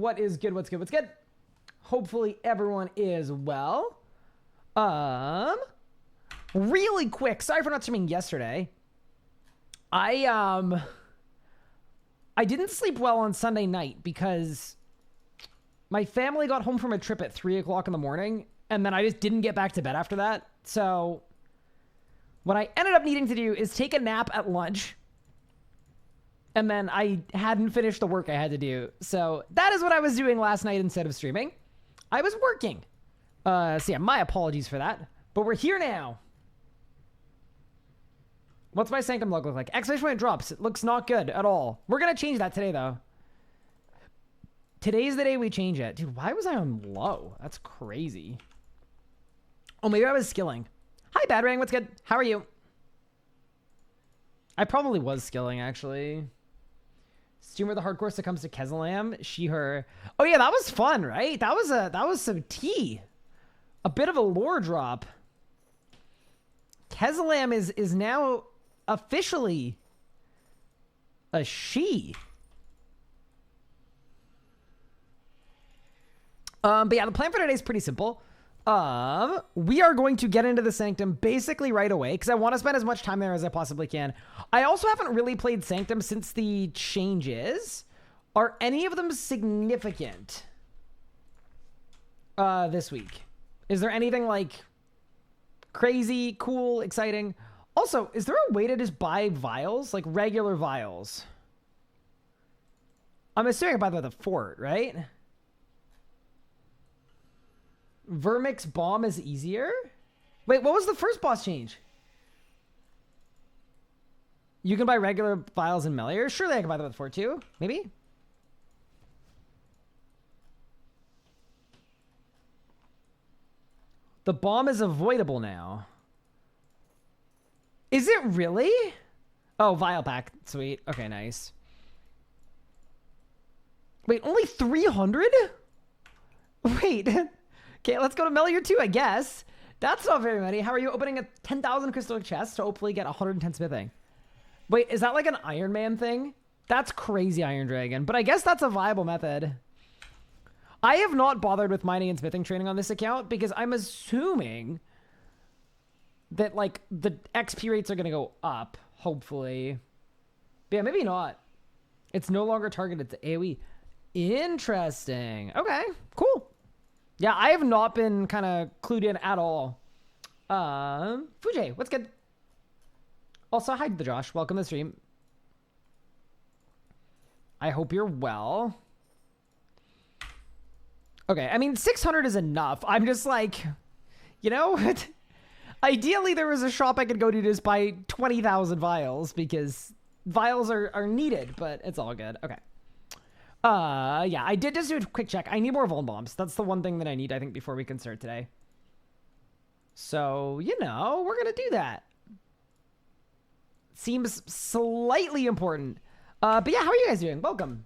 What is good? What's good? What's good? Hopefully everyone is well. Really quick. Sorry for not streaming yesterday. I didn't sleep well on Sunday night because my family got home from a trip at 3 o'clock in the morning, and then I just didn't get back to bed after that. So what I ended up needing to do is take a nap at lunch, and then I hadn't finished the work I had to do. So that is what I was doing last night instead of streaming. I was working. So yeah, my apologies for that. But we're here now. What's my Sanctum look like? Exclamation point drops. It looks not good at all. We're going to change that today, though. Today's the day we change it. Dude, why was I on low? That's crazy. Oh, maybe I was skilling. Hi, Bad Rang. What's good? How are you? I probably was skilling, actually. Streamer the hardcore succumbs to Kezalam. She, her. Oh, yeah, that was fun, right? That was some tea. A bit of a lore drop. Kezalam is now officially a she. But yeah, the plan for today is pretty simple. We are going to get into the Sanctum basically right away because I want to spend as much time there as I possibly can. I also haven't really played Sanctum since the changes. Are any of them significant this week? Is there anything like crazy, cool, exciting? Also, is there a way to just buy vials, like regular vials? I'm assuming I buy by the fort, right? Vermix bomb is easier? Wait, what was the first boss change? You can buy regular vials in Melior? Surely I can buy them at the fort too. Maybe? The bomb is avoidable now. Is it really? Oh, vial pack. Sweet. Okay, nice. Wait, only 300? Wait. Okay, let's go to Melior 2, I guess. That's not very many. How are you opening a 10,000 crystal chest to hopefully get 110 smithing? Wait, is that like an Iron Man thing? That's crazy, Iron Dragon. But I guess that's a viable method. I have not bothered with mining and smithing training on this account because I'm assuming that like the XP rates are going to go up, hopefully. But yeah, maybe not. It's no longer targeted to AoE. Interesting. Okay, cool. Yeah, I have not been kind of clued in at all. Fujay, what's good? Also, hi to the Josh. Welcome to the stream. I hope you're well. Okay, I mean, 600 is enough. I'm just like, you know, ideally there was a shop I could go to just buy 20,000 vials because vials are needed, but it's all good. Okay. Yeah, I did just do a quick check. I need more Vuln Bombs. That's the one thing that I need, I think, before we can start today. So, you know, we're going to do that. Seems slightly important. But yeah, how are you guys doing? Welcome.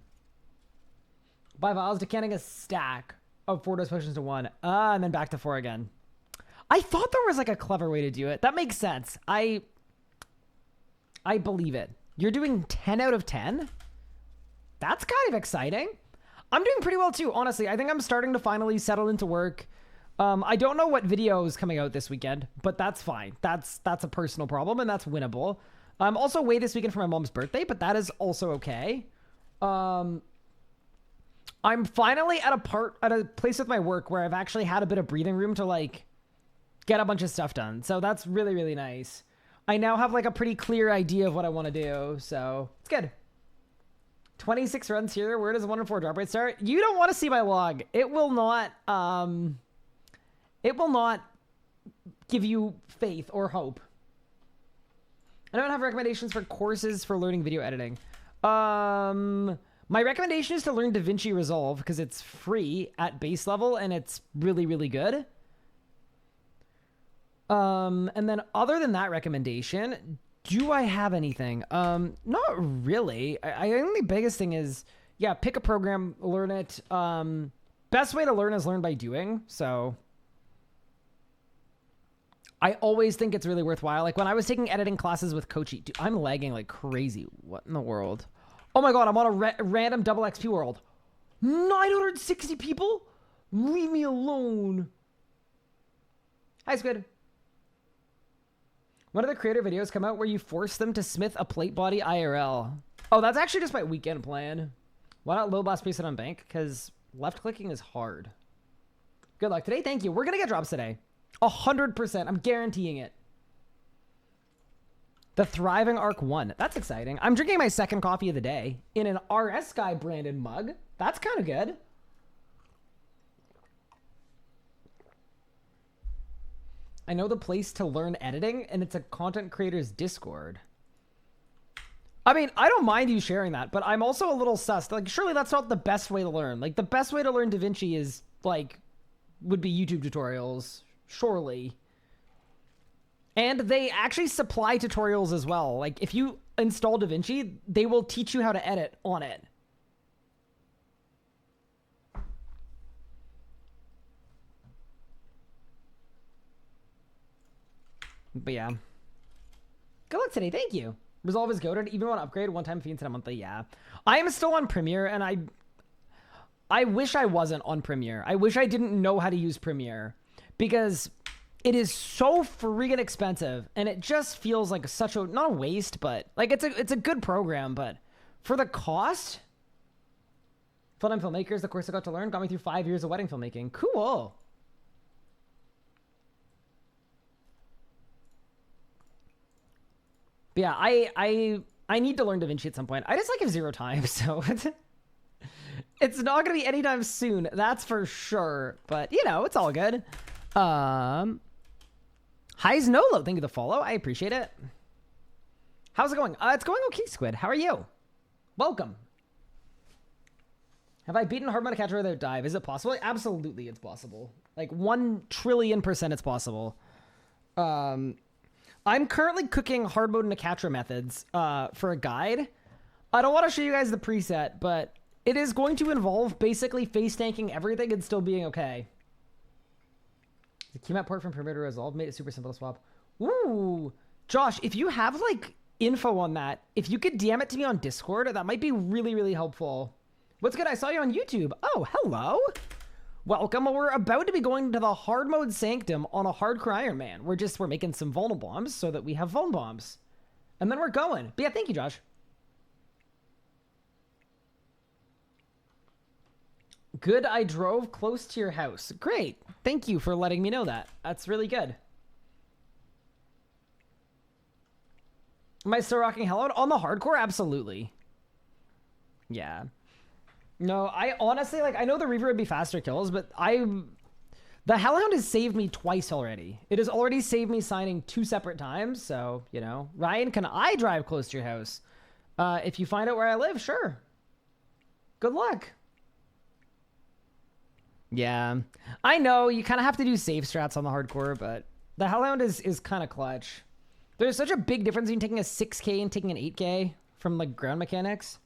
Buy vials, decanting a stack of 4 dose potions to 1. And then back to 4 again. I thought there was like a clever way to do it. That makes sense. I believe it. You're doing 10 out of 10? That's kind of exciting. I'm doing pretty well too, honestly. I think I'm starting to finally settle into work. I don't know what video is coming out this weekend, but that's fine. That's a personal problem, and that's winnable. I'm also away this weekend for my mom's birthday, but that is also okay. I'm finally at a place with my work where I've actually had a bit of breathing room to like get a bunch of stuff done. So that's really, really nice. I now have like a pretty clear idea of what I want to do, so it's good. 26 runs here. Where does a 1 in 4 drop rate start? You don't want to see my log. It will not give you faith or hope. I don't have recommendations for courses for learning video editing. My recommendation is to learn DaVinci Resolve because it's free at base level and it's really, really good. And then other than that recommendation, do I have anything? Not really. I think the biggest thing is, yeah, pick a program, learn it. Best way to learn is learn by doing. So I always think it's really worthwhile. Like when I was taking editing classes with Kochi, dude, I'm lagging like crazy. What in the world? Oh my God, I'm on a random double XP world. 960 people? Leave me alone. Hi, Squid. When do the creator videos come out where you force them to smith a plate body IRL? Oh, that's actually just my weekend plan. Why not low blast preset on bank? Because left clicking is hard. Good luck today. Thank you. We're going to get drops today. 100%. I'm guaranteeing it. The Thriving Arc 1. That's exciting. I'm drinking my second coffee of the day in an RS Guy branded mug. That's kind of good. I know the place to learn editing, and it's a content creator's Discord. I mean, I don't mind you sharing that, but I'm also a little sus. Like, surely that's not the best way to learn. Like, the best way to learn DaVinci is, like, would be YouTube tutorials. Surely. And they actually supply tutorials as well. Like, if you install DaVinci, they will teach you how to edit on it. But yeah. Good luck today. Thank you. Resolve is goated. Even want to upgrade one-time fee instead of monthly. Yeah. I am still on Premiere, and I wish I wasn't on Premiere. I wish I didn't know how to use Premiere. Because it is so freaking expensive, and it just feels like such a, not a waste, but like it's a good program, but for the cost, full-time filmmakers, the course I got to learn, got me through 5 years of wedding filmmaking. Cool. But yeah, I need to learn DaVinci at some point. I just like have zero time, so it's not gonna be anytime soon, that's for sure. But you know, it's all good. Hi Znolo, thank you for the follow. I appreciate it. How's it going? It's going okay, Squid. How are you? Welcome. Have I beaten hard mode to catch without dive? Is it possible? Absolutely, it's possible. Like 1,000,000,000,000% it's possible. I'm currently cooking hard mode Nakatra methods for a guide. I don't want to show you guys the preset, but it is going to involve basically face tanking everything and still being okay. The keymap port from Premiere to Resolve made it super simple to swap. Ooh, Josh, if you have like info on that, if you could DM it to me on Discord, that might be really, really helpful. What's good? I saw you on YouTube. Oh, hello. Welcome. We're about to be going to the hard mode Sanctum on a hardcore Iron Man. We're making some vuln bombs so that we have vuln bombs. And then we're going. But yeah, thank you, Josh. Good, I drove close to your house. Great. Thank you for letting me know that. That's really good. Am I still rocking Hellhound? On the hardcore? Absolutely. Yeah. No, I honestly, like, I know the Reaver would be faster kills, but the Hellhound has saved me twice already. It has already saved me signing 2 separate times, so, you know. Ryan, can I drive close to your house? If you find out where I live, sure. Good luck. Yeah. I know, you kind of have to do safe strats on the hardcore, but the Hellhound is kind of clutch. There's such a big difference between taking a 6K and taking an 8K from, like, ground mechanics.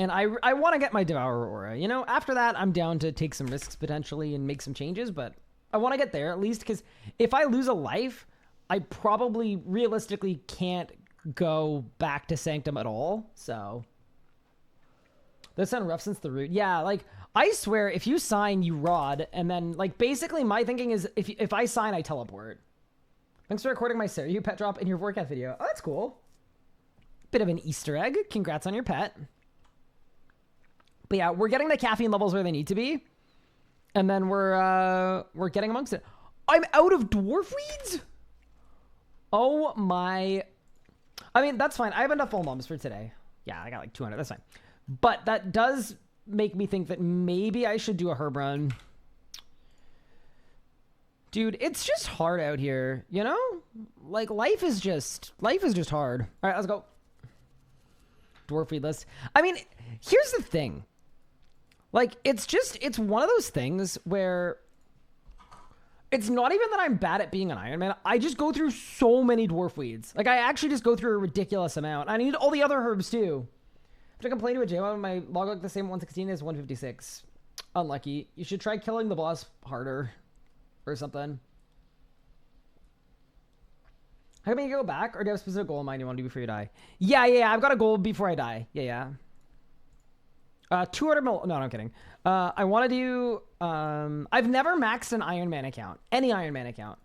And I want to get my Devourer aura. You know, after that, I'm down to take some risks potentially and make some changes, but I want to get there at least because if I lose a life, I probably realistically can't go back to Sanctum at all. So that's sound rough since the root. Yeah, like I swear if you sign, you rod, and then like basically my thinking is if I sign, I teleport. Thanks for recording my Sarah you pet drop in your Vorcat video. Oh, that's cool. Bit of an Easter egg. Congrats on your pet. But yeah, we're getting the caffeine levels where they need to be. And then we're getting amongst it. I'm out of dwarf weeds? Oh my. I mean, that's fine. I have enough full moms for today. Yeah, I got like 200. That's fine. But that does make me think that maybe I should do a herb run. Dude, it's just hard out here, you know? Like life is just hard. All right, let's go. Dwarf weed list. I mean, here's the thing. Like, it's one of those things where it's not even that I'm bad at being an Iron Man. I just go through so many dwarf weeds. Like, I actually just go through a ridiculous amount. I need all the other herbs, too. If I complain to a JWoww, my log looked the same 116 as 156. Unlucky. You should try killing the boss harder or something. How can you go back, or do you have a specific goal in mind you want to do before you die? Yeah. I've got a goal before I die. Yeah. 200 mil. No, I'm kidding. I want to do. I've never maxed an Iron Man account. Any Iron Man account.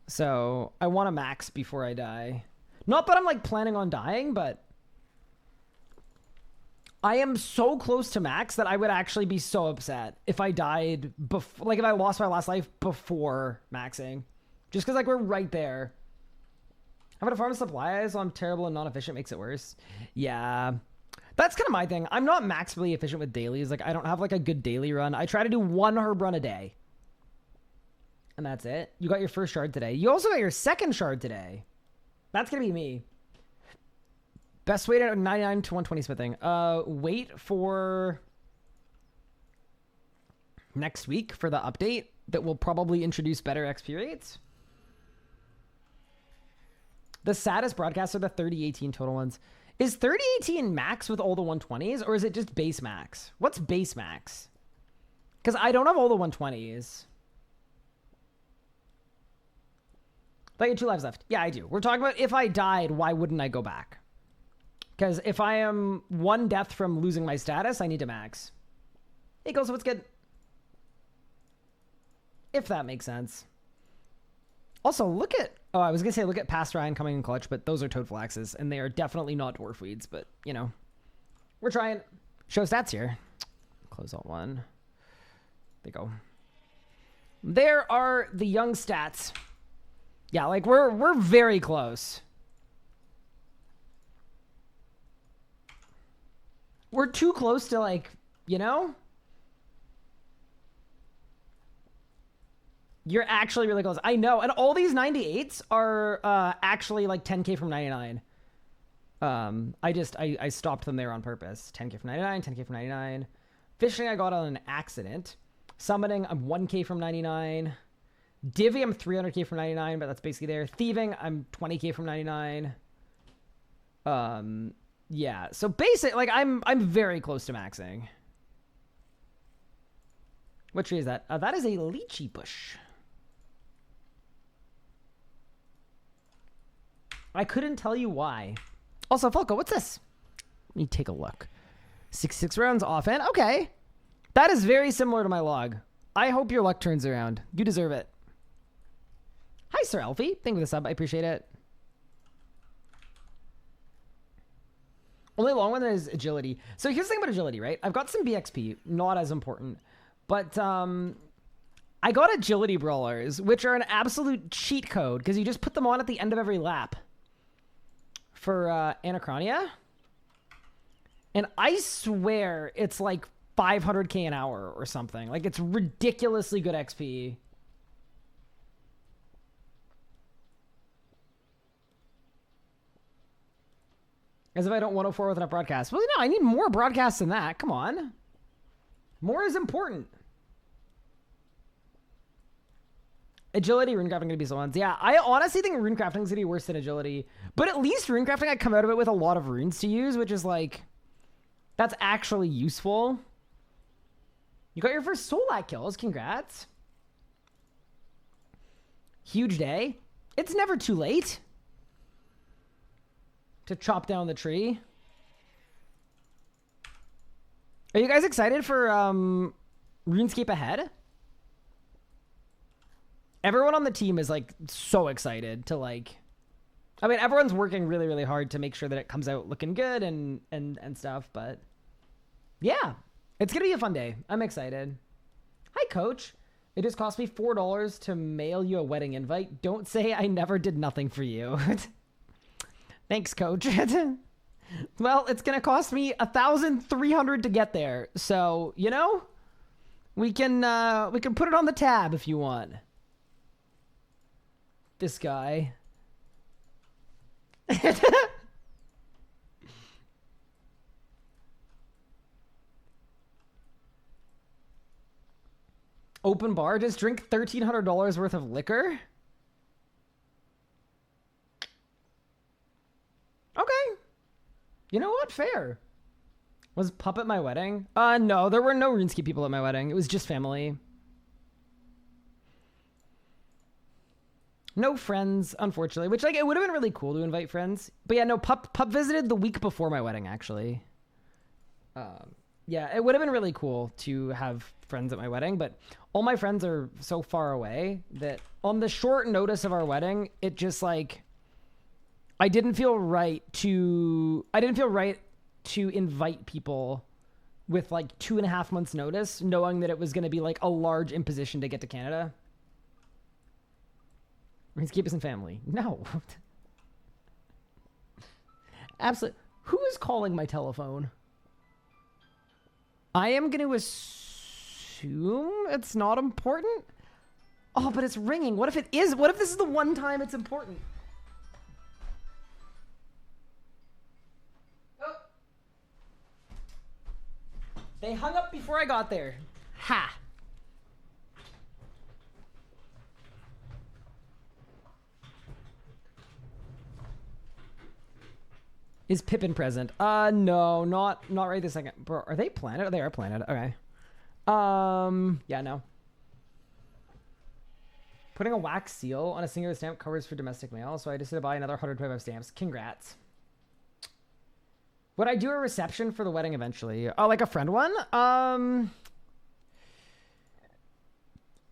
So I want to max before I die. Not that I'm like planning on dying, but I am so close to max that I would actually be so upset if I died before, like if I lost my last life before maxing. Just because like we're right there. Having to farm supplies on terrible and non-efficient makes it worse. Yeah. That's kind of my thing. I'm not maximally efficient with dailies. Like I don't have like a good daily run. I try to do one herb run a day. And that's it. You got your first shard today. You also got your second shard today. That's going to be me. Best way to 99 to 120 smithing. Wait for next week for the update that will probably introduce better XP rates. The saddest broadcasts are the 3018 total ones. Is 3018 max with all the 120s, or is it just base max? What's base max? Because I don't have all the 120s. I get 2 lives left. Yeah, I do. We're talking about if I died, why wouldn't I go back? Because if I am 1 death from losing my status, I need to max. Hey, Ghost, what's good? If that makes sense. Also, look at... Oh, I was going to say look at Past Ryan coming in clutch, but those are Toad Flaxes, and they are definitely not Dwarf Weeds, but, you know. We're trying. Show stats here. Close out one. There you go. There are the young stats. Yeah, like, we're very close. We're too close to, like, you know? You're actually really close. I know. And all these 98s are actually like 10k from 99. I stopped them there on purpose. 10k from 99, 10k from 99. Fishing I got on an accident. Summoning I'm 1k from 99. Divvy I'm 300k from 99, but that's basically there. Thieving I'm 20k from 99. Yeah. So basic, like I'm very close to maxing. What tree is that? That is a lychee bush. I couldn't tell you why. Also, Falco, what's this? Let me take a look. 6 rounds offhand. Okay. That is very similar to my log. I hope your luck turns around. You deserve it. Hi, Sir Elfie. Thank you for the sub. I appreciate it. Only long one is agility. So here's the thing about agility, right? I've got some BXP. Not as important. But I got agility brawlers, which are an absolute cheat code because you just put them on at the end of every lap. For Anachronia. And I swear it's like 500k an hour or something. Like it's ridiculously good XP. As if I don't 104 with enough broadcasts. Well, no, I need more broadcasts than that. Come on. More is important. Agility, runecrafting gonna be the ones. Yeah, I honestly think runecrafting is gonna be worse than agility. But at least runecrafting, I come out of it with a lot of runes to use, which is like, that's actually useful. You got your first Solak kills. Congrats. Huge day. It's never too late to chop down the tree. Are you guys excited for RuneScape Ahead? Everyone on the team is like so excited to like, I mean, everyone's working really, really hard to make sure that it comes out looking good and stuff, but yeah, it's going to be a fun day. I'm excited. Hi, Coach. It just cost me $4 to mail you a wedding invite. Don't say I never did nothing for you. Thanks, Coach. Well, it's going to cost me $1,300 to get there. So, you know, we can put it on the tab if you want. This guy. Open bar, just drink $1,300 worth of liquor? Okay. You know what? Fair. Was Pup at my wedding? No, there were no RuneScape people at my wedding. It was just family. No friends, unfortunately, which like it would have been really cool to invite friends. But yeah, no, Pup visited the week before my wedding, actually. Yeah, it would have been really cool to have friends at my wedding, but all my friends are so far away that on the short notice of our wedding, it just like I didn't feel right to invite people with like 2.5 months notice, knowing that it was going to be like a large imposition to get to Canada. He's keep us in family. No. Absolutely. Who is calling my telephone? I am going to assume it's not important. Oh, but it's ringing. What if it is? What if this is the one time it's important? Oh. They hung up before I got there. Ha. Is Pippin present? No, not right this second. Bro, are they planted? They are planted. Okay. Yeah, no. Putting a wax seal on a singular stamp covers for domestic mail, so I decided to buy another 125 stamps. Congrats. Would I do a reception for the wedding eventually? Oh, like a friend one?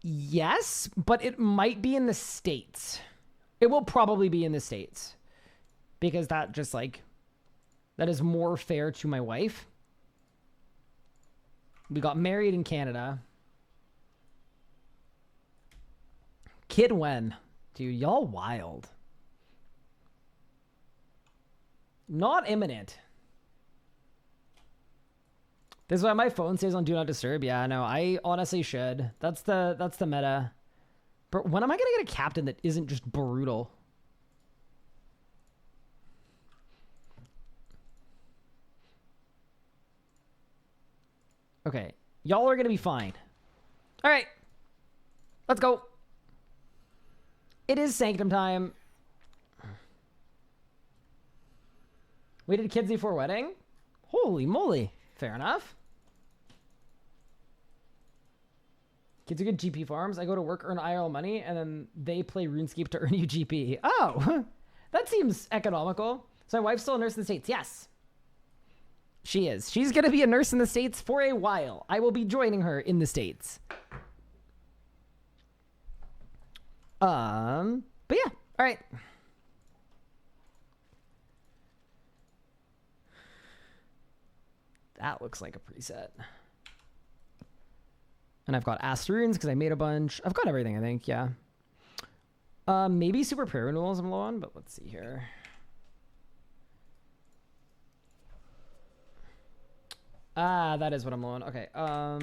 Yes, but it might be in the States. It will probably be in the States. Because that just like... that is more fair to my wife. We got married in Canada. Kid when? Dude, y'all wild. Not imminent. This is why my phone stays on Do Not Disturb. Yeah, no, I honestly should. That's the meta. But when am I gonna get a captain that isn't just brutal? Okay, y'all are gonna be fine. All right, let's go. It is Sanctum time. We did kids before wedding? Holy moly. Fair enough. Kids are good GP farms. I go to work, earn IRL money, and then they play RuneScape to earn you GP. Oh, that seems economical. So my wife's still a nurse in the States. Yes. She is. She's going to be a nurse in the States for a while. I will be joining her in the States. But yeah. All right. That looks like a preset. And I've got Asked Runes because I made a bunch. I've got everything, I think. Yeah. Maybe Super Prayer Renewals I'm low on, but let's see here. Ah, that is what I'm low on. Okay. Oh,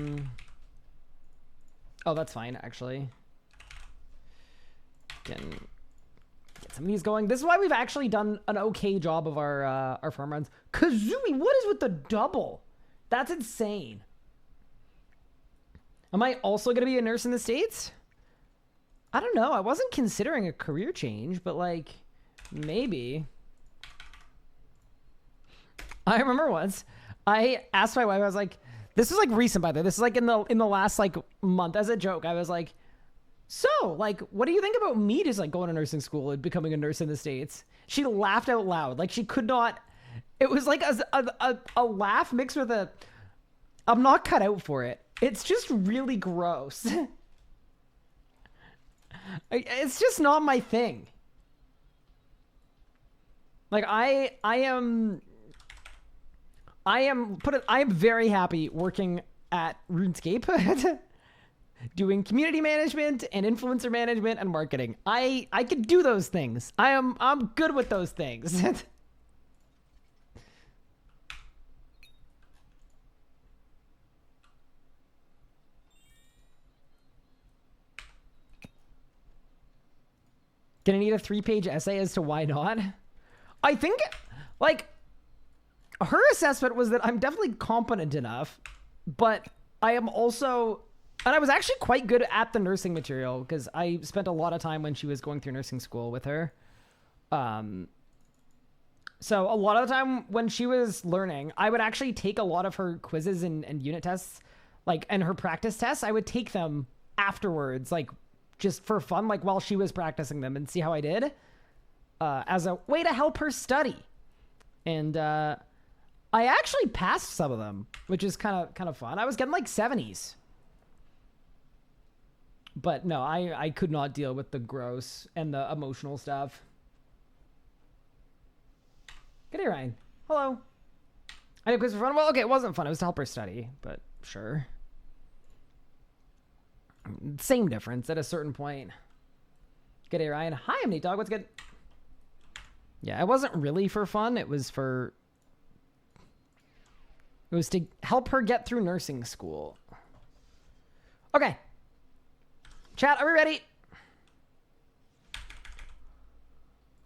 that's fine, actually. Can get some of these going. This is why we've actually done an okay job of our farm runs. Kazumi, what is with the double? That's insane. Am I also going to be a nurse in the States? I don't know. I wasn't considering a career change, but like, maybe. I remember once I asked my wife, I was like, this was like recent by the way. This is like in the last like month as a joke. I was like, so like, what do you think about me just like going to nursing school and becoming a nurse in the States? She laughed out loud. Like she could not, it was like a laugh mixed with a, I'm not cut out for it. It's just really gross. It's just not my thing. Like I am very happy working at RuneScape, doing community management and influencer management and marketing. I could do those things. I'm good with those things. Gonna need a 3-page essay as to why not? I think, like, her assessment was that I'm definitely competent enough, but I am also, and I was actually quite good at the nursing material because I spent a lot of time when she was going through nursing school with her. So a lot of the time when she was learning, I would actually take a lot of her quizzes and unit tests, like, and her practice tests. I would take them afterwards, like, just for fun, like while she was practicing them, and see how I did as a way to help her study. And I actually passed some of them, which is kind of fun. I was getting like 70s. But no, I could not deal with the gross and the emotional stuff. Good day, Ryan. Hello. I did quiz for fun. Well, okay, it wasn't fun. It was to help her study, but sure. Same difference at a certain point. Good day, Ryan. Hi, I'm Nate Dog. What's good? Yeah, it wasn't really for fun. It was to help her get through nursing school. Okay. Chat, are we ready?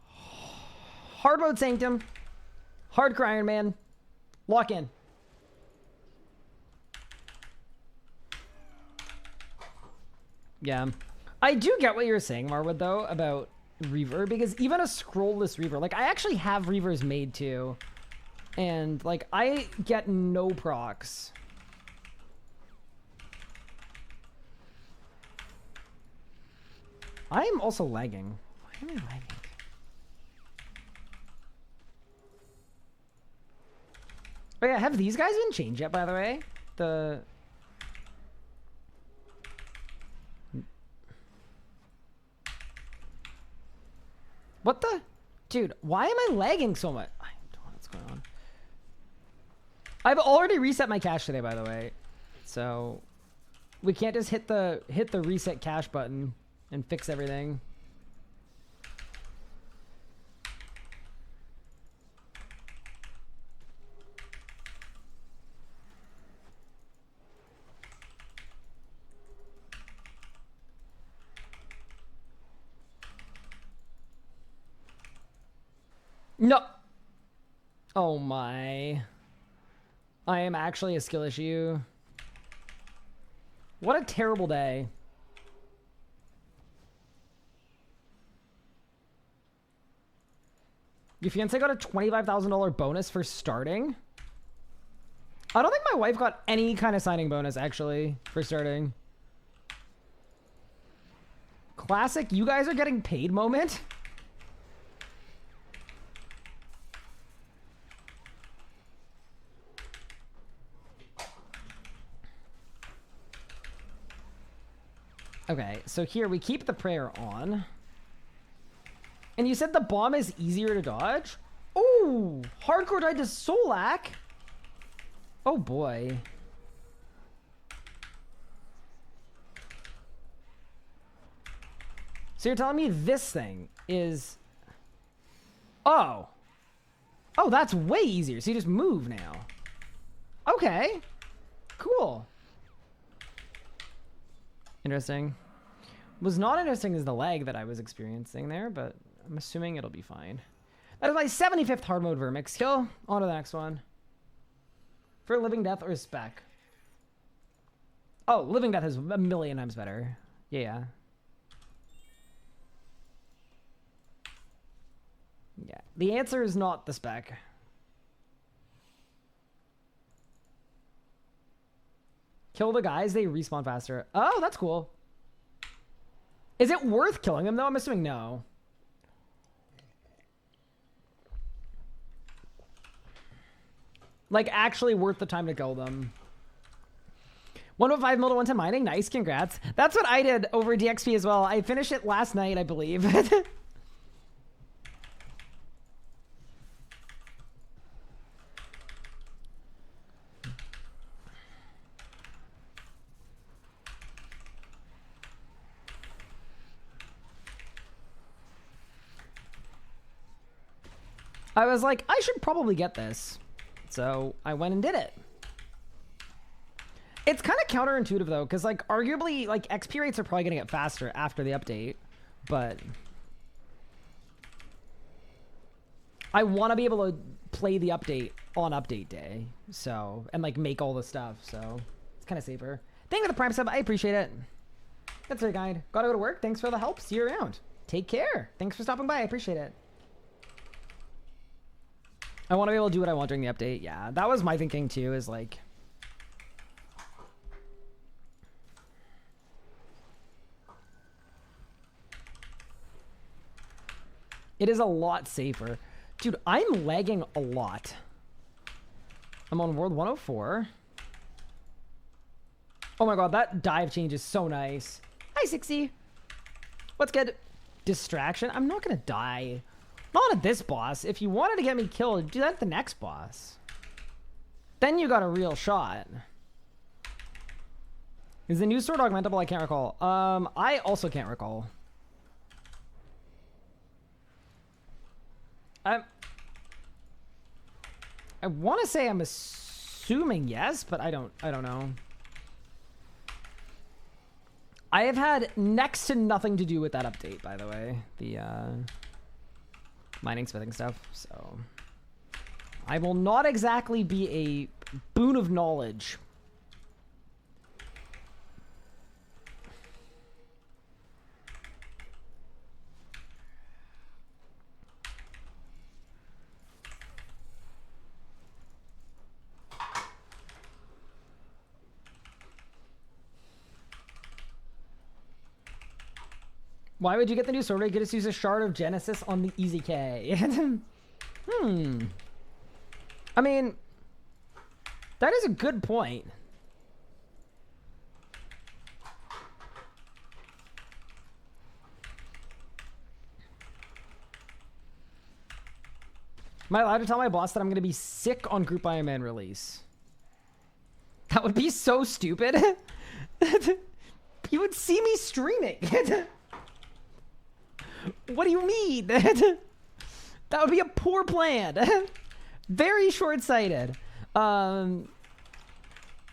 Hard mode Sanctum. Hardcore Iron Man. Lock in. Yeah. I do get what you're saying, Marwood, though, about Reaver, because even a scrollless Reaver, like, I actually have Reavers made, too. And, like, I get no procs. I am also lagging. Why am I lagging? Oh yeah, have these guys been changed yet, by the way? What the? Dude, why am I lagging so much? I don't know what's going on. I've already reset my cache today, by the way. So we can't just hit the reset cache button and fix everything. No. Oh my. I am actually a skill issue. What a terrible day. Your fiance got a $25,000 bonus for starting? I don't think my wife got any kind of signing bonus, actually, for starting. Classic, you guys are getting paid moment? Okay, so here we keep the prayer on. And you said the bomb is easier to dodge? Ooh, hardcore died to Solak. Oh boy. So you're telling me this thing is... Oh. Oh, that's way easier. So you just move now. Okay. Cool. Interesting. Was not interesting as the lag that I was experiencing there, but I'm assuming it'll be fine. That is my 75th hard mode Vermix kill. On to the next one. For Living Death or Spec? Oh, Living Death is a million times better. Yeah. Yeah. The answer is not the Spec. Kill the guys, they respawn faster. Oh, that's cool. Is it worth killing them, though? I'm assuming no. Like, actually worth the time to kill them. 1.5 mil to 110 mining. Nice, congrats. That's what I did over DXP as well. I finished it last night, I believe. I was like, I should probably get this. So I went and did it. It's kind of counterintuitive though, because like arguably like XP rates are probably going to get faster after the update, but I want to be able to play the update on update day. So, and like make all the stuff. So it's kind of safer. Thank you for the Prime sub. I appreciate it. That's very kind. Gotta go to work. Thanks for the help. See you around. Take care. Thanks for stopping by. I appreciate it. I want to be able to do what I want during the update. Yeah, that was my thinking too, is like... It is a lot safer. Dude, I'm lagging a lot. I'm on world 104. Oh my god, that dive change is so nice. Hi, 60. What's good? Distraction? I'm not gonna die. Not at this boss. If you wanted to get me killed, do that at the next boss. Then you got a real shot. Is the new sword augmentable? I can't recall. I also can't recall. I want to say I'm assuming yes, but I don't know. I have had next to nothing to do with that update, by the way. The mining, smithing stuff. So I will not exactly be a boon of knowledge. Why would you get the new sword? You could just use a shard of Genesis on the Easy K. I mean, that is a good point. Am I allowed to tell my boss that I'm going to be sick on Group Iron Man release? That would be so stupid. You would see me streaming. What do you mean? That would be a poor plan. Very short-sighted.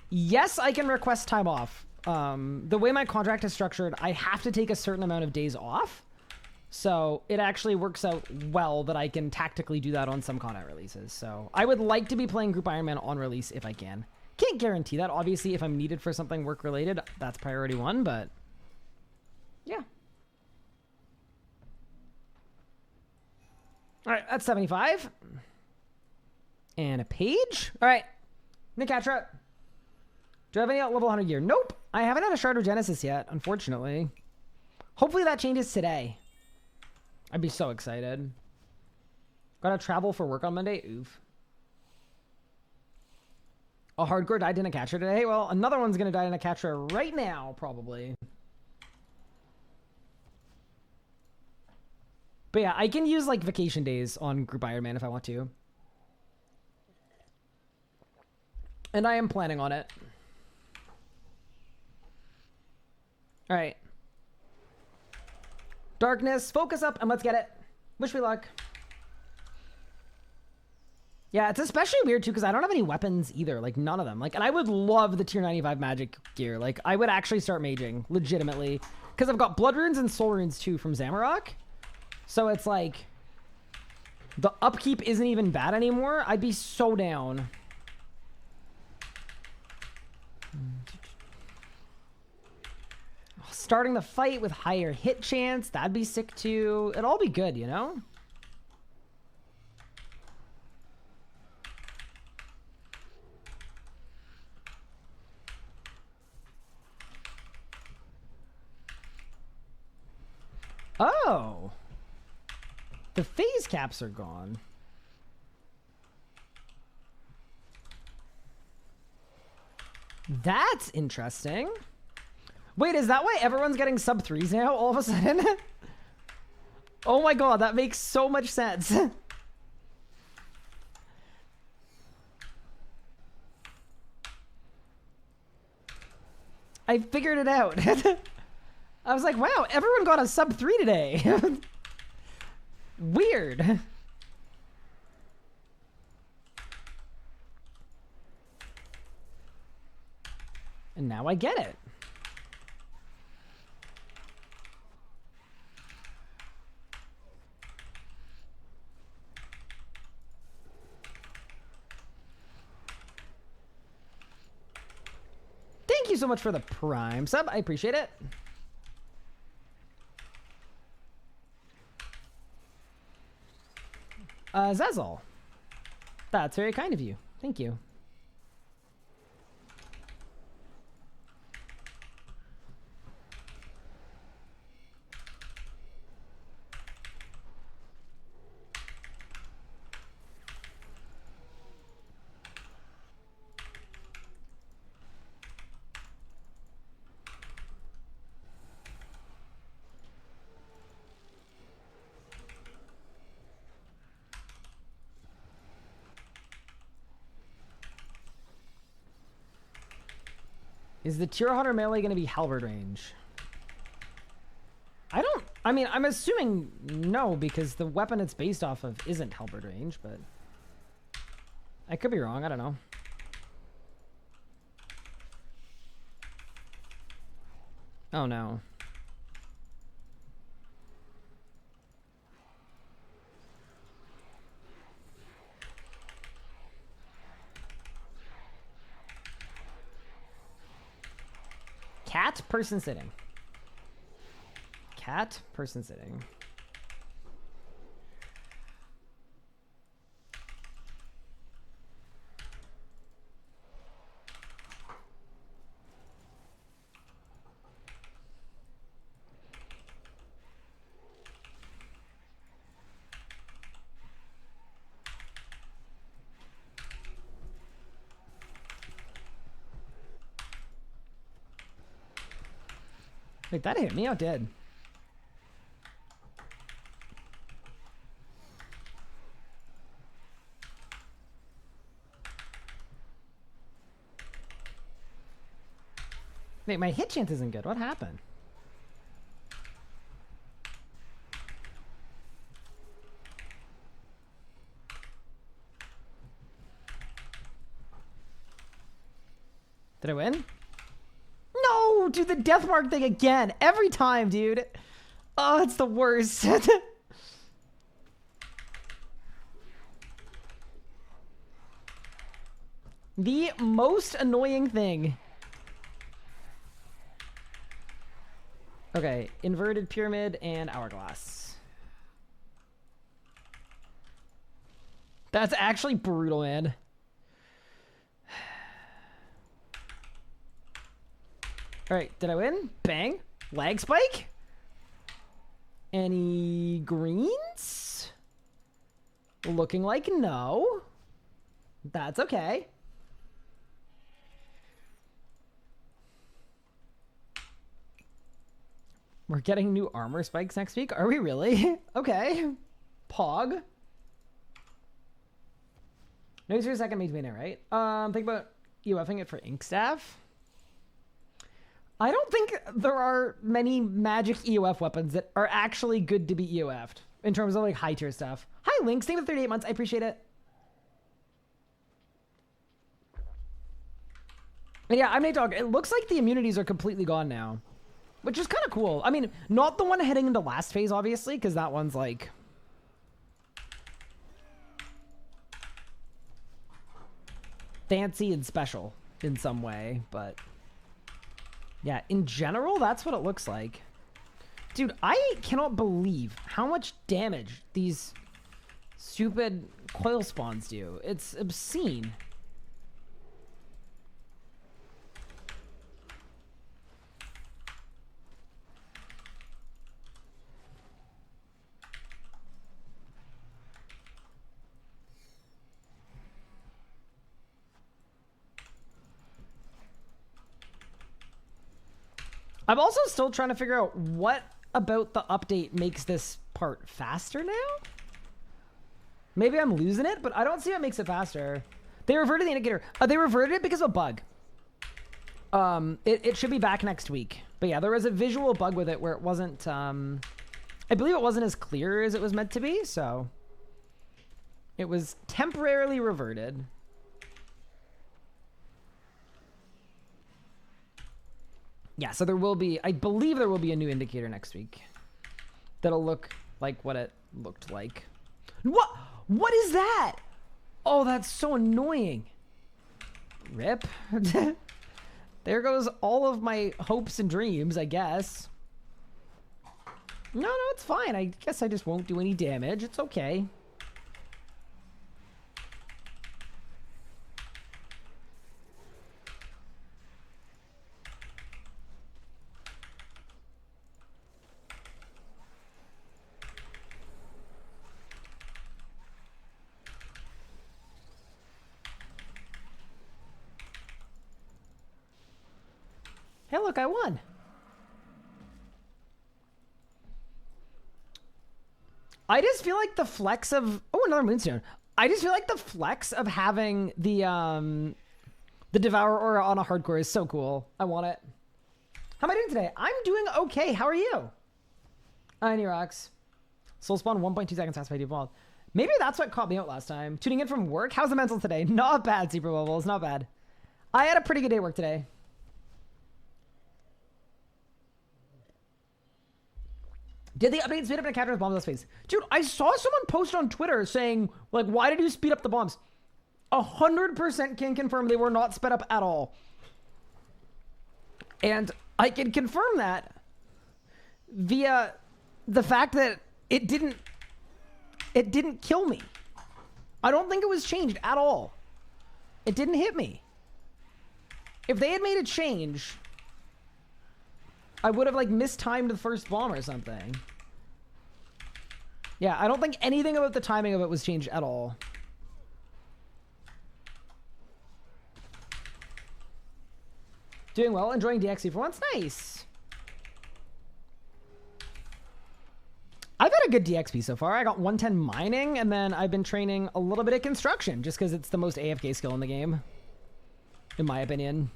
Yes, I can request time off. The way my contract is structured, I have to take a certain amount of days off. So it actually works out well that I can tactically do that on some content releases. So I would like to be playing Group Iron Man on release if I can. Can't guarantee that. Obviously, if I'm needed for something work-related, that's priority one, but yeah. All right, that's 75. And a page. All right, Nicatra. Do I have any level 100 gear? Nope. I haven't had a Shard of Genesis yet, unfortunately. Hopefully that changes today. I'd be so excited. Gotta travel for work on Monday? Oof. A hardcore died in a catcher today? Well, another one's gonna die in a catcher right now, probably. But yeah, I can use like vacation days on Group Iron Man if I want to. And I am planning on it. All right. Darkness, focus up and let's get it. Wish me luck. Yeah, it's especially weird too because I don't have any weapons either. Like none of them. Like, and I would love the tier 95 magic gear. Like I would actually start maging legitimately because I've got blood runes and soul runes too from Zamorak. So it's like the upkeep isn't even bad anymore. I'd be so down. Starting the fight with higher hit chance, that'd be sick too. It'd all be good, you know? Oh. The phase caps are gone. That's interesting. Wait, is that why everyone's getting sub 3s now all of a sudden? Oh my god, that makes so much sense. I figured it out. I was like, wow, everyone got a sub 3 today. Weird. And now I get it. Thank you so much for the Prime sub. I appreciate it. Zazzle. That's very kind of you. Thank you. Is the tier 100 melee going to be halberd range? I mean, I'm assuming no, because the weapon it's based off of isn't halberd range, but I could be wrong. I don't know. Oh no. Cat, person sitting. Cat, person sitting. Wait, that hit me? Oh, dead. Wait, my hit chance isn't good. What happened? Did I win? No, dude, the death mark thing again. Every time, dude. Oh, it's the worst. The most annoying thing. Okay, inverted pyramid and hourglass. That's actually brutal, man. All right, did I win? Bang. Lag spike? Any greens? Looking like no. That's okay. We're getting new armor spikes next week. Are we really? Okay. Pog. No use for a second made it, right? Think about UFing it for ink staff. I don't think there are many magic EOF weapons that are actually good to be EOF'd in terms of like high tier stuff. Hi Link, stay with 38 months. I appreciate it. And yeah, I'm Nate Dogg. It looks like the immunities are completely gone now, which is kind of cool. I mean, not the one heading into last phase, obviously, because that one's like fancy and special in some way, but yeah, in general, that's what it looks like. Dude, I cannot believe how much damage these stupid coil spawns do. It's obscene. I'm also still trying to figure out what about the update makes this part faster now? Maybe I'm losing it, but I don't see what makes it faster. They reverted the indicator. They reverted it because of a bug. It should be back next week. But yeah, there was a visual bug with it where it wasn't... I believe it wasn't as clear as it was meant to be, so... It was temporarily reverted. Yeah, so there will be, I believe there will be a new indicator next week that'll look like what it looked like. What is that? Oh, that's so annoying. Rip. There goes all of my hopes and dreams, I guess. No, it's fine. I guess I just won't do any damage. It's okay. Hey, look, I won. I just feel like the flex of... Oh, another moonstone. I just feel like the flex of having the The Devourer aura on a hardcore is so cool. I want it. How am I doing today? I'm doing okay. How are you? Any rocks. Soul spawn 1.2 seconds past my default. Maybe that's what caught me out last time. Tuning in from work. How's the mental today? Not bad, Super Bubbles. Not bad. I had a pretty good day at work today. Did the update speed up and capture bombs in space? Dude, I saw someone post on Twitter saying, like, why did you speed up the bombs? 100% can confirm they were not sped up at all. And I can confirm that via the fact that it didn't kill me. I don't think it was changed at all. It didn't hit me. If they had made a change, I would have like mistimed the first bomb or something. Yeah, I don't think anything about the timing of it was changed at all. Doing well, enjoying DXC for once. Nice. I've had a good DXP so far. I got 110 mining, and then I've been training a little bit of construction, just because it's the most AFK skill in the game, in my opinion.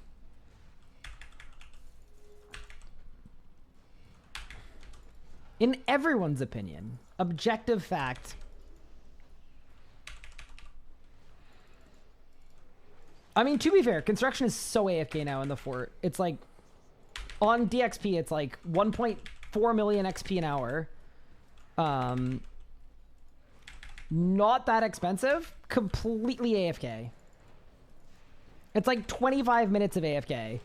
In everyone's opinion. Objective fact. I mean, to be fair, construction is so AFK now in the fort. It's like, on DXP, it's like 1.4 million XP an hour. Not that expensive. Completely AFK. It's like 25 minutes of AFK.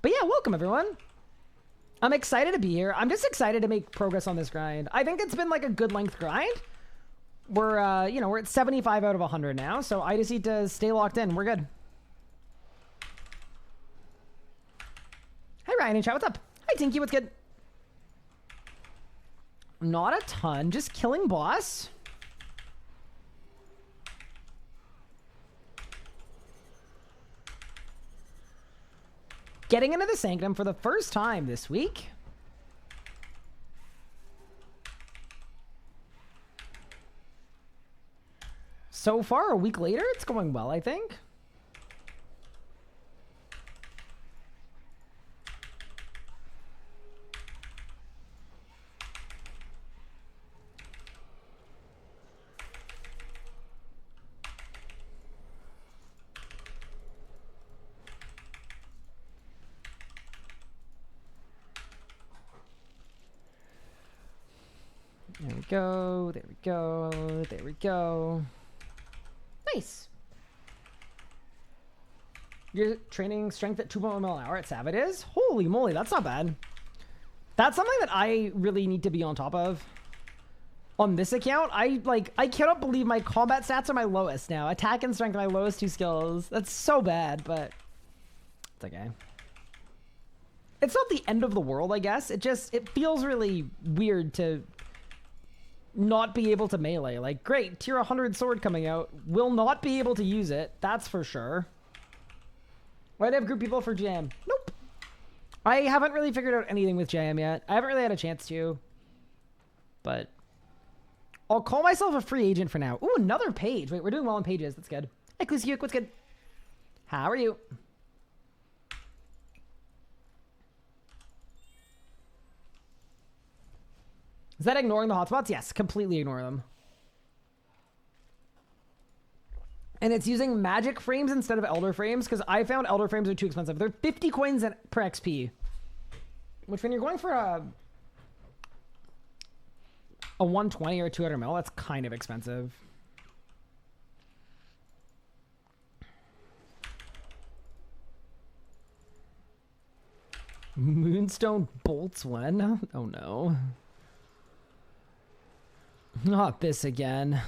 But yeah, welcome everyone. I'm excited to be here. I'm just excited to make progress on this grind. I think it's been like a good length grind. We're, you know, we're at 75 out of 100 now, so I just need to stay locked in. We're good. Hi, Ryan and chat. What's up? Hi, Tinky. What's good? Not a ton. Just killing boss. Getting into the Sanctum for the first time this week. So far, a week later, it's going well, I think. There we go, there we go, there we go. Nice. You're training strength at 2.1 mil an hour at Sav it is? Holy moly, that's not bad. That's something that I really need to be on top of. On this account, I cannot believe my combat stats are my lowest now. Attack and strength are my lowest two skills. That's so bad, but it's okay. It's not the end of the world, I guess. It feels really weird to not be able to melee. Like, great, tier 100 sword coming out. Will not be able to use it, that's for sure. Why do I have group people for jam? Nope. I haven't really figured out anything with jam yet. I haven't really had a chance to. But I'll call myself a free agent for now. Ooh, another page. Wait, we're doing well on pages. That's good. Hey, Kusyuk, what's good? How are you? Is that ignoring the hotspots? Yes, completely ignore them. And it's using magic frames instead of elder frames, because I found elder frames are too expensive. They're 50 coins per XP. Which, when you're going for a 120 or 200 mil, that's kind of expensive. Moonstone bolts when? Oh no. Not this again.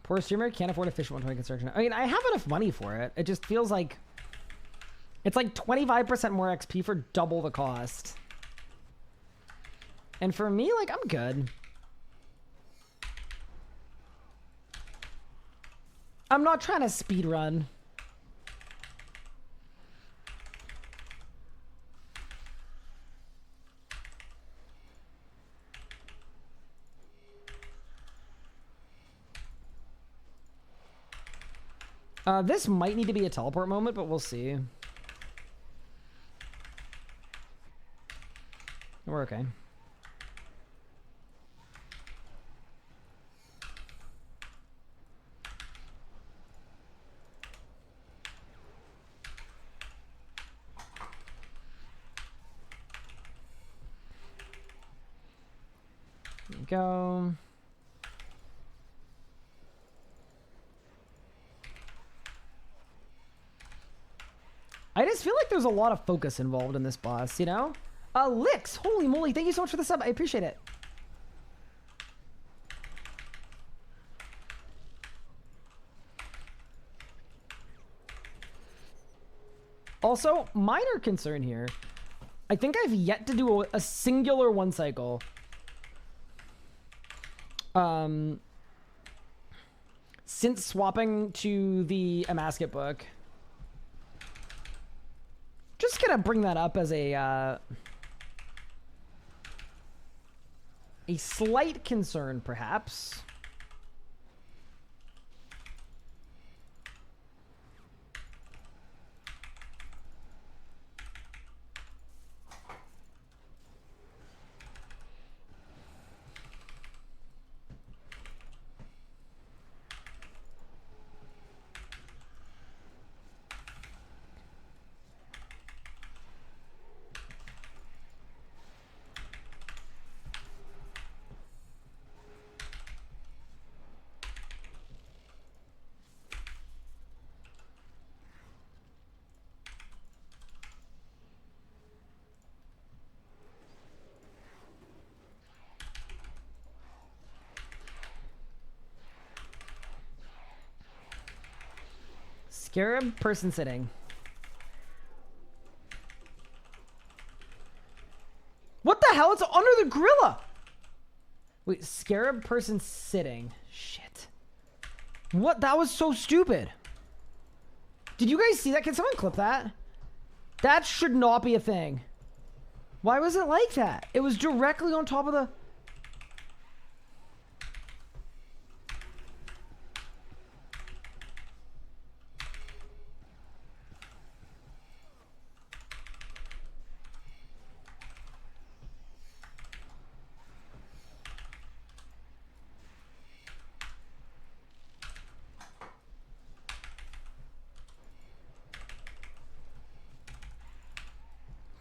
Poor streamer can't afford a fish 120 construction. I mean, I have enough money for it. It just feels like it's like 25% more XP for double the cost. And for me, like, I'm good. I'm not trying to speed run. This might need to be a teleport moment, but we'll see. We're okay. There we go. I just feel like there's a lot of focus involved in this boss, you know? Licks, holy moly, thank you so much for the sub. I appreciate it. Also, minor concern here. I think I've yet to do a singular one cycle. Since swapping to the Amasket book. Just gonna bring that up as a slight concern, perhaps. Scarab person sitting. What the hell? It's under the gorilla. Wait, scarab person sitting. Shit. What? That was so stupid. Did you guys see that? Can someone clip that? That should not be a thing. Why was it like that? It was directly on top of the...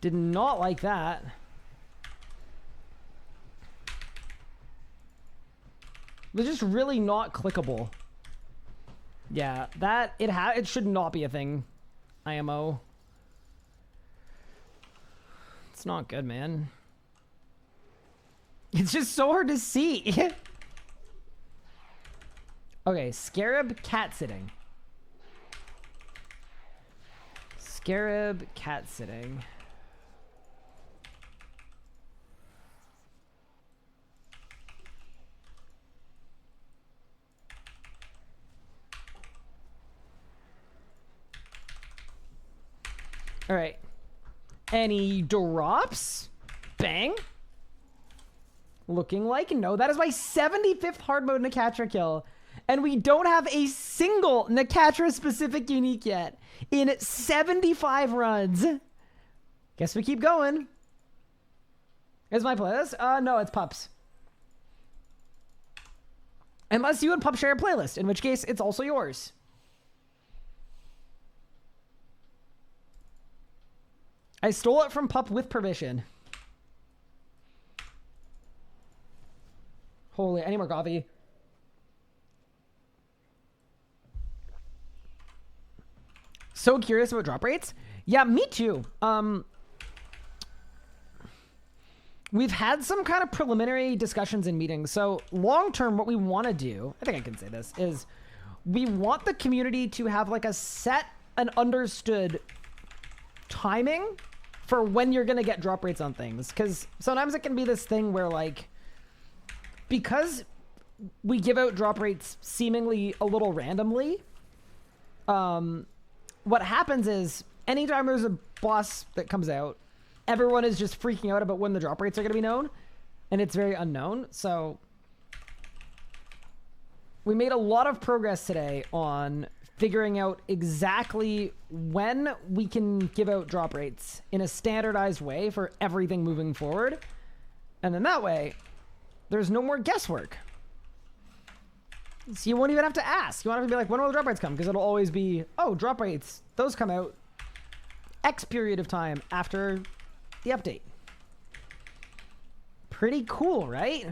Did not like that. It was just really not clickable. Yeah, that it should not be a thing. IMO. It's not good, man. It's just so hard to see. Okay, scarab cat sitting. Scarab cat sitting. All right. Any drops? Bang. Looking like no. That is my 75th hard mode Nakatra kill. And we don't have a single Nakatra specific unique yet in 75 runs. Guess we keep going. Is my playlist? No, it's Pups. Unless you and Pup share a playlist, in which case it's also yours. I stole it from Pup with permission. Holy, I need more coffee. So curious about drop rates. Yeah, me too. We've had some kind of preliminary discussions in meetings. So long term, what we want to do, I think I can say this, is we want the community to have like a set and understood timing for when you're going to get drop rates on things. Because sometimes it can be this thing where like, because we give out drop rates seemingly a little randomly, what happens is anytime there's a boss that comes out, everyone is just freaking out about when the drop rates are going to be known, and it's very unknown. So we made a lot of progress today on figuring out exactly when we can give out drop rates in a standardized way for everything moving forward. And then that way, there's no more guesswork. So you won't even have to ask. You won't have to be like, when will the drop rates come? Because it'll always be, oh, drop rates, those come out X period of time after the update. Pretty cool, right?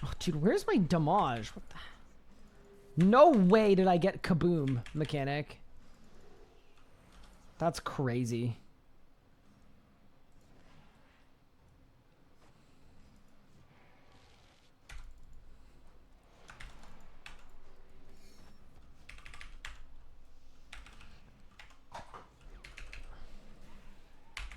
Oh, dude, where's my damage? What the... No way did I get kaboom mechanic. That's crazy.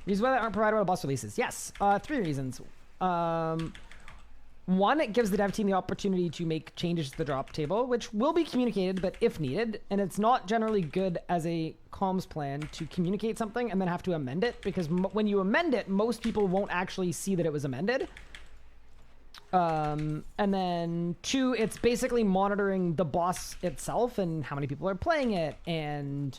Reasons why they aren't provided with boss releases. Yes, 3 reasons. One, it gives the dev team the opportunity to make changes to the drop table, which will be communicated, but if needed. And it's not generally good as a comms plan to communicate something and then have to amend it, because when you amend it, most people won't actually see that it was amended. And then 2, it's basically monitoring the boss itself and how many people are playing it, and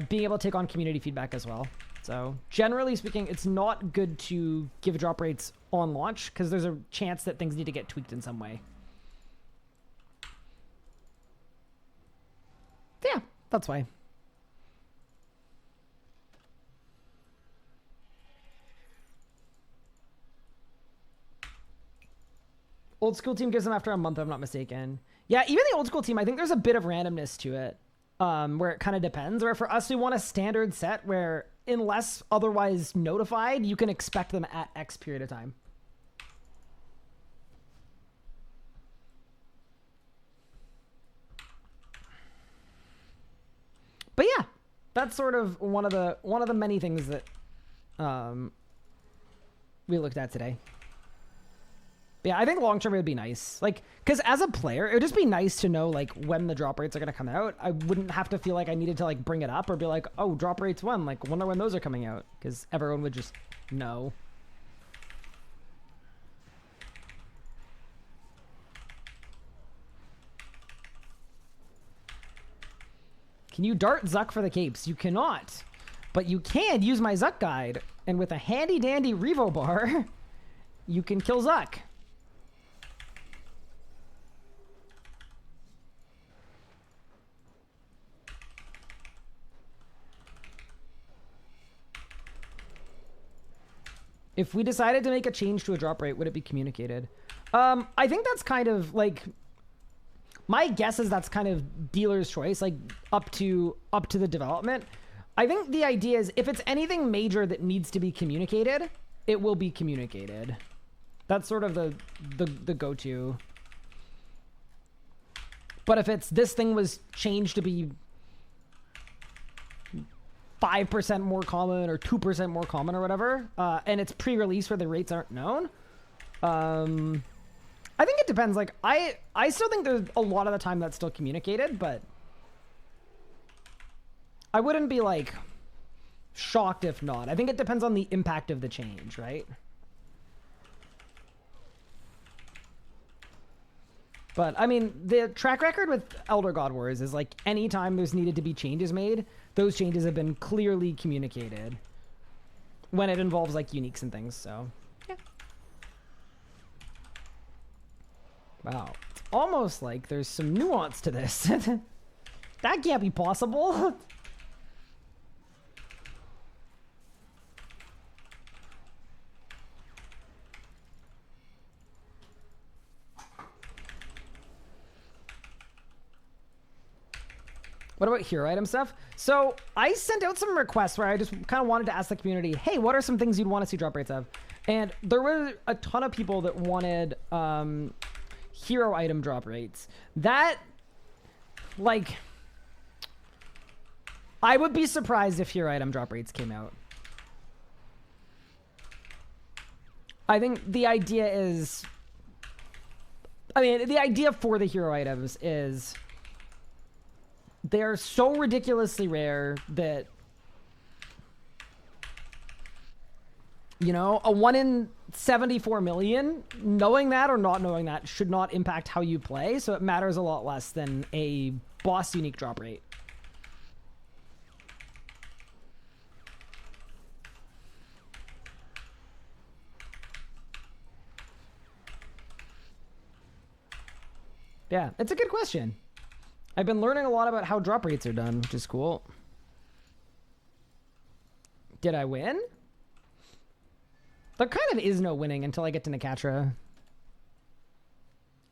being able to take on community feedback as well. So generally speaking, it's not good to give drop rates on launch because there's a chance that things need to get tweaked in some way. Yeah, that's why. Old school team gives them after a month, if I'm not mistaken. Yeah, even the old school team, I think there's a bit of randomness to it, where it kind of depends. Where for us, we want a standard set where, unless otherwise notified, you can expect them at X period of time. But yeah, that's sort of one of the many things that we looked at today. But yeah, I think long term it would be nice, like, because as a player, it would just be nice to know like when the drop rates are gonna come out. I wouldn't have to feel like I needed to like bring it up or be like, oh, drop rates when, like, wonder when those are coming out, because everyone would just know. Can you dart Zuck for the capes? You cannot, but you can use my Zuck guide, and with a handy dandy Revo bar, you can kill Zuck. If we decided to make a change to a drop rate, would it be communicated? I think that's kind of like, my guess is that's kind of dealer's choice, like up to the development. I think the idea is if it's anything major that needs to be communicated, it will be communicated. That's sort of the go-to. But if it's this thing was changed to be 5% more common or 2% more common or whatever, and it's pre-release where the rates aren't known, I think it depends. Like, I still think there's a lot of the time that's still communicated, but I wouldn't be like shocked if not. I think it depends on the impact of the change, right? But I mean, the track record with Elder God Wars is like anytime there's needed to be changes made, those changes have been clearly communicated when it involves like uniques and things. So yeah. Wow, it's almost like there's some nuance to this. That can't be possible. What about hero item stuff? So I sent out some requests where I just kind of wanted to ask the community, hey, what are some things you'd want to see drop rates of? And there were a ton of people that wanted hero item drop rates. That, like, I would be surprised if hero item drop rates came out. I think the idea is, I mean, the idea for the hero items is they're so ridiculously rare that, you know, a 1 in 74 million, knowing that or not knowing that should not impact how you play, so it matters a lot less than a boss unique drop rate. Yeah, it's a good question. I've been learning a lot about how drop rates are done, which is cool. Did I win? There kind of is no winning until I get to Nakatra.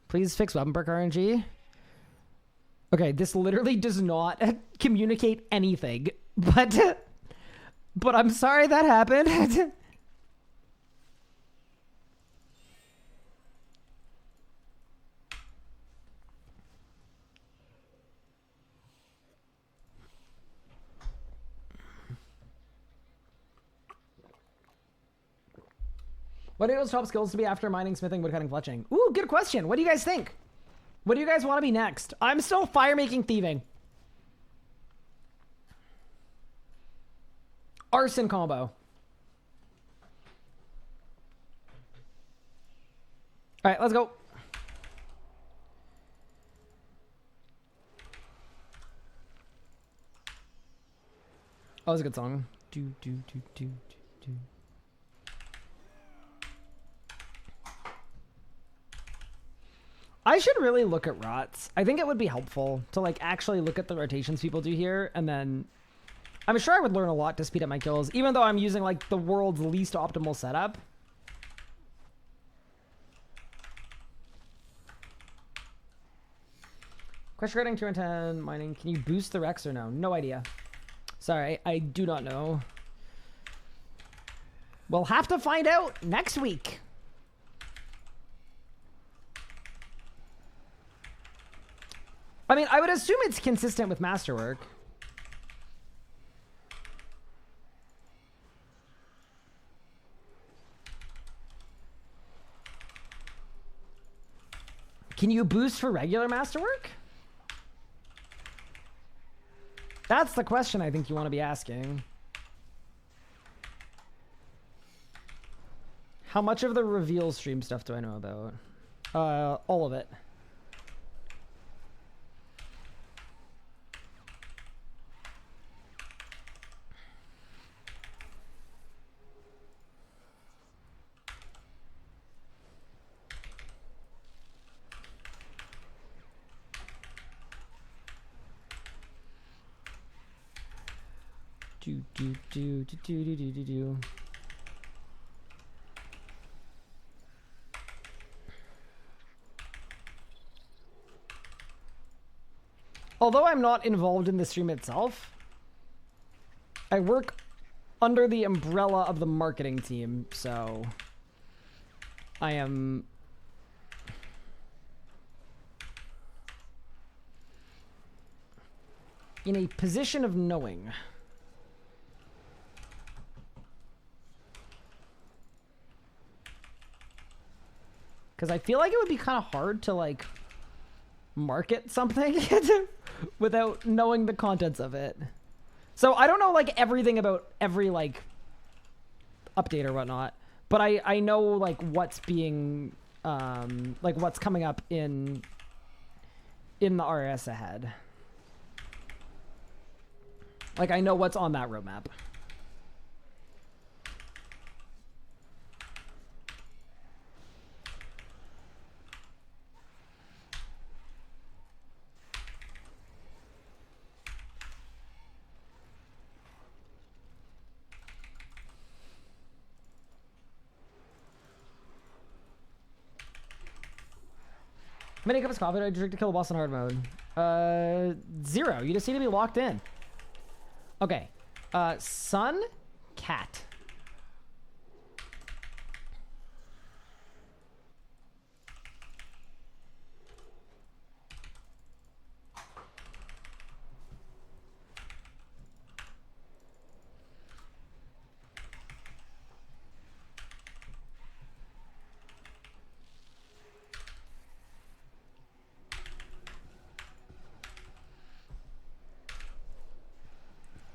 Please fix weapon perk RNG. Okay, this literally does not communicate anything, but I'm sorry that happened. What are those top skills to be after mining, smithing, woodcutting, fletching? Ooh, good question. What do you guys think? What do you guys want to be next? I'm still fire making, thieving. Arson combo. All right, let's go. Oh, that was a good song. Do, do, do, do, do, do. I should really look at rots. I think it would be helpful to like actually look at the rotations people do here, and then I'm sure I would learn a lot to speed up my kills, even though I'm using like the world's least optimal setup. Question rating 210 mining. Can you boost the Rex or no? No idea. Sorry, I do not know. We'll have to find out next week. I mean, I would assume it's consistent with Masterwork. Can you boost for regular Masterwork? That's the question I think you want to be asking. How much of the reveal stream stuff do I know about? All of it. Do. Although I'm not involved in the stream itself, I work under the umbrella of the marketing team, so I am in a position of knowing. Because I feel like it would be kind of hard to, like, market something without knowing the contents of it. So I don't know, like, everything about every, like, update or whatnot. But I know, like, what's being, like, what's coming up in the RS ahead. Like, I know what's on that roadmap. How many cups of coffee did I drink to kill a boss in hard mode? 0. You just need to be locked in. Okay. Sun, cat.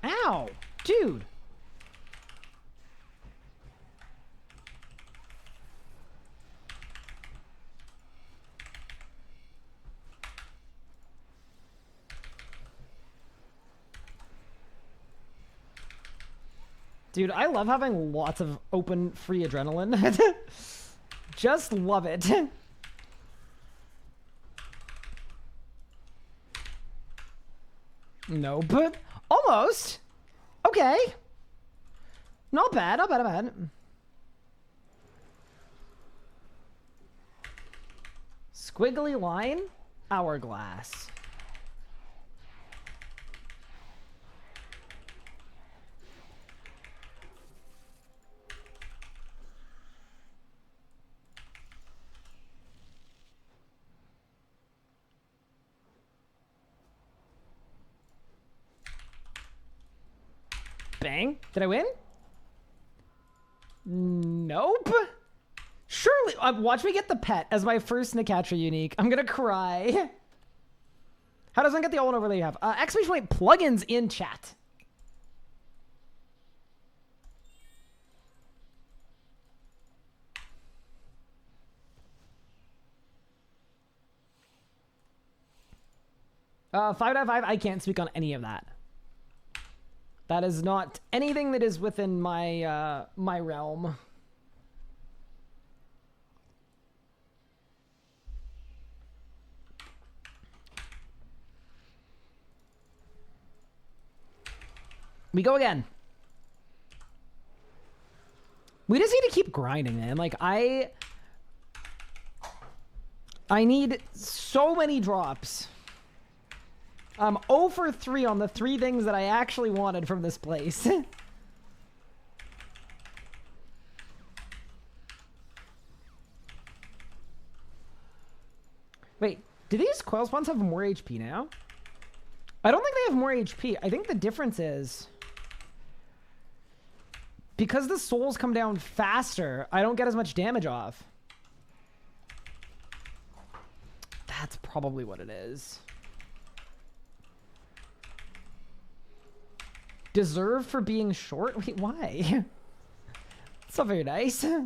Ow, dude. Dude, I love having lots of open free adrenaline. Just love it. Nope. Almost. Okay. Not bad, not bad, not bad. Squiggly line, hourglass. Bang. Did I win? Nope. Surely. Watch me get the pet as my first Nicatra unique. I'm gonna cry. How does one get the all-in overlay you have? Exclamation point plugins in chat. Five out of five. I can't speak on any of that. That is not anything that is within my my realm. We go again. We just need to keep grinding, man. Like I need so many drops. I'm 0 for 3 on the 3 things that I actually wanted from this place. Wait, do these coil spawns have more HP now? I don't think they have more HP. I think the difference is because the souls come down faster, I don't get as much damage off. That's probably what it is. Deserve for being short? Wait, why? It's not very nice. There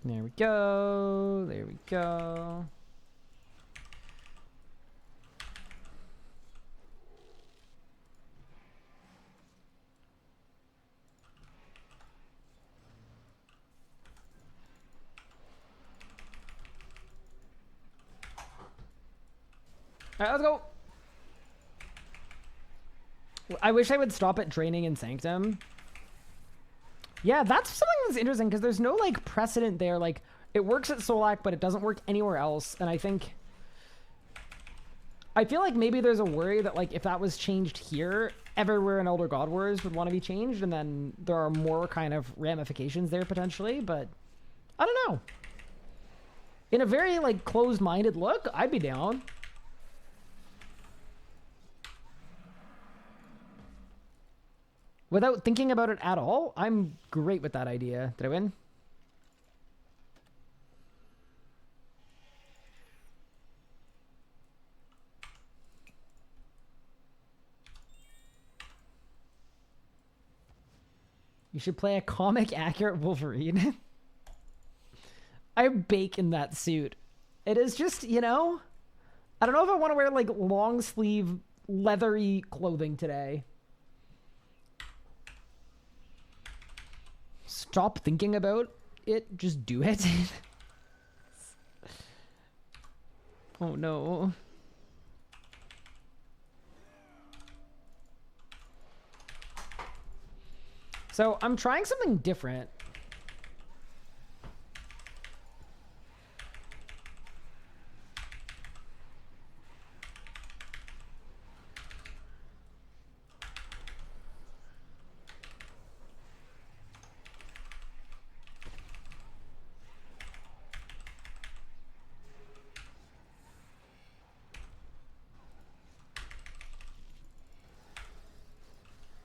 we go. There we go. All right, let's go. I wish I would stop at draining in Sanctum. Yeah, that's something that's interesting because there's no like precedent there. Like it works at Solak, but it doesn't work anywhere else. And I feel like maybe there's a worry that like if that was changed here, everywhere in Elder God Wars would want to be changed, and then there are more kind of ramifications there potentially. But I don't know. In a very like closed-minded look, I'd be down. Without thinking about it at all, I'm great with that idea. Did I win? You should play a comic-accurate Wolverine. I bake in that suit. It is just, you know... I don't know if I want to wear, like, long-sleeve, leathery clothing today. Stop thinking about it. Just do it. Oh, no. So, I'm trying something different.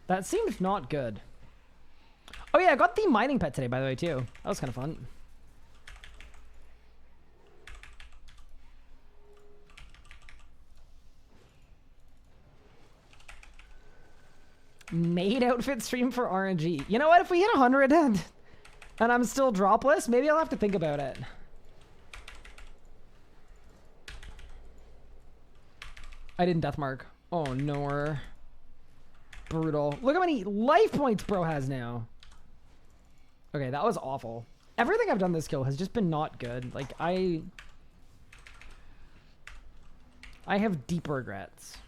That seemed not good. Oh yeah, I got the mining pet today, by the way, too. That was kind of fun. Maid outfit stream for RNG. You know what? If we hit 100 and I'm still dropless, maybe I'll have to think about it. I didn't deathmark. Oh, no. Brutal. Look how many life points bro has now. Okay, that was awful. Everything I've done this kill has just been not good. Like, I have deep regrets.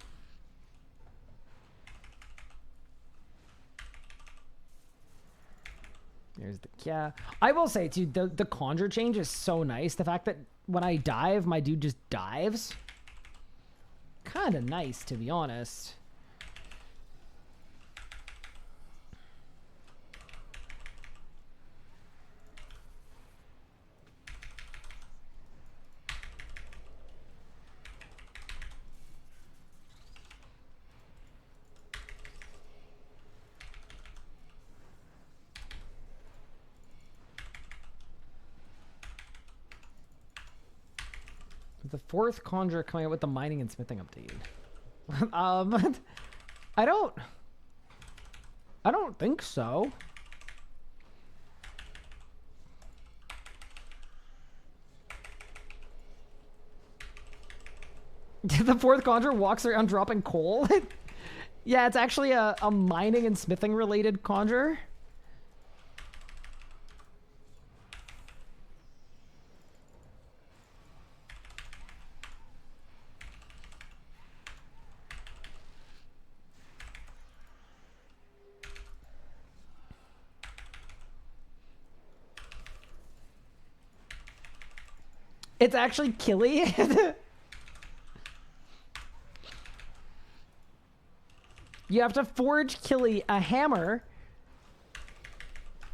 There's the... Yeah. I will say, too, the conjure change is so nice. The fact that when I dive, my dude just dives. Kind of nice, to be honest. The fourth conjure coming out with the mining and smithing update. I don't think so. The fourth conjure walks around dropping coal. Yeah, it's actually a mining and smithing related conjure. It's actually Killy. You have to forge Killy a hammer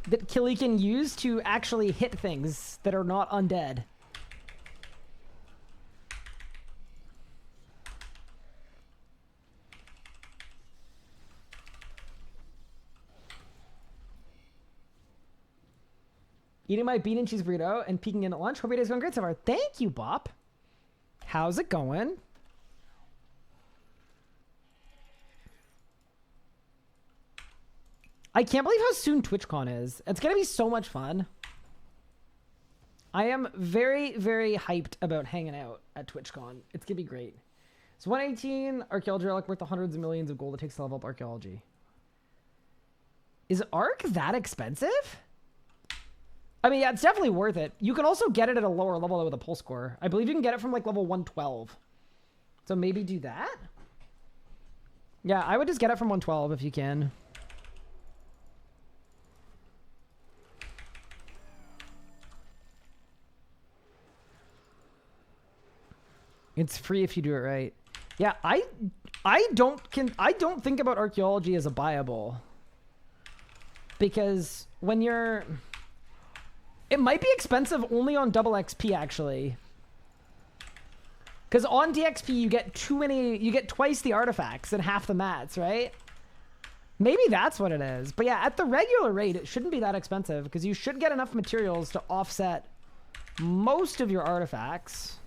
that Killy can use to actually hit things that are not undead. Eating my bean and cheese burrito and peeking in at lunch. Hope your day's going great so far. Thank you, Bop. How's it going? I can't believe how soon TwitchCon is. It's going to be so much fun. I am very, very hyped about hanging out at TwitchCon. It's going to be great. So 118, archaeology relic worth the hundreds of millions of gold it takes to level up archaeology. Is Arc that expensive? I mean, yeah, it's definitely worth it. You can also get it at a lower level with a pulse core. I believe you can get it from like level 112. So maybe do that? Yeah, I would just get it from 112 if you can. It's free if you do it right. Yeah, I don't think about archaeology as a buyable. Because when you're... It might be expensive only on double XP, actually. Because on DXP, you get twice the artifacts and half the mats, right? Maybe that's what it is. But yeah, at the regular rate, it shouldn't be that expensive because you should get enough materials to offset most of your artifacts.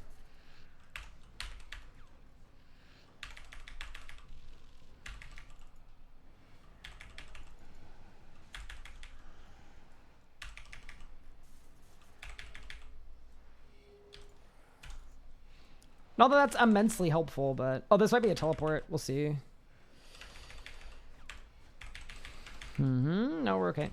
Not that that's immensely helpful, but... Oh, this might be a teleport. We'll see. No, we're okay.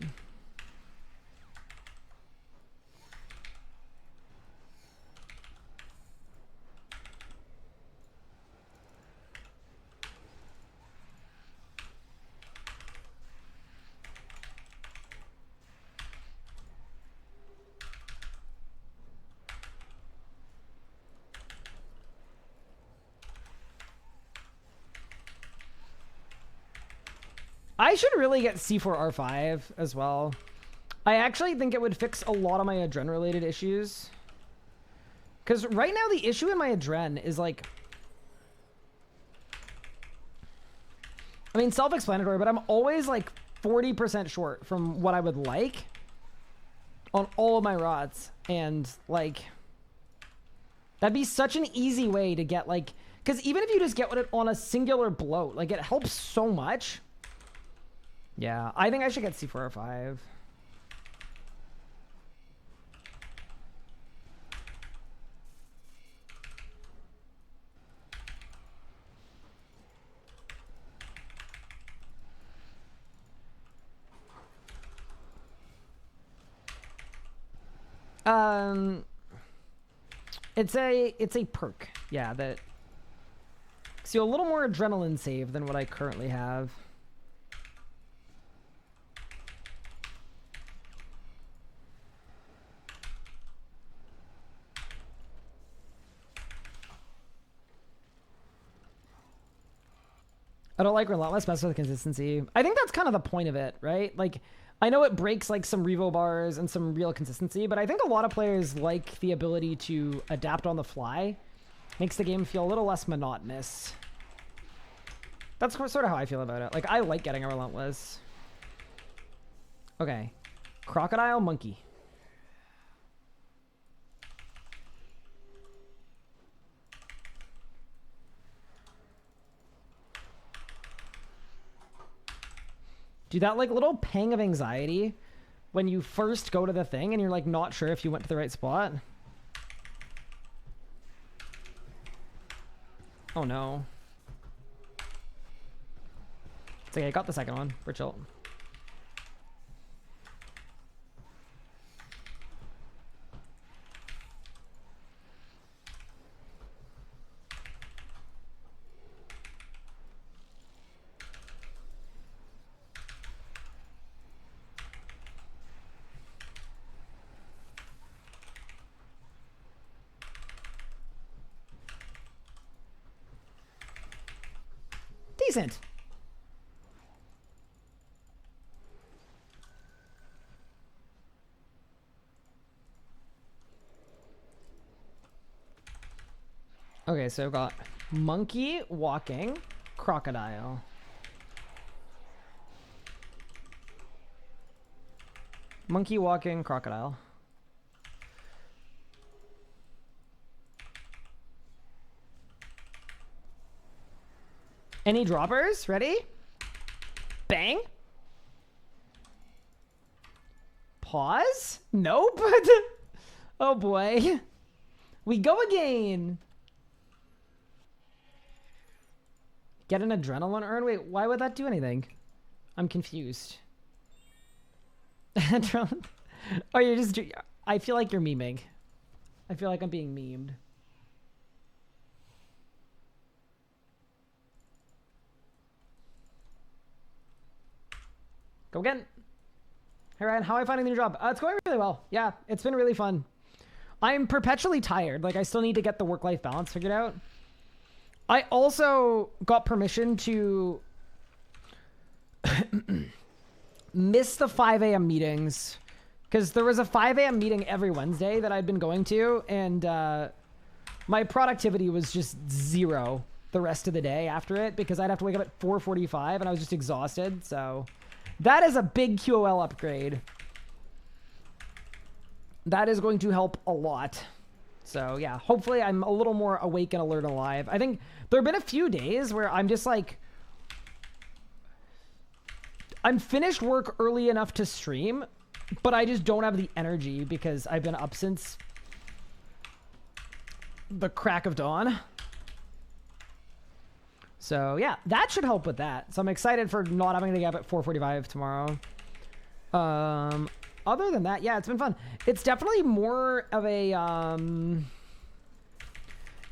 I should really get C4R5 as well. I actually think it would fix a lot of my adren-related issues. Because right now the issue in my adren is like... I mean, self-explanatory, but I'm always like 40% short from what I would like on all of my rods. And like... That'd be such an easy way to get like... Because even if you just get it on a singular bloat, like it helps so much. Yeah, I think I should get C4R5. It's a perk. Yeah, that gives you a little more adrenaline save than what I currently have. I don't like Relentless, mess with consistency. I think that's kind of the point of it, right? Like, I know it breaks like some revo bars and some real consistency, but I think a lot of players like the ability to adapt on the fly. Makes the game feel a little less monotonous. That's sort of how I feel about it. Like, I like getting a Relentless. Okay. Crocodile, monkey. Dude, that like little pang of anxiety when you first go to the thing and you're like not sure if you went to the right spot. Oh no. It's okay, I got the second one. We're chill. Decent. Okay, so I've got monkey, walking, crocodile. Monkey, walking, crocodile. Any droppers? Ready? Bang. Pause? Nope. Oh boy. We go again. Get an adrenaline urn? Wait, why would that do anything? I'm confused. Oh, you're just... I feel like you're memeing. I feel like I'm being memed. Go again. Hey Ryan, how are you finding the new job? It's going really well. Yeah, it's been really fun. I'm perpetually tired. Like, I still need to get the work-life balance figured out. I also got permission to miss the 5 a.m. meetings because there was a 5 a.m. meeting every Wednesday that I'd been going to, and my productivity was just zero the rest of the day after it because I'd have to wake up at 4:45 and I was just exhausted. So that is a big QOL upgrade. That is going to help a lot. So yeah, hopefully I'm a little more awake and alert and alive. I think there have been a few days where I'm just like, I'm finished work early enough to stream, but I just don't have the energy because I've been up since the crack of dawn. So yeah, that should help with that. So I'm excited for not having to get up at 4:45 tomorrow. Other than that, yeah, it's been fun. It's definitely more of a,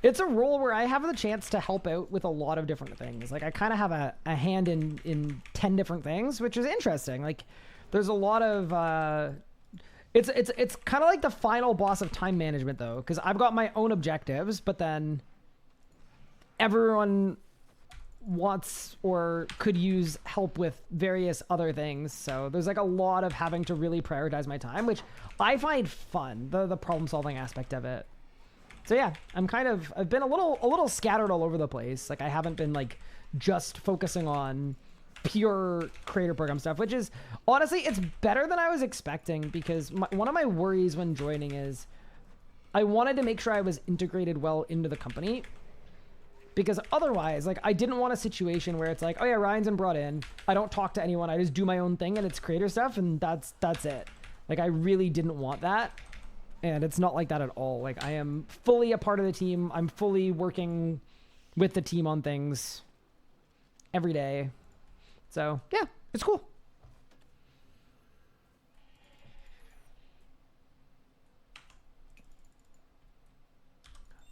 it's a role where I have the chance to help out with a lot of different things. Like, I kind of have a hand in 10 different things, which is interesting. Like, there's a lot of, it's kind of like the final boss of time management, though, because I've got my own objectives, but then everyone wants or could use help with various other things. So there's like a lot of having to really prioritize my time, which I find fun, the problem solving aspect of it. So yeah, I've been a little scattered all over the place. Like, I haven't been like just focusing on pure creator program stuff, which is honestly, it's better than I was expecting, because one of my worries when joining is I wanted to make sure I was integrated well into the company. Because otherwise, like, I didn't want a situation where it's like, oh yeah, Ryan's been brought in, I don't talk to anyone, I just do my own thing and it's creator stuff and that's it. Like, I really didn't want that. And it's not like that at all. Like, I am fully a part of the team. I'm fully working with the team on things every day. So yeah, it's cool.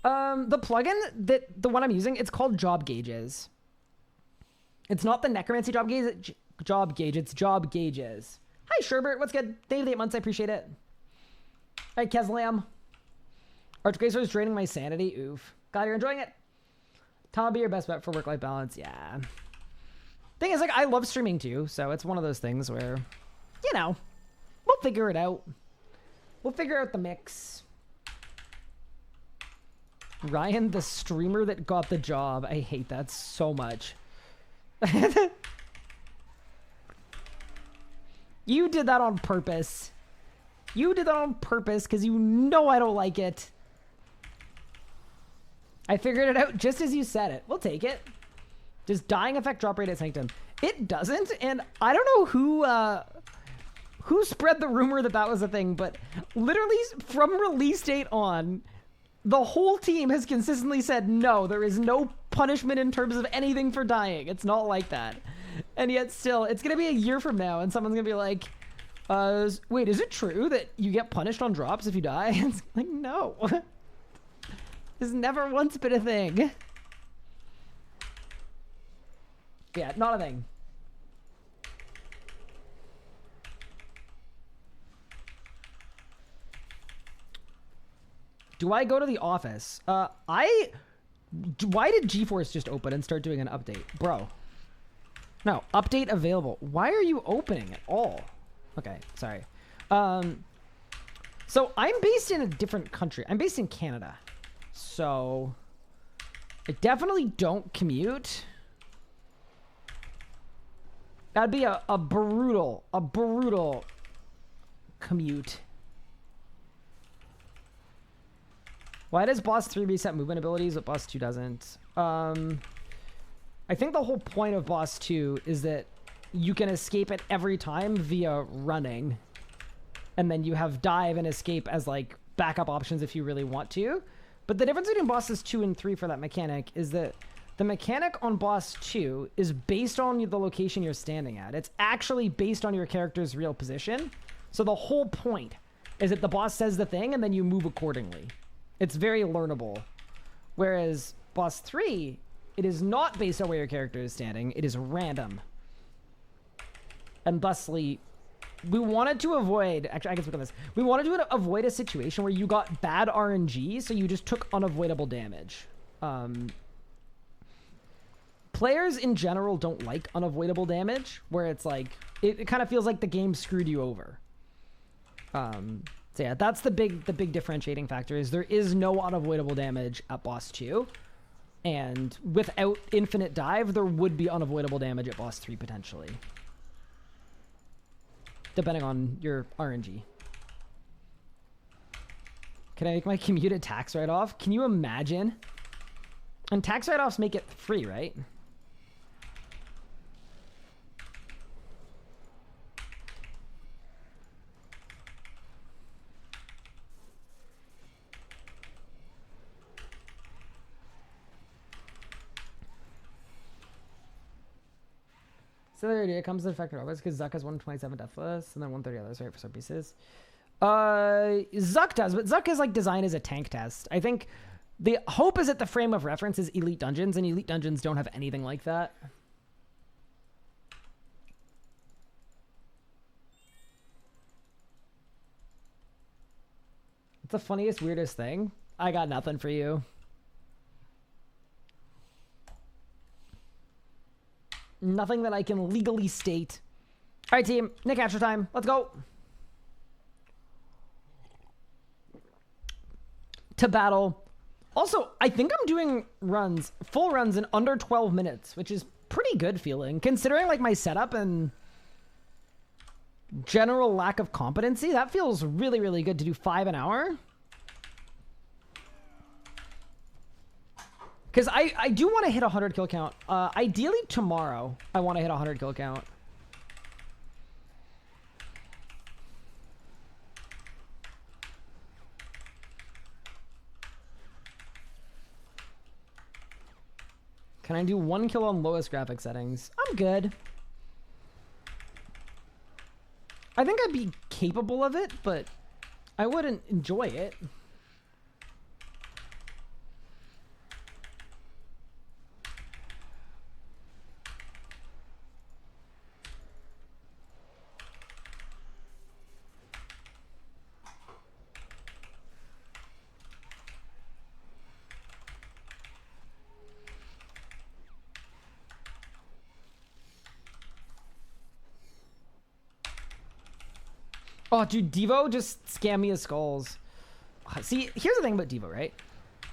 The plugin the one I'm using, it's called Job Gauges. It's not the Necromancy Job Gauge. Job Gauge. It's Job Gauges. Hi, Sherbert. What's good? Thank you for the 8 months. I appreciate it. Hi, Keslam. Archgracer is draining my sanity. Oof. Glad you're enjoying it. Tom will be your best bet for work-life balance. Yeah. Thing is, like, I love streaming too, so it's one of those things where, you know, we'll figure it out. We'll figure out the mix. Ryan, the streamer that got the job. I hate that so much. You did that on purpose. You did that on purpose because you know I don't like it. I figured it out just as you said it. We'll take it. Does dying affect drop rate at Sanctum? It doesn't, and I don't know who spread the rumor that that was a thing, but literally from release date on, the whole team has consistently said, no, there is no punishment in terms of anything for dying. It's not like that. And yet still, it's going to be a year from now, and someone's going to be like, wait, is it true that you get punished on drops if you die? It's like, no. It's never once been a thing. Yeah, not a thing. Do I go to the office? Why did GeForce just open and start doing an update? Bro. No, update available. Why are you opening at all? Okay, sorry. So I'm based in a different country. I'm based in Canada. So I definitely don't commute. That'd be a brutal commute. Why does boss 3 reset movement abilities but boss 2 doesn't? I think the whole point of boss 2 is that you can escape it every time via running. And then you have dive and escape as like backup options if you really want to. But the difference between bosses 2 and 3 for that mechanic is that the mechanic on boss 2 is based on the location you're standing at. It's actually based on your character's real position. So the whole point is that the boss says the thing and then you move accordingly. It's very learnable. Whereas boss 3, it is not based on where your character is standing. It is random. And thusly, we wanted to avoid... Actually, I can speak on this. We wanted to avoid a situation where you got bad RNG, so you just took unavoidable damage. Players in general don't like unavoidable damage, where it's like... It kind of feels like the game screwed you over. So yeah, that's the big differentiating factor is there is no unavoidable damage at boss 2. And without infinite dive, there would be unavoidable damage at boss 3 potentially. Depending on your RNG. Can I make my commute a tax write-off? Can you imagine? And tax write-offs make it free, right? So the idea comes to affect robots because Zuck has 127 deathless and then 130 others, right, for some pieces. Zuck does, but Zuck is like designed as a tank test. I think the hope is that the frame of reference is Elite Dungeons, and Elite Dungeons don't have anything like that. It's the funniest, weirdest thing. I got nothing for you. Nothing that I can legally state. All right, team. Nick Hatcher time. Let's go. To battle. Also, I think I'm doing runs, full runs in under 12 minutes, which is pretty good feeling, considering like my setup and general lack of competency. That feels really, really good to do 5 an hour. Because I do want to hit 100 kill count. Ideally tomorrow, I want to hit 100 kill count. Can I do 1 kill on lowest graphic settings? I'm good. I think I'd be capable of it, but I wouldn't enjoy it. Oh, dude, Devo just scam me his skulls. See, here's the thing about Devo, right?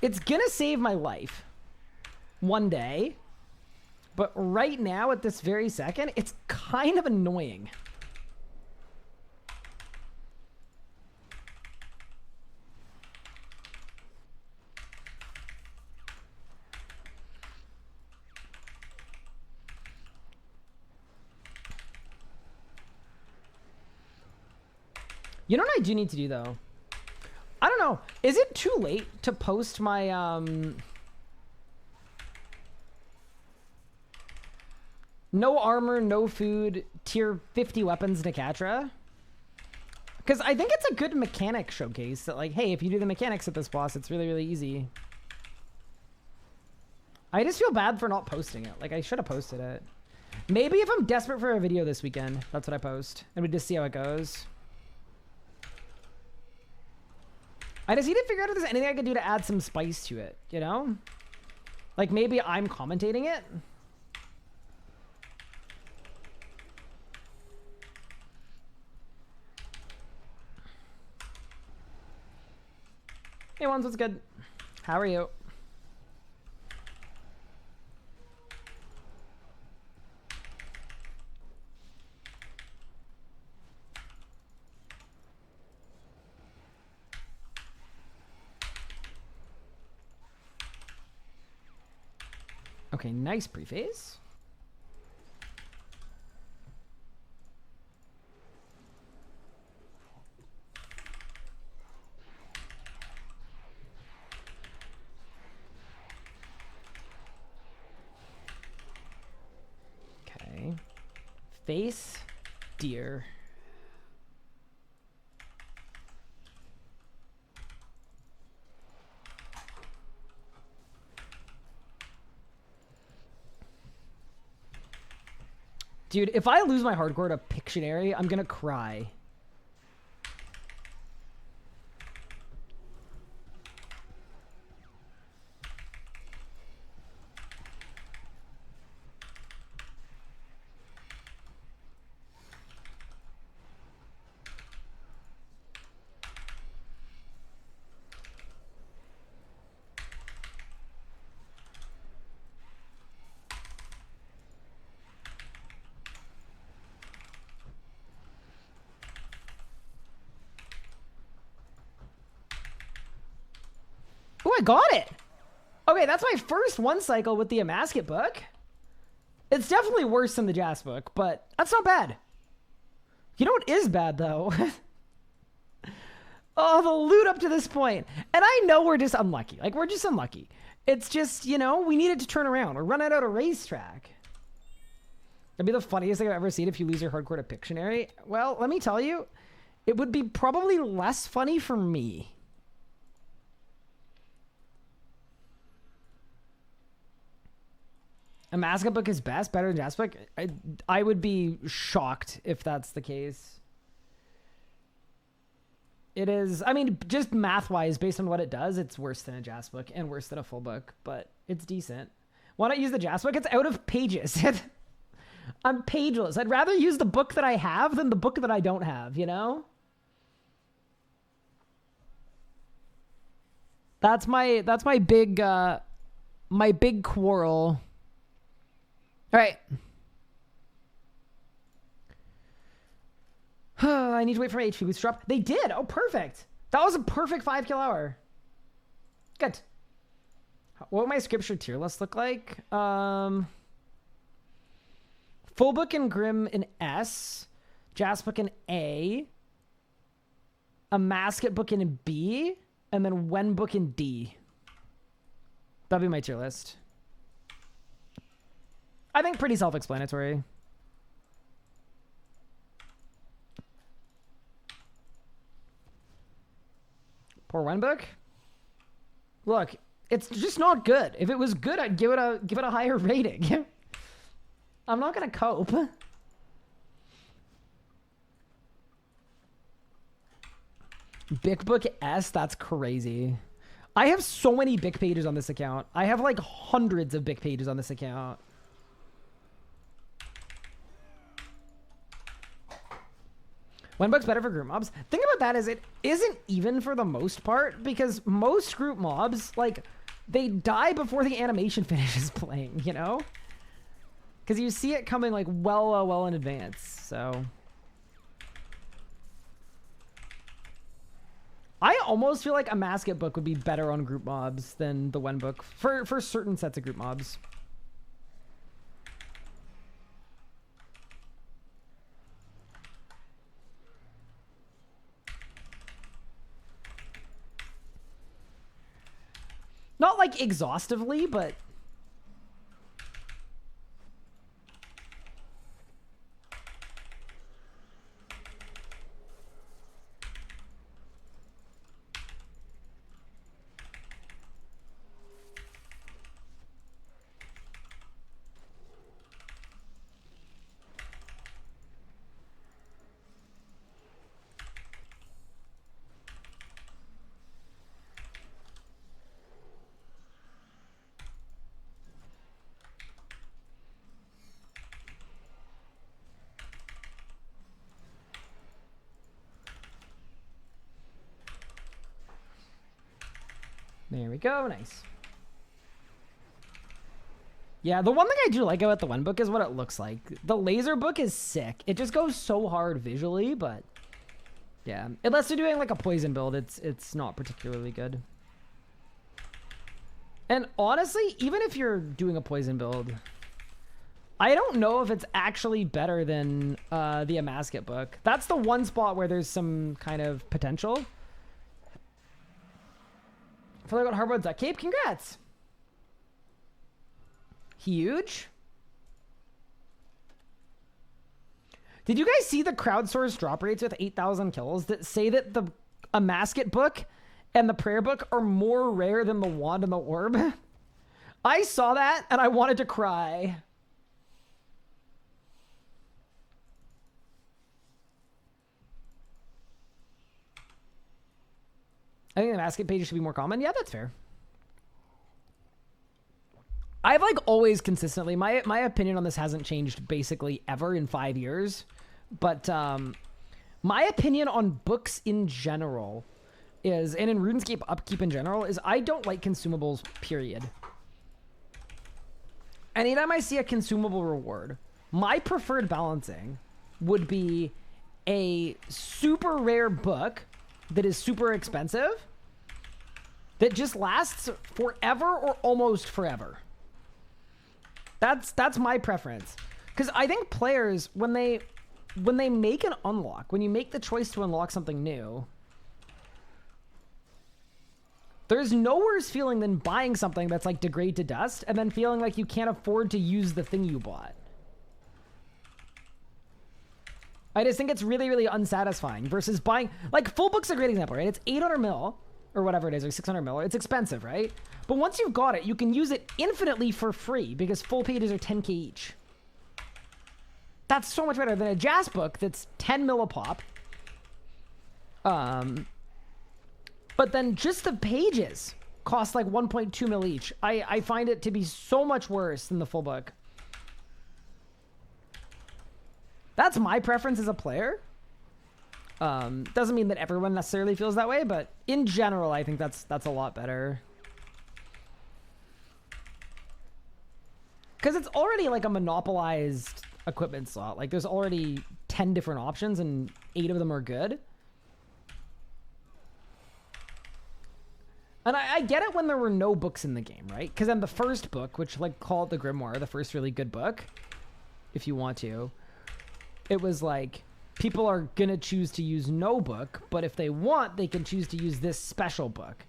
It's gonna save my life one day, but right now, at this very second, it's kind of annoying. You know what I do need to do, though? I don't know. Is it too late to post my, no armor, no food, tier 50 weapons Necatra? Because I think it's a good mechanic showcase that, like, hey, if you do the mechanics at this boss, it's really, really easy. I just feel bad for not posting it. Like, I should have posted it. Maybe if I'm desperate for a video this weekend, that's what I post. And we just see how it goes. I just need to figure out if there's anything I can do to add some spice to it, you know? Like, maybe I'm commentating it. Hey, Ones, what's good? How are you? Okay, nice preface. Okay. Face, deer. Dude, if I lose my hardcore to Pictionary, I'm gonna cry. Oh, I got it. Okay, that's my first one cycle with the Amasket book. It's definitely worse than the Jas book, but that's not bad. You know what is bad, though? Oh, the loot up to this point. And I know we're just unlucky. Like, we're just unlucky. It's just, you know, we needed to turn around. We're running out of racetrack. That'd be the funniest thing I've ever seen if you lose your hardcore to Pictionary. Well, let me tell you, it would be probably less funny for me. Amasket book is best, better than Jas book. I would be shocked if that's the case. It is, I mean, just math-wise, based on what it does, it's worse than a Jas book and worse than a full book, but it's decent. Why not use the Jas book? It's out of pages. I'm pageless. I'd rather use the book that I have than the book that I don't have, you know? That's my big quarrel. All right. I need to wait for my HP boost to drop. They did. Oh, perfect. That was a perfect 5 kill hour. Good. What would my scripture tier list look like? Full book and Grim in S. Jas book in A. Amasket book in B. And then Wen book in D. That'd be my tier list. I think pretty self-explanatory. Poor Wen book. Look, it's just not good. If it was good, I'd give it a higher rating. I'm not gonna cope. Big book S, that's crazy. I have so many Bic pages on this account. I have like hundreds of Bic pages on this account. One book's better for group mobs. Thing about that is it isn't even for the most part, because most group mobs, like, they die before the animation finishes playing, you know? Because you see it coming, like, well in advance, so... I almost feel like a Masket book would be better on group mobs than the Wen book for certain sets of group mobs. Not like exhaustively, but... There we go, nice. Yeah, the one thing I do like about the Wen book is what it looks like. The laser book is sick. It just goes so hard visually, but yeah. Unless you're doing like a poison build, it's not particularly good. And honestly, even if you're doing a poison build, I don't know if it's actually better than the Amasket book. That's the one spot where there's some kind of potential. I feel like on Hardwood's that Cape. Congrats. Huge. Did you guys see the crowdsourced drop rates with 8,000 kills that say that the Amasket book and the prayer book are more rare than the wand and the orb? I saw that and I wanted to cry. I think the Masket page should be more common. Yeah, that's fair. I've like always consistently, my opinion on this hasn't changed basically ever in 5 years. But my opinion on books in general is, and in RuneScape upkeep in general, is I don't like consumables, period. Anytime I see a consumable reward, my preferred balancing would be a super rare book that is super expensive, that just lasts forever or almost forever. That's my preference. Because I think players, when they make an unlock, when you make the choice to unlock something new, there's no worse feeling than buying something that's like degrade to dust and then feeling like you can't afford to use the thing you bought. I just think it's really, really unsatisfying versus buying, like, full book's a great example, right? It's 800 mil or whatever it is, or 600 mil. It's expensive, right? But once you've got it, you can use it infinitely for free because full pages are 10k each. That's so much better than a Jazz book that's 10 mil a pop. But then just the pages cost like 1.2 mil each. I find it to be so much worse than the full book. That's my preference as a player. Doesn't mean that everyone necessarily feels that way, but in general, I think that's a lot better. Because it's already like a monopolized equipment slot. Like there's already 10 different options and 8 of them are good. And I get it when there were no books in the game, right? Because then the first book, which like call it the Grimoire, the first really good book, if you want to, it was like people are gonna choose to use no book, but if they want, they can choose to use this special book.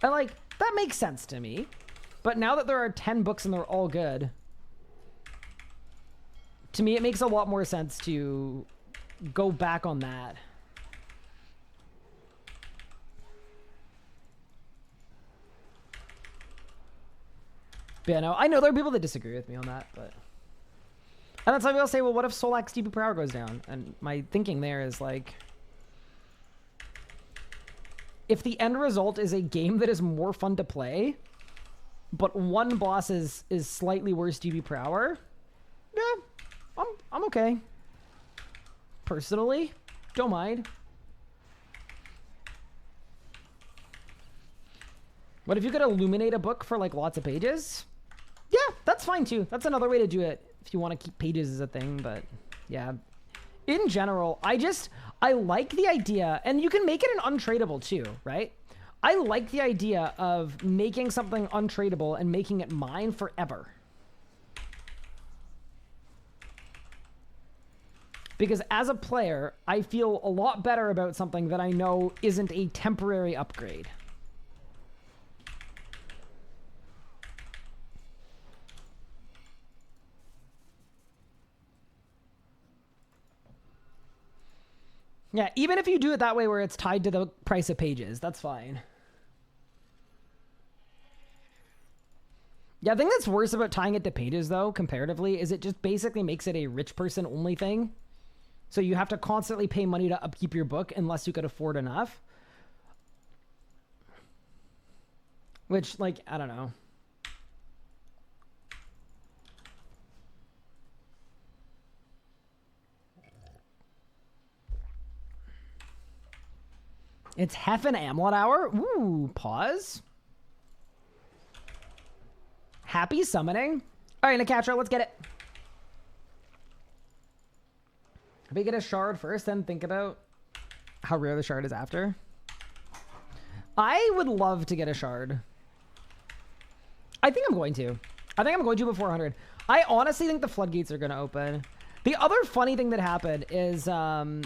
And like that makes sense to me. But now that there are 10 books and they're all good, to me it makes a lot more sense to go back on that. But yeah, no, I know there are people that disagree with me on that, but... And that's why people say, well, what if Solak's DP per hour goes down? And my thinking there is like... If the end result is a game that is more fun to play, but one boss is slightly worse DP per hour, yeah, I'm okay. Personally. Don't mind. What if you could illuminate a book for like lots of pages? Yeah, that's fine too. That's another way to do it if you want to keep pages as a thing, but yeah. In general, I like the idea, and you can make it an untradeable too, right? I like the idea of making something untradeable and making it mine forever. Because as a player, I feel a lot better about something that I know isn't a temporary upgrade. Yeah, even if you do it that way where it's tied to the price of pages, that's fine. Yeah, the thing that's worse about tying it to pages, though, comparatively, is it just basically makes it a rich person only thing. So you have to constantly pay money to upkeep your book unless you could afford enough. Which, like, I don't know. It's Heffen Amlet Hour. Ooh, pause. Happy summoning. All right, Nicatro, let's get it. If we get a shard first, then think about how rare the shard is after. I would love to get a shard. I think I'm going to. I think I'm going to before 100. I honestly think the floodgates are going to open. The other funny thing that happened is I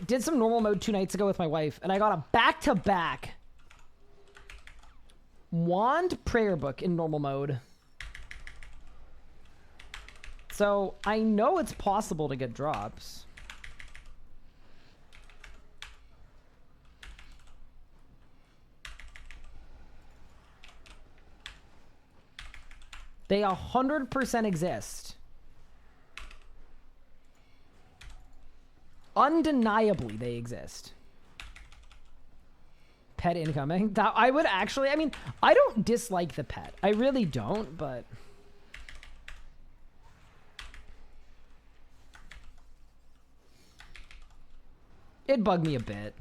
did some normal mode 2 nights ago with my wife, and I got a back-to-back Wand prayer book in normal mode. So I know it's possible to get drops. They 100% exist. Undeniably, they exist. Pet incoming. That I would actually, I mean, I don't dislike the pet. I really don't, but it bugged me a bit.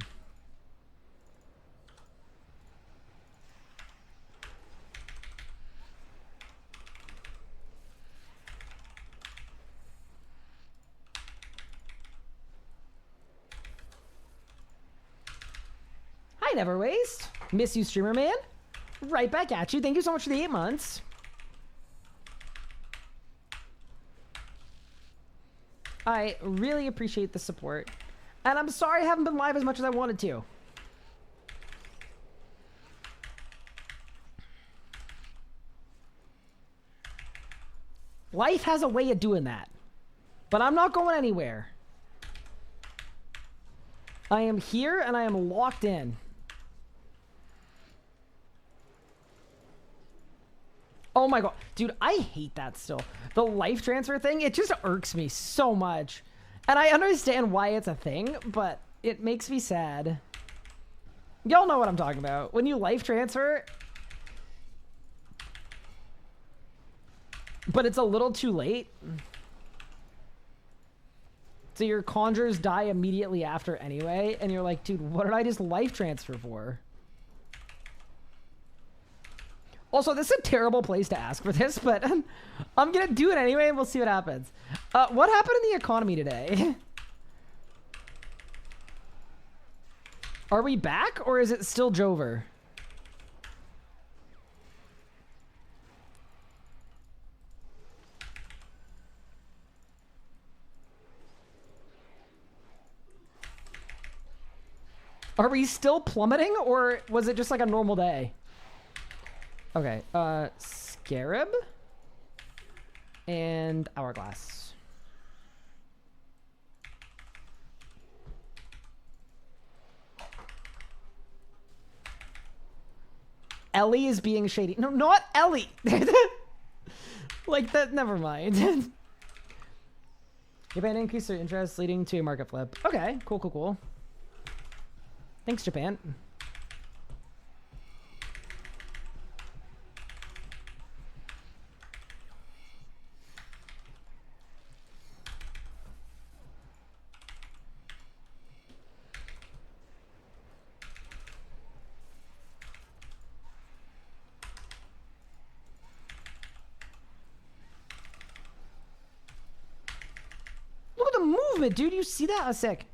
Hi, Never Waste. Miss you, streamer man. Right back at you. Thank you so much for the 8 months. I really appreciate the support. And I'm sorry I haven't been live as much as I wanted to. Life has a way of doing that. But I'm not going anywhere. I am here and I am locked in. Oh my god. Dude, I hate that still. The life transfer thing, it just irks me so much. And I understand why it's a thing, but it makes me sad. Y'all know what I'm talking about. When you life transfer, but it's a little too late. So your conjures die immediately after anyway, and you're like, dude, what did I just life transfer for? Also, this is a terrible place to ask for this, but I'm gonna do it anyway, and we'll see what happens. What happened in the economy today? Are we back, or is it still Jover? Are we still plummeting, or was it just like a normal day? Okay, Scarab and Hourglass. Ellie is being shady. No, not Ellie. Like that, never mind. Japan increased their interest, leading to a market flip. Okay, cool, cool, cool. Thanks, Japan. movement, dude. You see that? That's sick.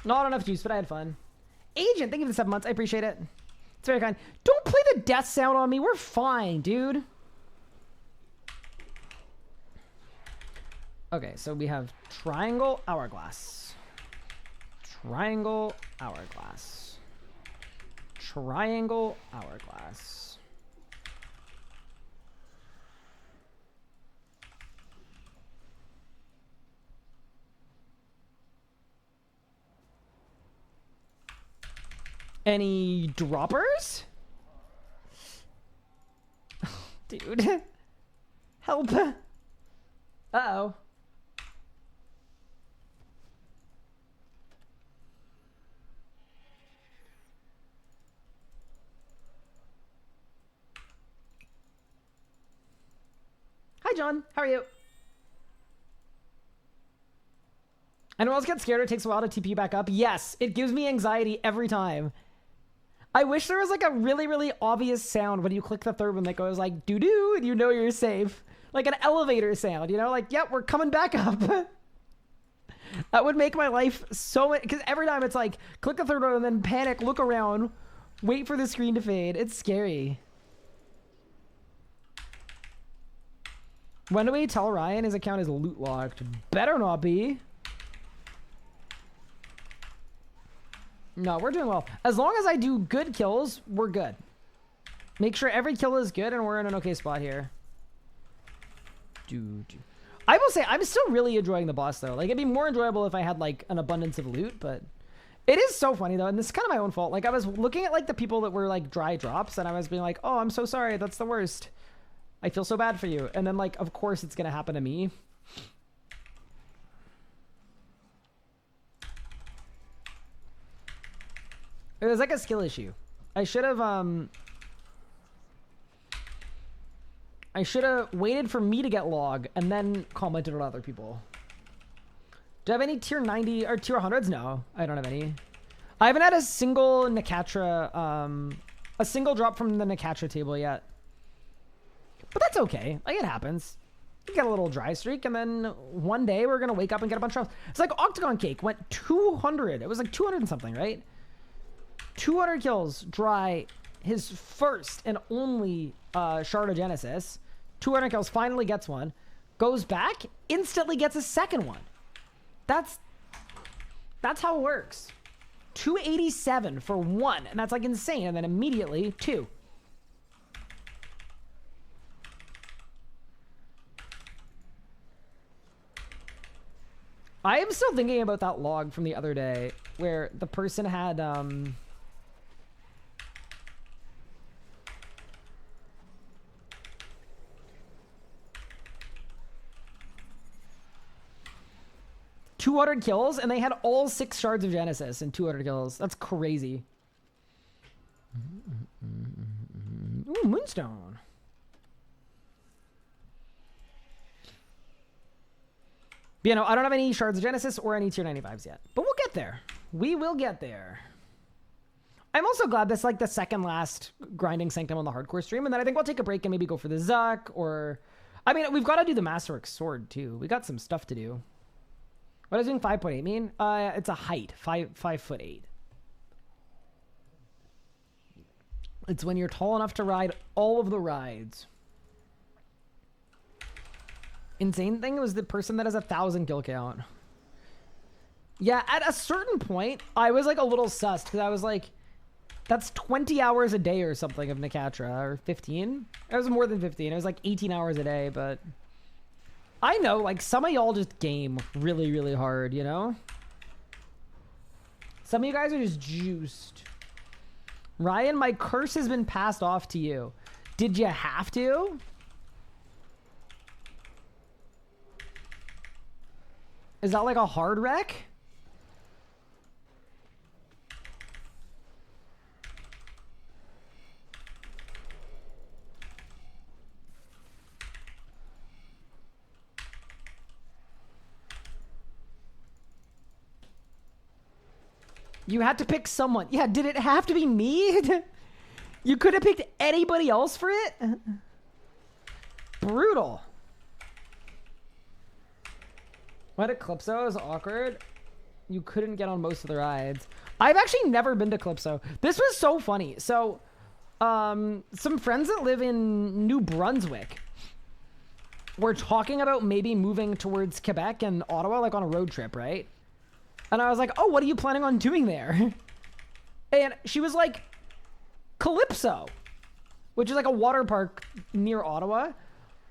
Not enough juice, but I had fun. Agent, thank you for the 7 months. I appreciate it. It's very kind. Don't play the death sound on me. We're fine, dude. Okay, so we have triangle, hourglass. Triangle, hourglass. Triangle, hourglass. Any droppers? Dude. Help. Uh-oh. Hi, John. How are you? Anyone else get scared it takes a while to TP back up? Yes, it gives me anxiety every time. I wish there was like a really, really obvious sound when you click the third one that goes like doo-doo and you know you're safe. Like an elevator sound, you know? Like, yep, we're coming back up. That would make my life so much... Because every time it's like, click the third one and then panic, look around, wait for the screen to fade. It's scary. When do we tell Ryan his account is loot locked? Better not be. No, we're doing well. As long as I do good kills, we're good. Make sure every kill is good and we're in an okay spot here. I will say, I'm still really enjoying the boss though. Like, it'd be more enjoyable if I had like an abundance of loot, but it is so funny though. And this is kind of my own fault. Like, I was looking at like the people that were like dry drops and I was being like, oh, I'm so sorry. That's the worst. I feel so bad for you. And then like, of course it's going to happen to me. It was like a skill issue. I should have waited for me to get log and then commented on other people. Do I have any tier 90 or tier 100s? No, I don't have any. I haven't had a single Nicatra, a single drop from the Nicatra table yet. But that's okay. Like, it happens. You get a little dry streak, and then one day we're gonna wake up and get a bunch of drops. It's like Octagon Cake went 200. It was like 200 and something, right? 200 kills, dry, his first and only Shard of Genesis. 200 kills, finally gets one. Goes back, instantly gets a second one. That's how it works. 287 for one, and that's like insane. And then immediately, two. I am still thinking about that log from the other day where the person had 200 kills, and they had all 6 shards of Genesis and 200 kills. That's crazy. Ooh, Moonstone. But, you know, I don't have any shards of Genesis or any tier 95s yet. But we'll get there. We will get there. I'm also glad this is like the second last grinding Sanctum on the hardcore stream. And then I think we'll take a break and maybe go for the Zuck or... I mean, we've got to do the Masterwork Sword, too. We got some stuff to do. What does doing 5.8 mean? It's a height, 5'8". It's when you're tall enough to ride all of the rides. Insane thing was the person that has 1,000 kill count. Yeah, at a certain point, I was like a little sus because I was like, that's 20 hours a day or something of Nicatra, or 15. It was more than 15. It was like 18 hours a day, but... I know, like, some of y'all just game really, really hard, you know? Some of you guys are just juiced. Ryan, my curse has been passed off to you. Did you have to? Is that like a hard wreck? You had to pick someone. Yeah, did it have to be me? You could have picked anybody else for it? Brutal. What at Calypso is awkward. You couldn't get on most of the rides. I've actually never been to Calypso. This was so funny. So, some friends that live in New Brunswick were talking about maybe moving towards Quebec and Ottawa, like on a road trip, right? And I was like, oh, what are you planning on doing there? And she was like, Calypso, which is like a water park near Ottawa.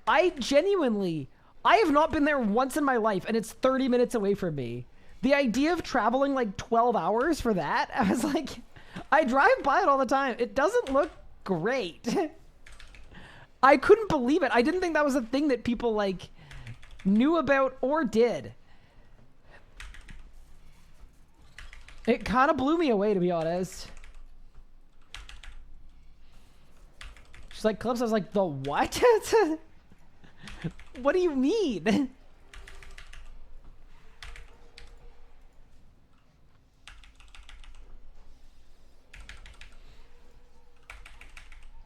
I have not been there once in my life, and it's 30 minutes away from me. The idea of traveling like 12 hours for that, I was like, I drive by it all the time. It doesn't look great. I couldn't believe it. I didn't think that was a thing that people like knew about or did. It kind of blew me away, to be honest. She's like, Calypso. I was like, the what? What do you mean?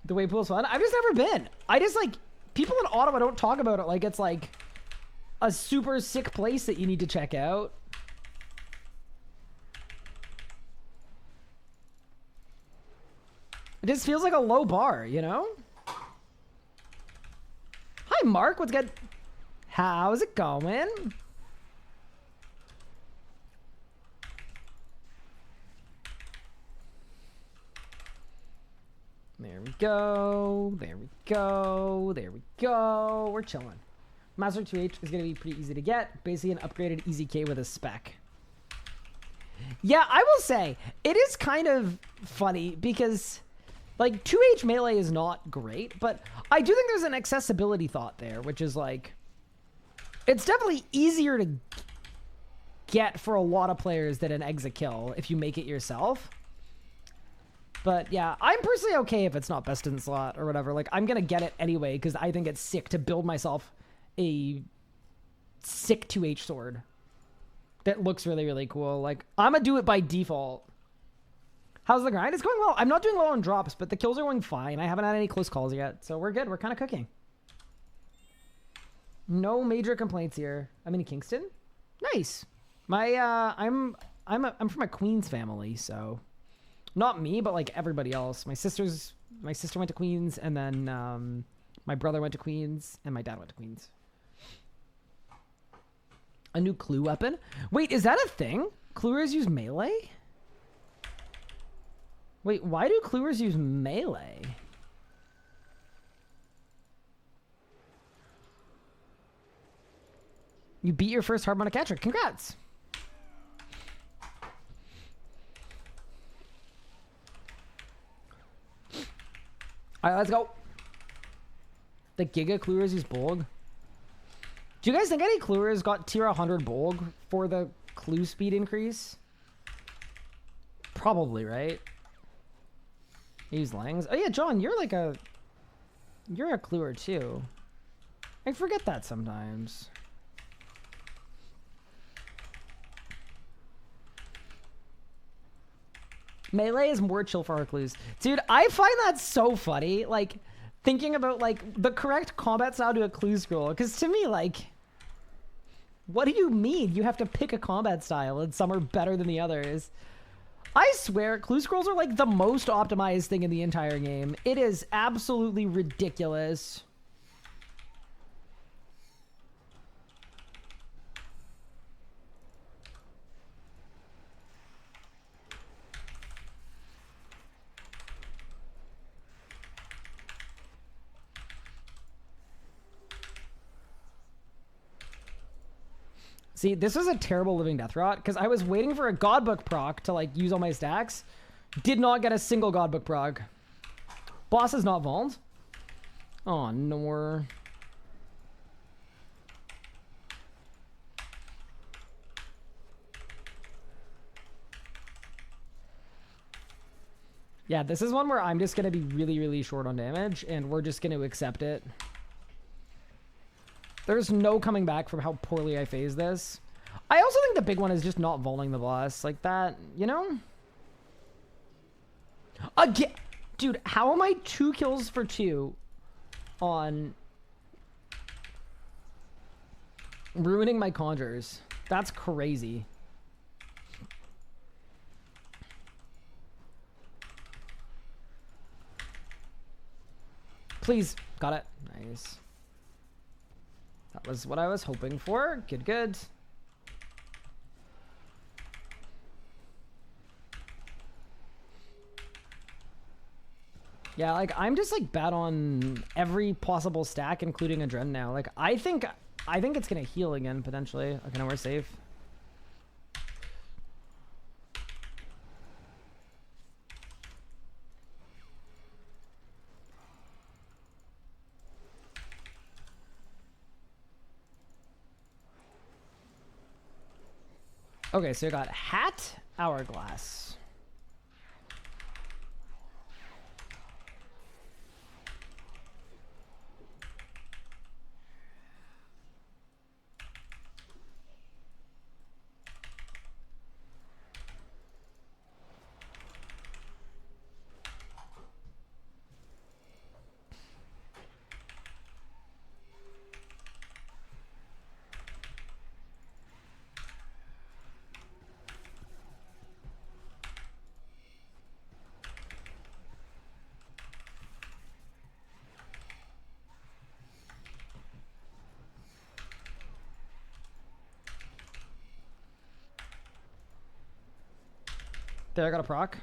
The wave pool's fun. I've just never been. I just like, people in Ottawa don't talk about it like it's like a super sick place that you need to check out. It just feels like a low bar, you know? Hi, Mark. What's good? How's it going? There we go. There we go. There we go. We're chilling. Master 2H is going to be pretty easy to get. Basically an upgraded Easy K with a spec. Yeah, I will say, it is kind of funny because, like, 2H melee is not great, but I do think there's an accessibility thought there, which is, like, it's definitely easier to get for a lot of players than an exit kill if you make it yourself. But yeah, I'm personally okay if it's not best in slot or whatever. Like, I'm going to get it anyway because I think it's sick to build myself a sick 2H sword that looks really, really cool. Like, I'm going to do it by default. How's the grind? It's going well. I'm not doing well on drops, but the kills are going fine. I haven't had any close calls yet, so we're good. We're kind of cooking. No major complaints here. I'm in Kingston. Nice. I'm from a Queens family, so not me, but like everybody else. My sister went to Queens, and then my brother went to Queens, and my dad went to Queens. A new clue weapon? Wait, is that a thing? Cluers use melee? Wait, why do cluers use melee? You beat your first harmonic catcher. Congrats. All right, let's go. The Giga Cluers use Bolg. Do you guys think any Cluers got tier 100 Bolg for the clue speed increase? Probably, right? Use Langs. Oh yeah, John, you're a Cluer too. I forget that sometimes. Melee is more chill for our clues. Dude, I find that so funny. Like, thinking about, like, the correct combat style to a clue scroll. Because to me, like, what do you mean? You have to pick a combat style and some are better than the others. I swear, clue scrolls are, like, the most optimized thing in the entire game. It is absolutely ridiculous. See, this was a terrible living death rot because I was waiting for a godbook proc to like use all my stacks. Did not get a single godbook proc. Boss is not vulned. Oh, no. Yeah, this is one where I'm just going to be really, really short on damage and we're just going to accept it. There's no coming back from how poorly I phased this. I also think the big one is just not vulning the boss. Like that, you know? Again! Dude, how am I 2 kills for 2 on Ruining my conjures. That's crazy. Please. Got it. Nice. That was what I was hoping for. Good, good. Yeah, like, I'm just, like, bad on every possible stack, including a Dren now. Like, I think it's gonna heal again, potentially. Okay, now we're safe. Okay, so you got Hat, Hourglass. There, I got a proc.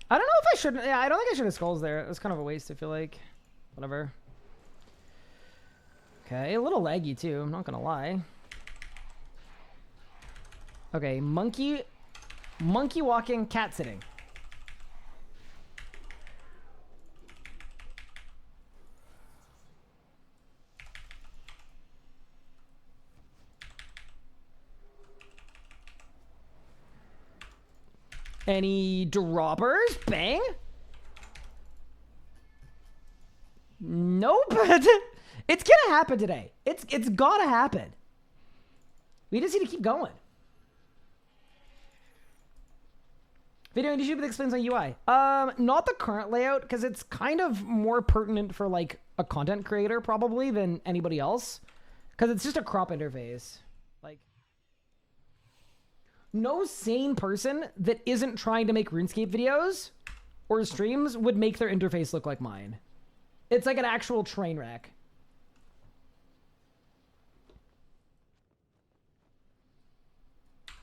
I don't know if I should. Yeah, I don't think I should have skulls there. It was kind of a waste, I feel like. Whatever. Okay, a little laggy too, I'm not gonna lie. Okay, monkey walking, cat sitting. Any droppers? Bang? Nope. It's gonna happen today. It's gotta happen. We just need to keep going. Video on YouTube that explains my UI. Not the current layout, because it's kind of more pertinent for like a content creator probably than anybody else. Because it's just a crop interface. Like, no sane person that isn't trying to make RuneScape videos or streams would make their interface look like mine. It's like an actual train wreck.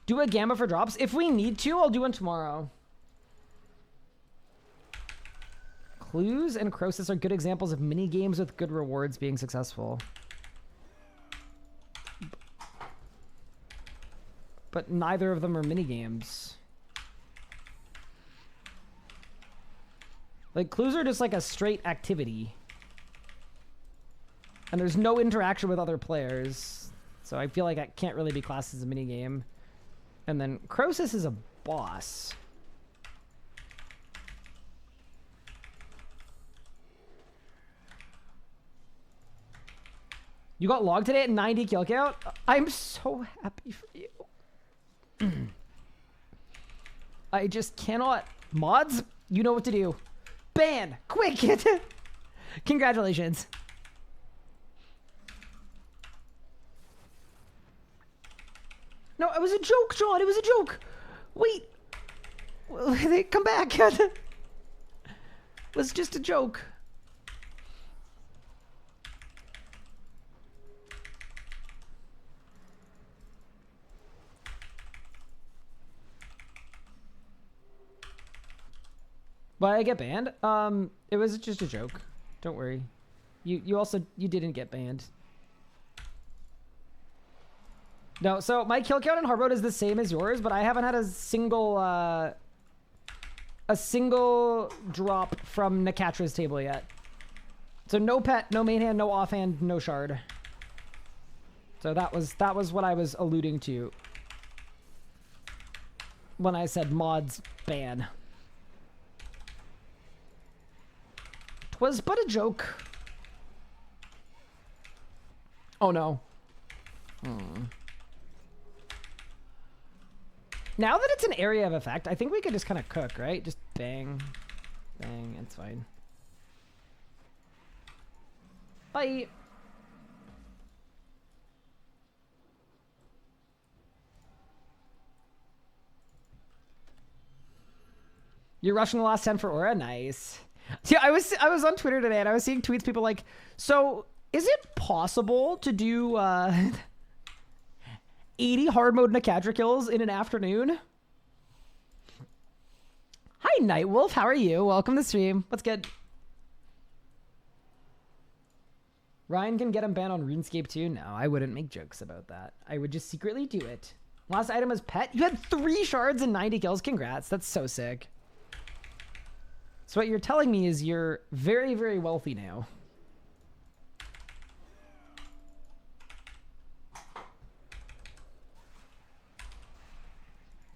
Do a gamma for drops? If we need to, I'll do one tomorrow. Clues and Croesus are good examples of mini games with good rewards being successful. But neither of them are mini games. Like, clues are just like a straight activity. And there's no interaction with other players. So I feel like that can't really be classed as a mini game. And then Croesus is a boss. You got logged today at 90 kill count? I'm so happy for you. I just cannot. Mods, you know what to do. Ban! Quick! Congratulations. No, it was a joke, John. It was a joke. Wait. They come back. It was just a joke. But I get banned? It was just a joke. Don't worry. You didn't get banned. No, so my kill count in hard mode is the same as yours, but I haven't had a single drop from Nakatra's table yet. So no pet, no main hand, no offhand, no shard. So that was what I was alluding to when I said mods ban. Was but a joke. Oh no. Now that it's an area of effect, I think we could just kind of cook, right? Just bang, bang, it's fine. Bye. You're rushing the last 10 for Aura? Nice. Yeah, I was on Twitter today and I was seeing tweets, people like, so is it possible to do 80 hard mode Nakadra kills in an afternoon? Hi, Nightwolf. How are you? Welcome to the stream. What's good? Ryan can get him banned on RuneScape too? No, I wouldn't make jokes about that. I would just secretly do it. Last item was pet. You had 3 shards and 90 kills. Congrats. That's so sick. So what you're telling me is you're very, very wealthy now.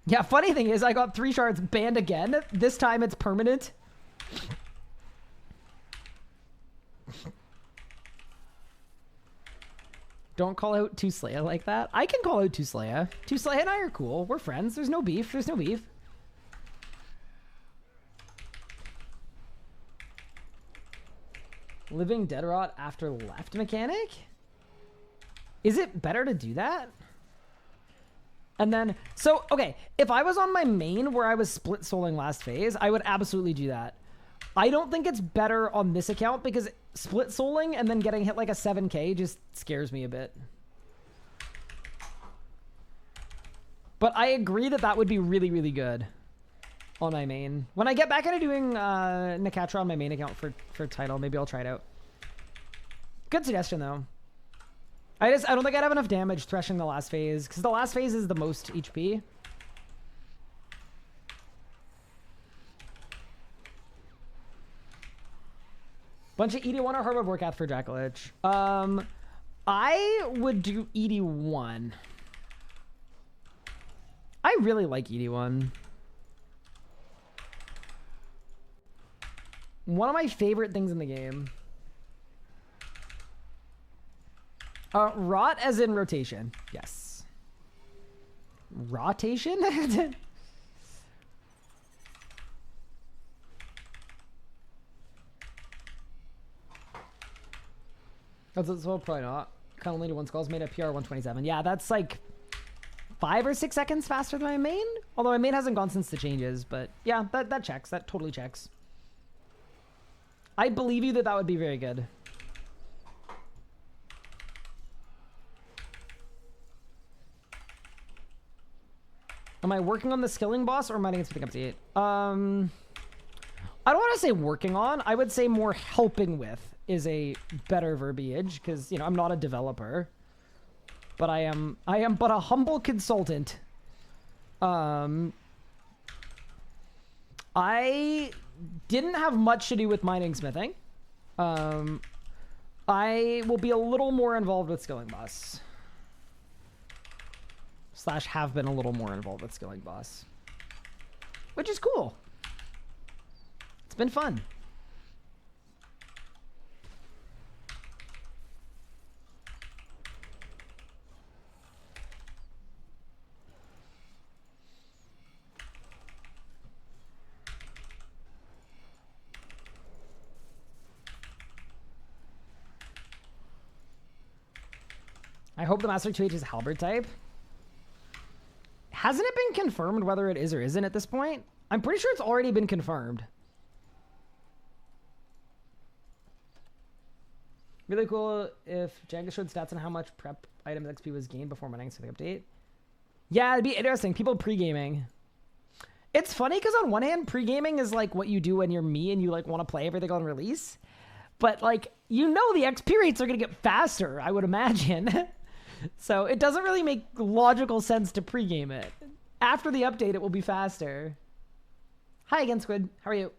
Yeah, funny thing is I got 3 shards banned again. This time it's permanent. Don't call out 2Slaya like that. I can call out 2Slaya. 2Slaya and I are cool. We're friends. There's no beef. There's no beef. Living dead rot after left mechanic? Is it better to do that? And then, so, okay, if I was on my main where I was split souling last phase, I would absolutely do that. I don't think it's better on this account because split souling and then getting hit like a 7k just scares me a bit. But I agree that that would be really, really good on my main. When I get back into doing Nakatra on my main account for title, maybe I'll try it out. Good suggestion though. I don't think I'd have enough damage threshing the last phase because the last phase is the most HP. Bunch of ED1 or Harbor Vorkath for Dracolich. I would do ED1. I really like ED1. One of my favorite things in the game. Rot as in rotation. Yes. Rotation? That's well, probably not. Kind of only do 1 skulls made at PR 127. Yeah, that's like 5 or 6 seconds faster than my main. Although my main hasn't gone since the changes, but yeah, that checks. That totally checks. I believe you that that would be very good. Am I working on the skilling boss or am I against picking up the 8? I don't want to say working on. I would say more helping with is a better verbiage because, you know, I'm not a developer, but I am but a humble consultant. I didn't have much to do with mining smithing. I will be a little more involved with skilling boss. / have been a little more involved with skilling boss. Which is cool. It's been fun. I hope the Master 2H is Halberd type. Hasn't it been confirmed whether it is or isn't at this point? I'm pretty sure it's already been confirmed. Really cool if Jenga showed stats on how much prep items XP was gained before mining for the update. Yeah, it'd be interesting. People pre-gaming. It's funny because on one hand, pre-gaming is like what you do when you're me and you like want to play everything on release. But like, you know the XP rates are going to get faster, I would imagine. So it doesn't really make logical sense to pre-game it. After the update, it will be faster. Hi again, Squid. How are you?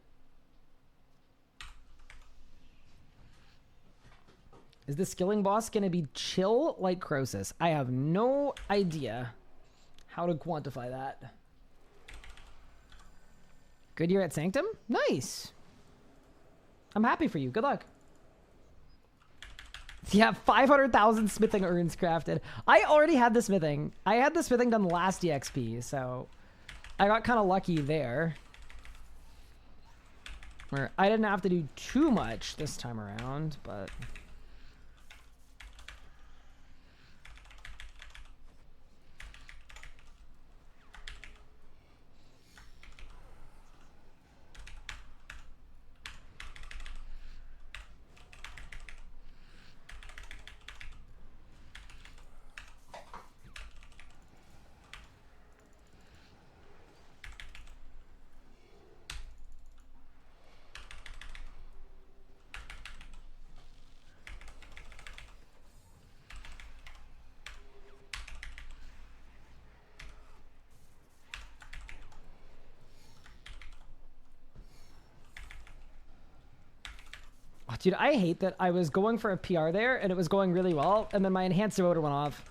Is the skilling boss going to be chill like Croesus? I have no idea how to quantify that. Good year at Sanctum? Nice. I'm happy for you. Good luck. Yeah, 500,000 smithing urns crafted. I already had the smithing. I had the smithing done last EXP, so I got kind of lucky there. Where I didn't have to do too much this time around, but... Dude, I hate that I was going for a PR there, and it was going really well, and then my enhanced devoter went off,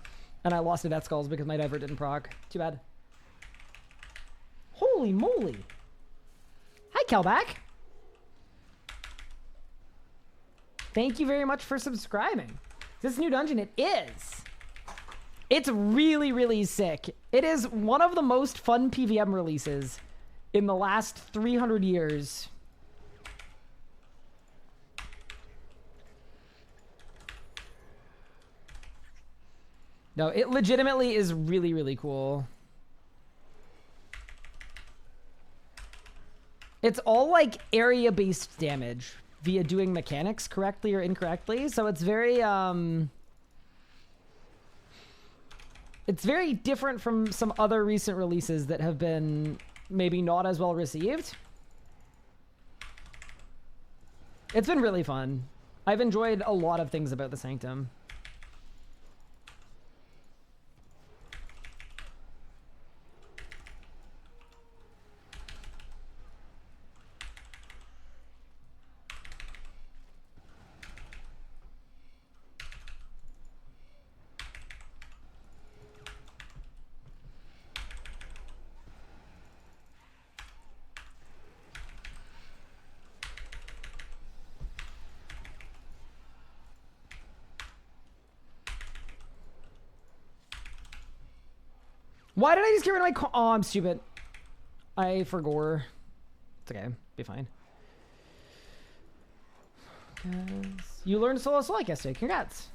and I lost to Death Skulls because my divert didn't proc. Too bad. Holy moly. Hi, Kelback. Thank you very much for subscribing. This new dungeon, it is. It's really, really sick. It is one of the most fun PVM releases in the last 300 years. No, it legitimately is really, really cool. It's all like area-based damage via doing mechanics correctly or incorrectly. So it's very different from some other recent releases that have been maybe not as well received. It's been really fun. I've enjoyed a lot of things about the Sanctum. Why did I just get rid of my... Oh, I'm stupid. I forgot. It's okay. Be fine. You learned solo Solic yesterday. Congrats.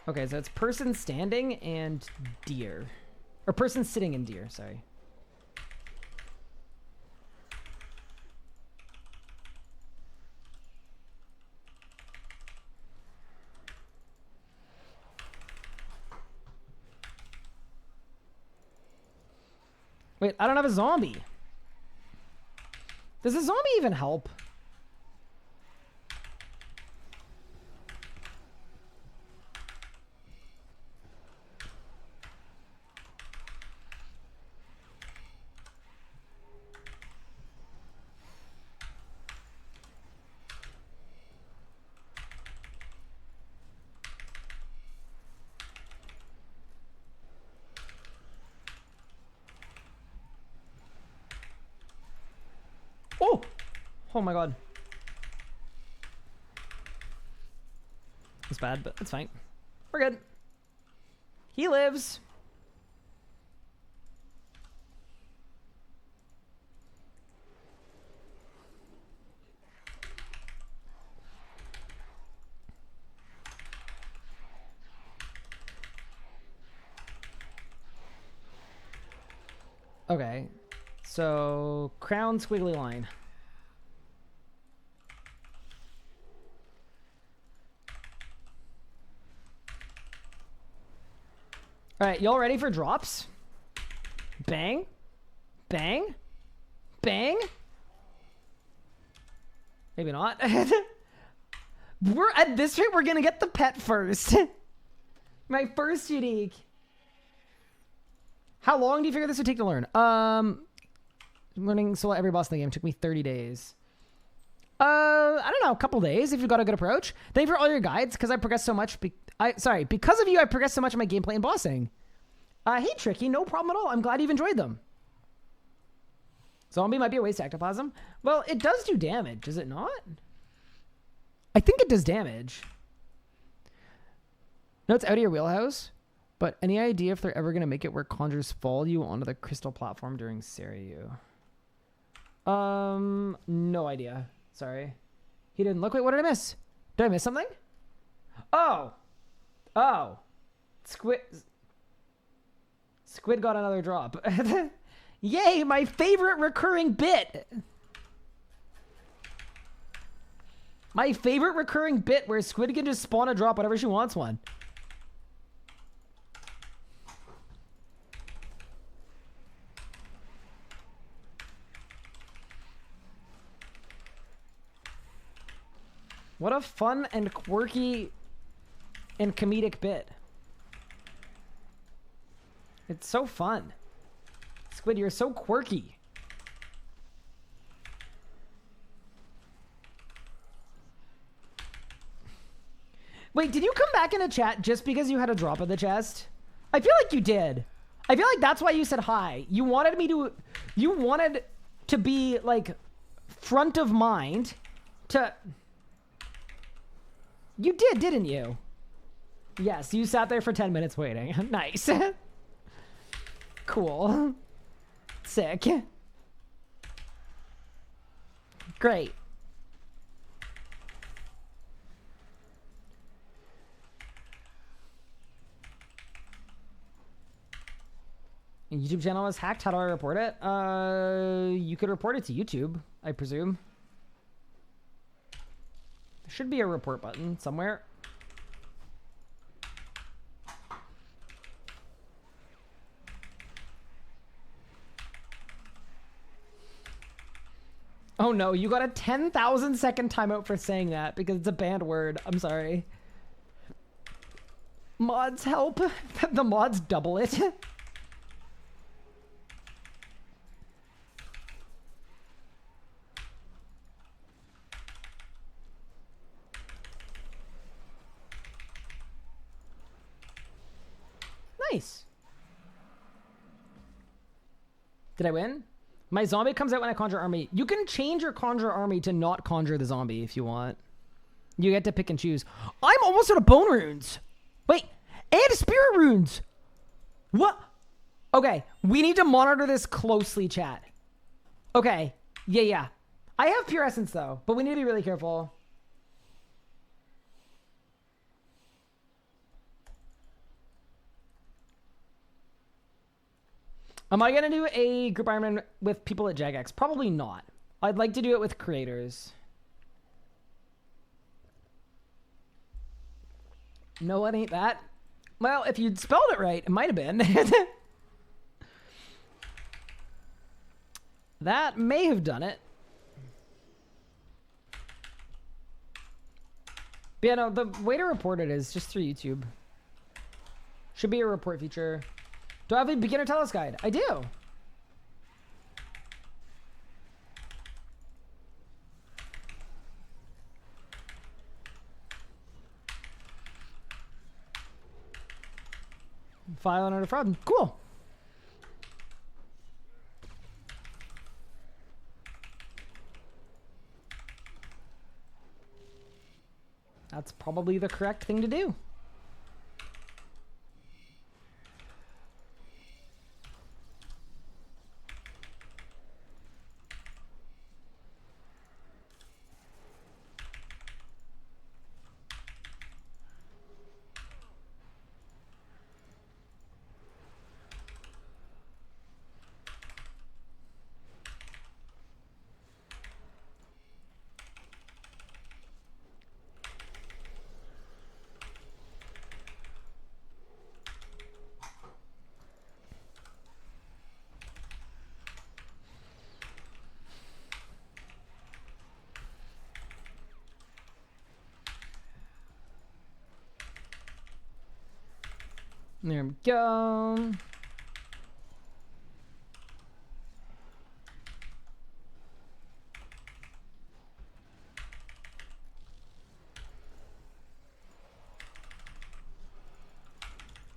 Okay, so it's person standing and deer. Or person sitting and deer, sorry. Wait, I don't have a zombie. Does a zombie even help? Oh! Oh my god. It's bad, but it's fine. We're good. He lives. Okay. So, crown squiggly line. All right, y'all ready for drops? Bang, bang, bang. Maybe not. We're at this rate, we're gonna get the pet first. My first unique. How long do you figure this would take to learn? Learning solo every boss in the game took me 30 days. I don't know, a couple days if you've got a good approach. Thank you for all your guides, because I progressed so much. Because of you, I progressed so much in my gameplay and bossing. Hey, Tricky, no problem at all. I'm glad you've enjoyed them. Zombie might be a waste of ectoplasm. Well, it does do damage, does it not? I think it does damage. No, it's out of your wheelhouse. But any idea if they're ever going to make it where conjures follow you onto the crystal platform during Seiryu? No idea. Sorry. He didn't look. Wait, what did I miss? Did I miss something? Oh. Oh. Squid got another drop. Yay, my favorite recurring bit. My favorite recurring bit where Squid can just spawn a drop whenever she wants one. What a fun and quirky and comedic bit. It's so fun. Squid, you're so quirky. Wait, did you come back in a chat just because you had a drop in the chest? I feel like you did. I feel like that's why you said hi. You wanted me to... You wanted to be, like, front of mind to... You did, didn't you? Yes, you sat there for 10 minutes waiting. Nice. Cool. Sick. Great. YouTube channel was hacked. How do I report it? You could report it to YouTube, I presume. There should be a report button somewhere. Oh no, you got a 10,000 second timeout for saying that because it's a banned word. I'm sorry. Mods help. The mods double it. Nice. Did I win? My zombie comes out when I conjure army. You can change your conjure army to not conjure the zombie if you want. You get to pick and choose. I'm almost out of bone runes. Wait, and spirit runes. What? Okay, we need to monitor this closely, chat. Okay, yeah. I have pure essence though, but we need to be really careful. Am I going to do a group Ironman with people at Jagex? Probably not. I'd like to do it with creators. No, it ain't that. Well, if you'd spelled it right, it might have been. That may have done it. But yeah, no, the way to report it is just through YouTube. Should be a report feature. Do I have a beginner tell us guide? I do. File under fraud. Cool. That's probably the correct thing to do. There we go.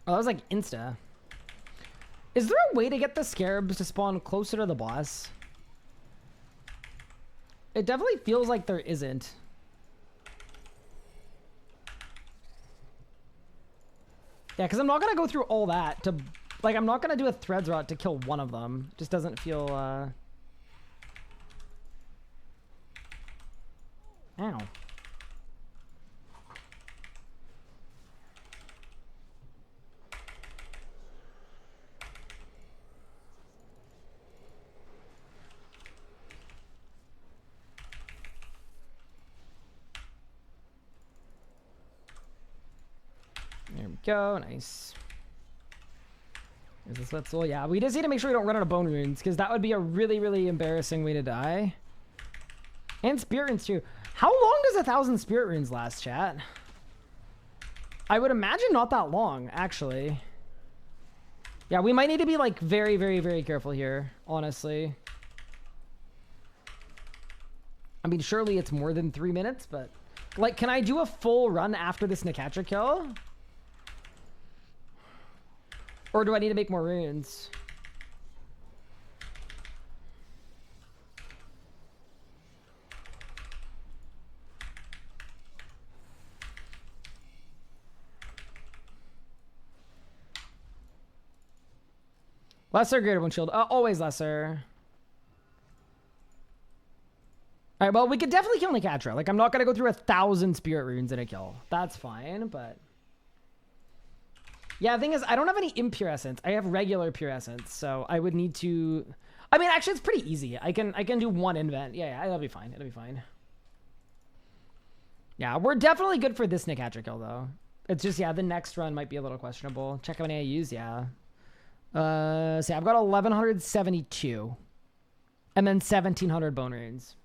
Oh, that was like Insta. Is there a way to get the scarabs to spawn closer to the boss? It definitely feels like there isn't. Yeah, because I'm not going to go through all that to... Like, I'm not going to do a threads route to kill one of them. Just doesn't feel, Ow. There we go. Nice. Is this Wetzel? Yeah, we just need to make sure we don't run out of bone runes, because that would be a really, really embarrassing way to die. And spirit runes, too. How long does 1,000 spirit runes last, chat? I would imagine not that long, actually. Yeah, we might need to be, like, very, very, very careful here, honestly. I mean, surely it's more than 3 minutes, but... Like, can I do a full run after this Nakatra kill? Or do I need to make more runes? Lesser, greater one shield. Always lesser. All right, well, we could definitely kill Nakatra. Like, I'm not going to go through 1,000 spirit runes in a kill. That's fine, but... Yeah, the thing is, I don't have any impure essence. I have regular pure essence, so I would need to... I mean, actually, it's pretty easy. I can do one invent. Yeah, that'll be fine. It'll be fine. Yeah, we're definitely good for this Nakatra kill, though. It's just, yeah, the next run might be a little questionable. Check how many I use, yeah. See, I've got 1,172. And then 1,700 bone runes.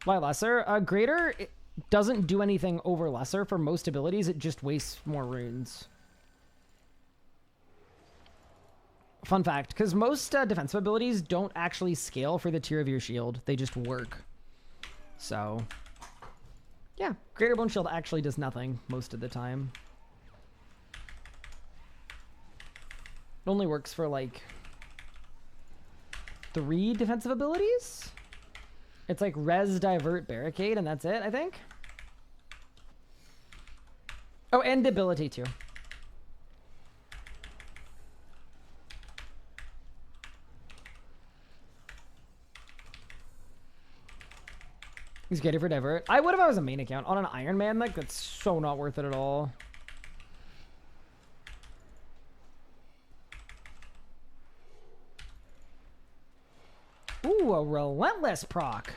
Why lesser? Greater it doesn't do anything over lesser for most abilities. It just wastes more runes. Fun fact, because most defensive abilities don't actually scale for the tier of your shield. They just work. So, yeah, Greater Bone Shield actually does nothing most of the time. It only works for, like, 3 defensive abilities? It's like Res, Divert, Barricade, and that's it, I think. Oh, and Debilitate, too. He's getting for Divert. I would if I was a main account. On an Iron Man, like, that's so not worth it at all. Ooh, a Relentless proc.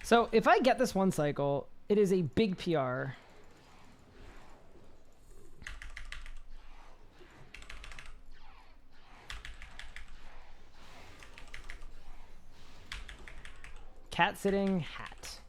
So if I get this one cycle, it is a big PR. Cat sitting hat.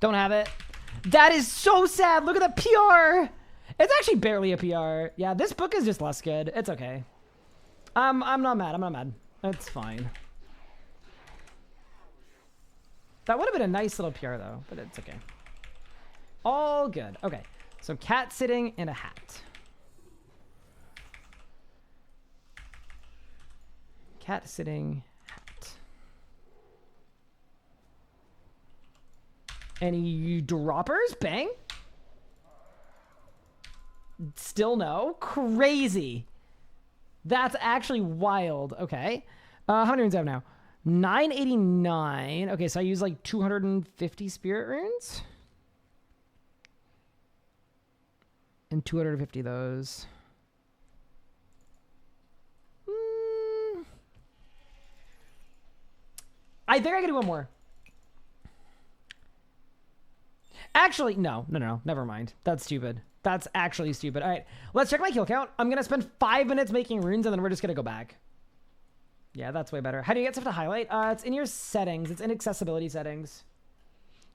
Don't have it. That is so sad. Look at the PR. It's actually barely a PR. Yeah, this book is just less good. It's okay. I'm not mad. I'm not mad. It's fine. That would have been a nice little PR though, but it's okay. All good. Okay. So cat sitting in a hat. Cat sitting hat. Any droppers? Bang. Still no. Crazy. That's actually wild. Okay. How many runes do I have now? 989. Okay, so I use like 250 spirit runes. And 250 of those. I think I can do one more. Actually, no. Never mind. That's stupid. That's actually stupid. All right, let's check my kill count. I'm going to spend 5 minutes making runes, and then we're just going to go back. Yeah, that's way better. How do you get stuff to highlight? It's in your settings. It's in accessibility settings.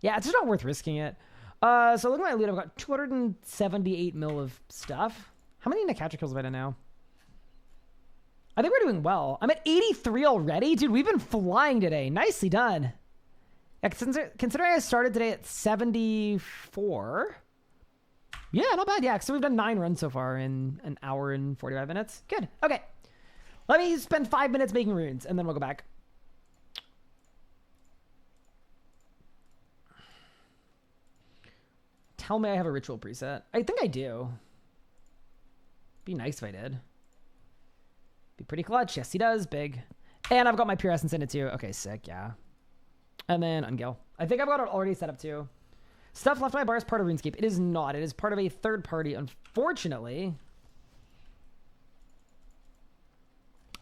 Yeah, it's just not worth risking it. So look at my loot. I've got 278 mil of stuff. How many Necatcher kills have I done now? I think we're doing well. I'm at 83 already. Dude, we've been flying today. Nicely done. Yeah, considering I started today at 74. Yeah, not bad. Yeah, so we've done 9 runs so far in an hour and 45 minutes. Good. Okay. Let me spend 5 minutes making runes, and then we'll go back. Tell me I have a ritual preset. I think I do. Be nice if I did. Be pretty clutch. Yes, he does. Big. And I've got my pure essence in it too. Okay, sick. Yeah. And then Ungill. I think I've got it already set up too. Stuff left in my bar is part of RuneScape. It is not. It is part of a third party, unfortunately.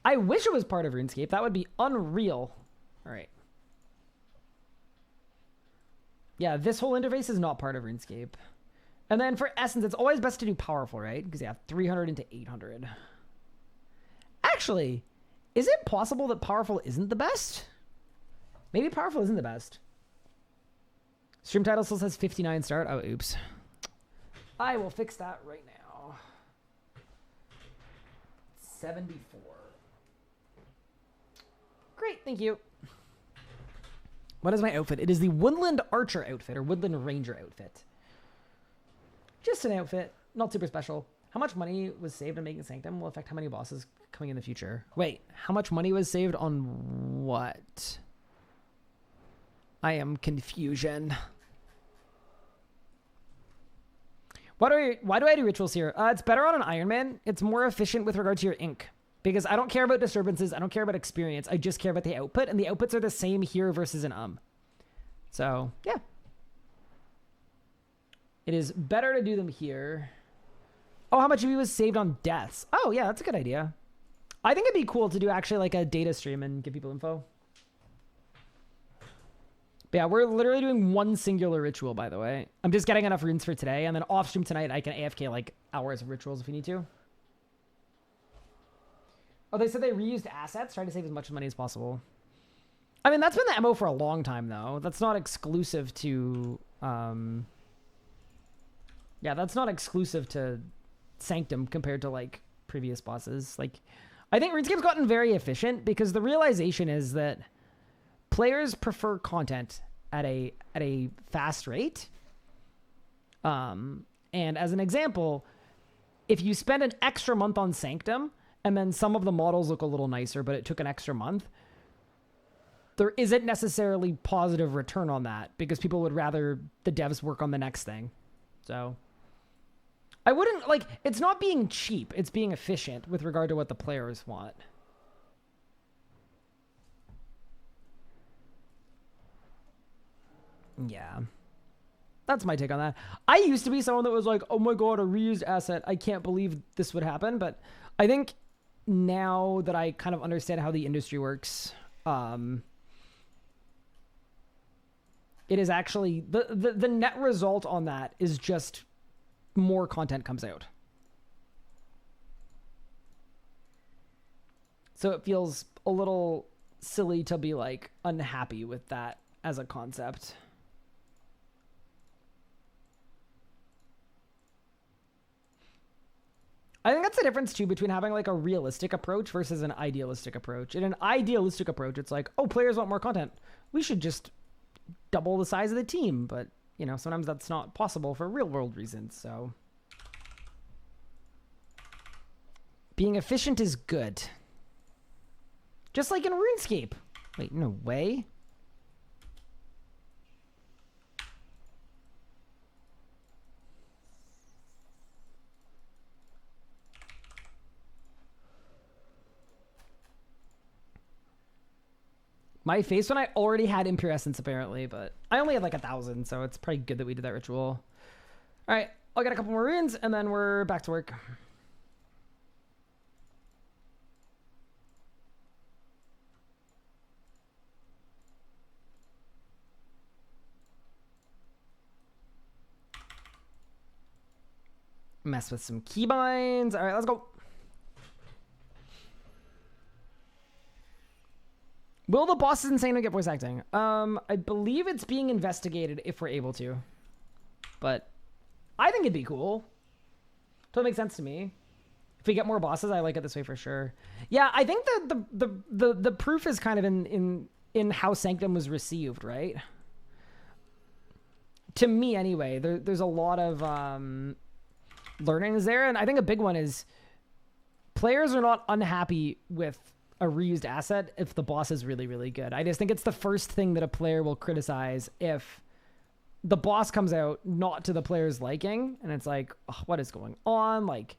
I wish it was part of RuneScape. That would be unreal. All right. Yeah, this whole interface is not part of RuneScape. And then for Essence, it's always best to do powerful, right? Because you have 300 into 800. Actually, is it possible that powerful isn't the best? Maybe powerful isn't the best. Stream title still says 59 start. Oh, oops. I will fix that right now. 74. Great, thank you. What is my outfit? It is the Woodland Archer outfit or Woodland Ranger outfit. Just an outfit, not super special. How much money was saved on making Sanctum will affect how many bosses coming in the future. Wait, how much money was saved on what? I am confusion. Why do I do rituals here? It's better on an Iron Man. It's more efficient with regard to your ink. Because I don't care about disturbances. I don't care about experience. I just care about the output. And the outputs are the same here versus an So, yeah. It is better to do them here. Oh, how much of you was saved on deaths? Oh, yeah, that's a good idea. I think it'd be cool to do actually like a data stream and give people info. But yeah, we're literally doing one singular ritual, by the way. I'm just getting enough runes for today. And then off stream tonight, I can AFK like hours of rituals if you need to. Oh, they said they reused assets, trying to save as much money as possible. I mean, that's been the MO for a long time, though. That's not exclusive to... Yeah, that's not exclusive to Sanctum compared to, like, previous bosses. Like, I think RuneScape's gotten very efficient because the realization is that players prefer content at a fast rate. And as an example, if you spend an extra month on Sanctum... and then some of the models look a little nicer, but it took an extra month, there isn't necessarily positive return on that because people would rather the devs work on the next thing. So I wouldn't, like, it's not being cheap. It's being efficient with regard to what the players want. Yeah. That's my take on that. I used to be someone that was like, oh my God, a reused asset. I can't believe this would happen. But I think now that I kind of understand how the industry works, it is actually the net result on that is just more content comes out. So it feels a little silly to be like unhappy with that as a concept. that's the difference too between having like a realistic approach versus an idealistic approach. In an idealistic approach, it's like, oh, players want more content. We should just double the size of the team. But, you know, sometimes that's not possible for real world reasons. So being efficient is good. Just like in RuneScape. Wait, no way. My face when I already had Impure Essence, apparently, but I only had like 1,000, so it's probably good that we did that ritual. All right, I'll get a couple more runes, and then we're back to work. Mess with some keybinds. All right, let's go. Will the bosses in Sanctum get voice acting? I believe it's being investigated if we're able to. But I think it'd be cool. Totally makes sense to me. If we get more bosses, I like it this way for sure. Yeah, I think the proof is kind of in how Sanctum was received, right? To me, anyway, there's a lot of learnings there, and I think a big one is players are not unhappy with a reused asset if the boss is really, really good. I just think it's the first thing that a player will criticize if the boss comes out not to the player's liking, and it's like, oh, what is going on? Like,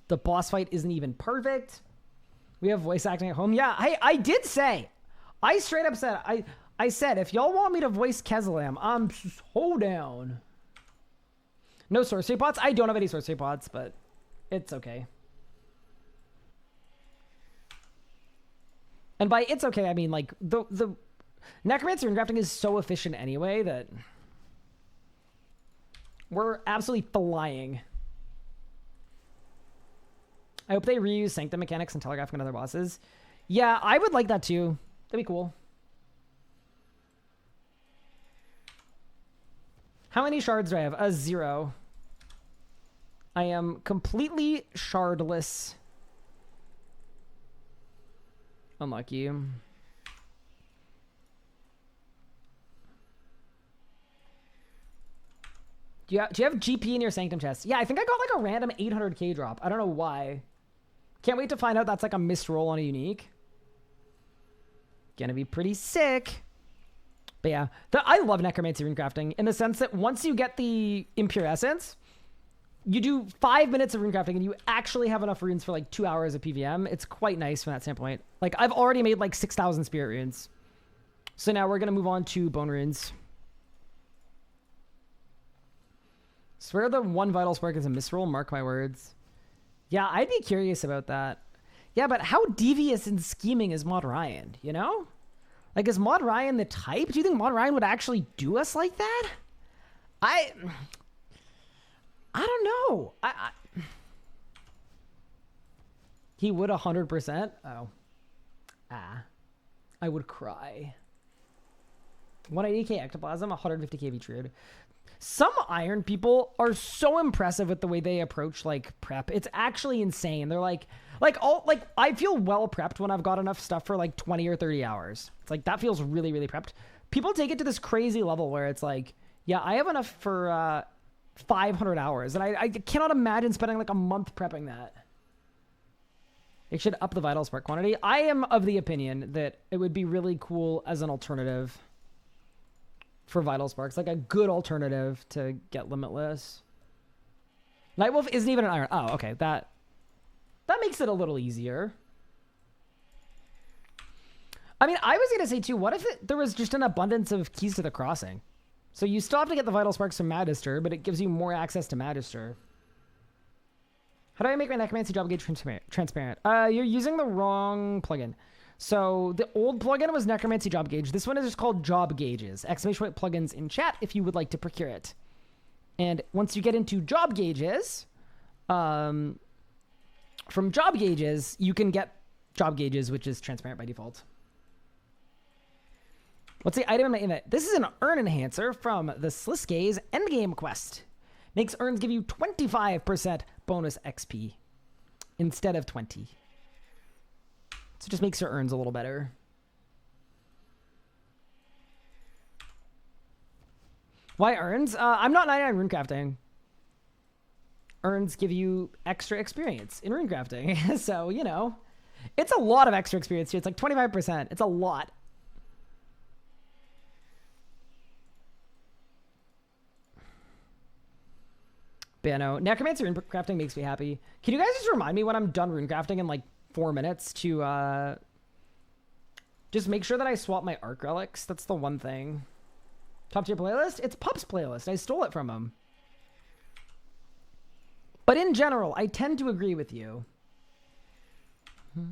the boss fight isn't even perfect. We have voice acting at home. Yeah, I did say, I straight up said, I said, if y'all want me to voice Kezalam, I'm so down. No sorcery pots. I don't have any sorcery pots, but it's okay. And by it's okay, I mean like the necromancy and grafting is so efficient anyway that we're absolutely flying. I hope they reuse Sanctum mechanics and telegraphing on other bosses. Yeah, I would like that too. That'd be cool. How many shards do I have? 0. I am completely shardless. Unlucky. Do you have GP in your Sanctum chest? Yeah, I think I got like a random 800k drop. I don't know why. Can't wait to find out that's like a missed roll on a unique. Gonna be pretty sick. But yeah, I love Necromancy rune crafting in the sense that once you get the Impure Essence, you do 5 minutes of rune crafting and you actually have enough runes for like 2 hours of PVM. It's quite nice from that standpoint. Like I've already made like 6,000 spirit runes. So now we're going to move on to bone runes. Swear the one vital spark is a misroll, mark my words. Yeah, I'd be curious about that. Yeah, but how devious and scheming is Mod Ryan, you know? Like, is Mod Ryan the type? Do you think Mod Ryan would actually do us like that? I don't know. He would 100%? Oh. I would cry. 180k ectoplasm, 150k Vitrude. Some iron people are so impressive with the way they approach like prep. It's actually insane. They're like I feel well prepped when I've got enough stuff for like 20 or 30 hours. It's like that feels really, really prepped. People take it to this crazy level where it's like, yeah, I have enough for 500 hours, and I cannot imagine spending like a month prepping that. It should up the vital spark quantity. I am of the opinion that it would be really cool as an alternative for vital sparks, like a good alternative to get limitless. Nightwolf isn't even an iron. Oh, okay. That makes it a little easier. I mean, I was going to say too, what if there was just an abundance of keys to the crossing? So you still have to get the vital sparks from Magister, but it gives you more access to Magister. How do I make my necromancy job gauge transparent? You're using the wrong plugin. So the old plugin was necromancy job gauge. This one is just called job gauges. Exclamation point plugins in chat if you would like to procure it. And once you get into job gauges, from job gauges, you can get job gauges, which is transparent by default. What's the item in my event? This is an urn enhancer from the Sliske's endgame quest. Makes urns give you 25% bonus XP instead of 20. So it just makes your urns a little better. Why urns? I'm not 99 rune crafting. Urns give you extra experience in rune crafting. So, you know, it's a lot of extra experience too. It's like 25%. It's a lot. But yeah, no, necromancy rune crafting makes me happy. Can you guys just remind me when I'm done rune crafting in like 4 minutes to just make sure that I swap my arc relics? That's the one thing. Top tier playlist? It's Pup's playlist. I stole it from him. But in general, I tend to agree with you. All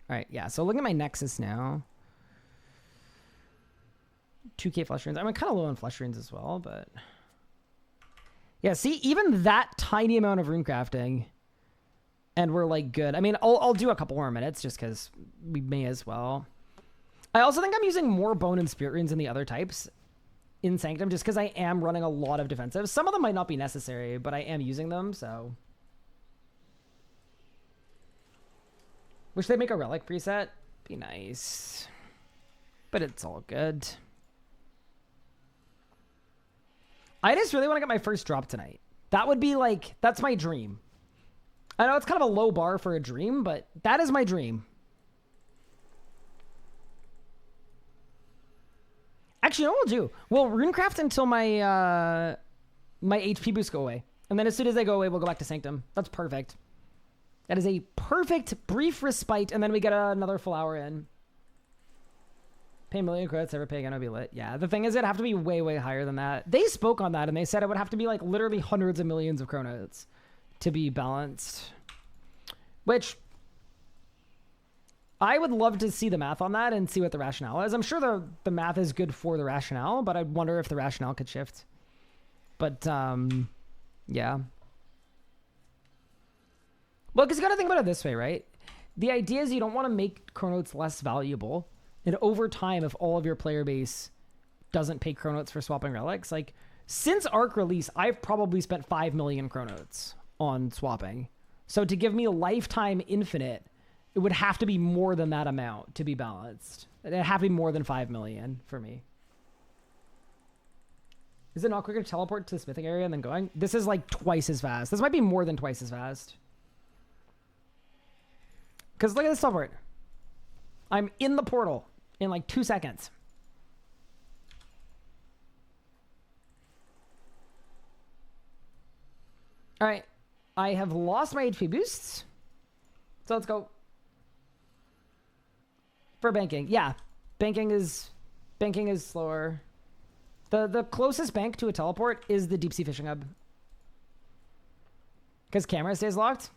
right, yeah, so look at my Nexus now. 2k flesh runes. I'm kind of low on flesh runes as well, but... Yeah, see, even that tiny amount of rune crafting, and we're, like, good. I mean, I'll do a couple more minutes just because we may as well. I also think I'm using more bone and spirit runes than the other types in Sanctum just because I am running a lot of defensive. Some of them might not be necessary, but I am using them, so... Wish they'd make a relic preset. Be nice. But it's all good. I just really want to get my first drop tonight. That would be like, that's my dream. I know it's kind of a low bar for a dream, but that is my dream. Actually, you know what we'll do? We'll runecraft until my my HP boosts go away. And then as soon as they go away, we'll go back to Sanctum. That's perfect. That is a perfect brief respite, and then we get another full hour in. Pay a million credits, ever pay again, I'll be lit. Yeah, the thing is, it'd have to be way, way higher than that. They spoke on that, and they said it would have to be like literally hundreds of millions of chronotes to be balanced. Which, I would love to see the math on that and see what the rationale is. I'm sure the math is good for the rationale, but I wonder if the rationale could shift. But, yeah. Well, because you got to think about it this way, right? The idea is you don't want to make chronotes less valuable. And over time, if all of your player base doesn't pay chronotes for swapping relics, like since Arc release, I've probably spent 5 million chronotes on swapping. So to give me a lifetime infinite, it would have to be more than that amount to be balanced. It'd have to be more than 5 million for me. Is it not quicker to teleport to the smithing area and then going? This is like twice as fast. This might be more than twice as fast. Because look at this teleport. I'm in the portal in like 2 seconds. All right. I have lost my HP boosts. So let's go. For banking. Yeah. Banking is slower. The closest bank to a teleport is the deep sea fishing hub. Because camera stays locked?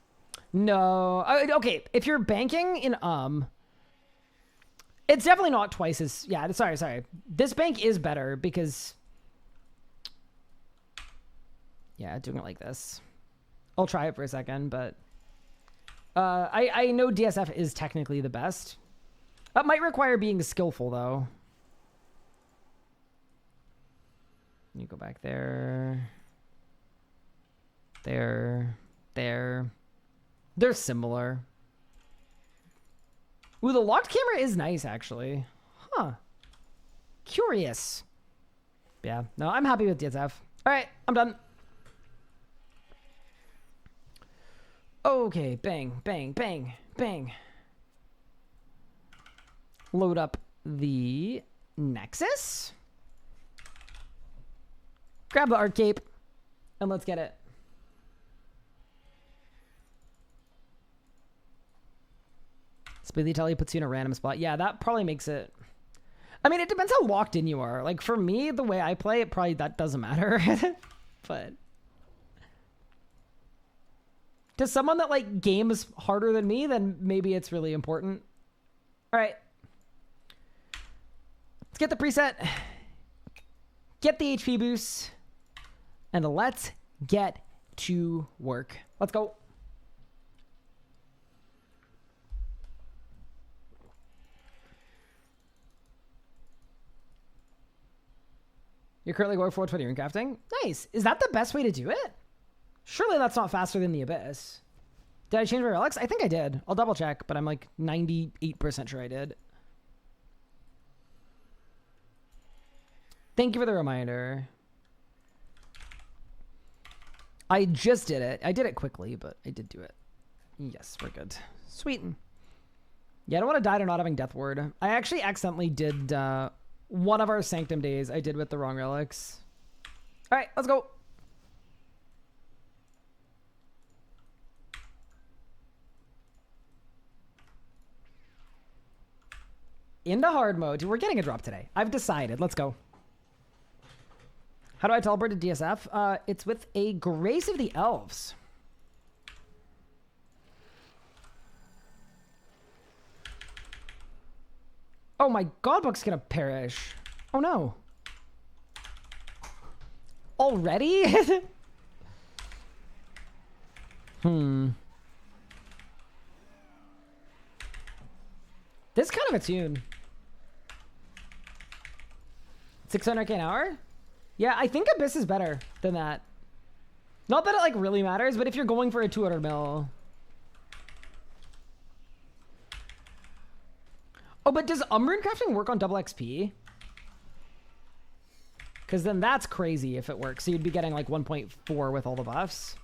No. Okay, if you're banking in it's definitely not twice as... Yeah, sorry. This bank is better because... Yeah, doing it like this. I'll try it for a second, but... I know DSF is technically the best. That might require being skillful, though. You go back there. There. They're similar. Ooh, the locked camera is nice, actually. Huh. Curious. Yeah. No, I'm happy with DSF. All right, I'm done. Okay, bang, bang, bang, bang. Load up the Nexus. Grab the art cape, and let's get it. Speedly Telly puts you in a random spot. Yeah, that probably makes it... I mean, it depends how locked in you are. Like, for me, the way I play, it probably that doesn't matter. But... to someone that, like, games harder than me, then maybe it's really important. All right. Let's get the preset. Get the HP boost. And let's get to work. Let's go. You're currently going for 20 rune crafting. Nice. Is that the best way to do it? Surely that's not faster than the Abyss. Did I change my relics? I think I did. I'll double check, but I'm like 98% sure I did. Thank you for the reminder. I just did it. I did it quickly, but I did do it. Yes, we're good. Sweet. Yeah, I don't want to die to not having Death Ward. I actually accidentally did one of our Sanctum days I did with the wrong relics. All right, let's go. Into hard mode. Dude, we're getting a drop today. I've decided. Let's go. How do I teleport to DSF? It's with a Grace of the Elves. Oh, my Godbook's gonna perish. Oh, no. Already? This kind of a tune. 600k an hour? Yeah, I think Abyss is better than that. Not that it like really matters, but if you're going for a 200 mil. Oh, but does Umbran crafting work on double XP? Because then that's crazy if it works. So you'd be getting like 1.4 with all the buffs.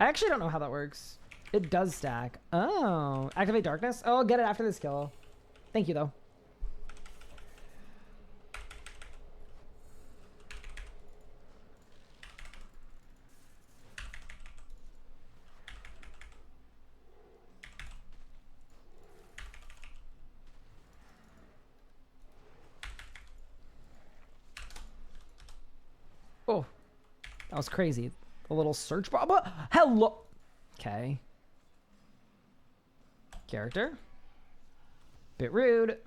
I actually don't know how that works. It does stack. Oh, activate darkness? Oh, I'll get it after this kill. Thank you, though. Oh, that was crazy. A little search bar. But hello. Okay. Character. Bit rude.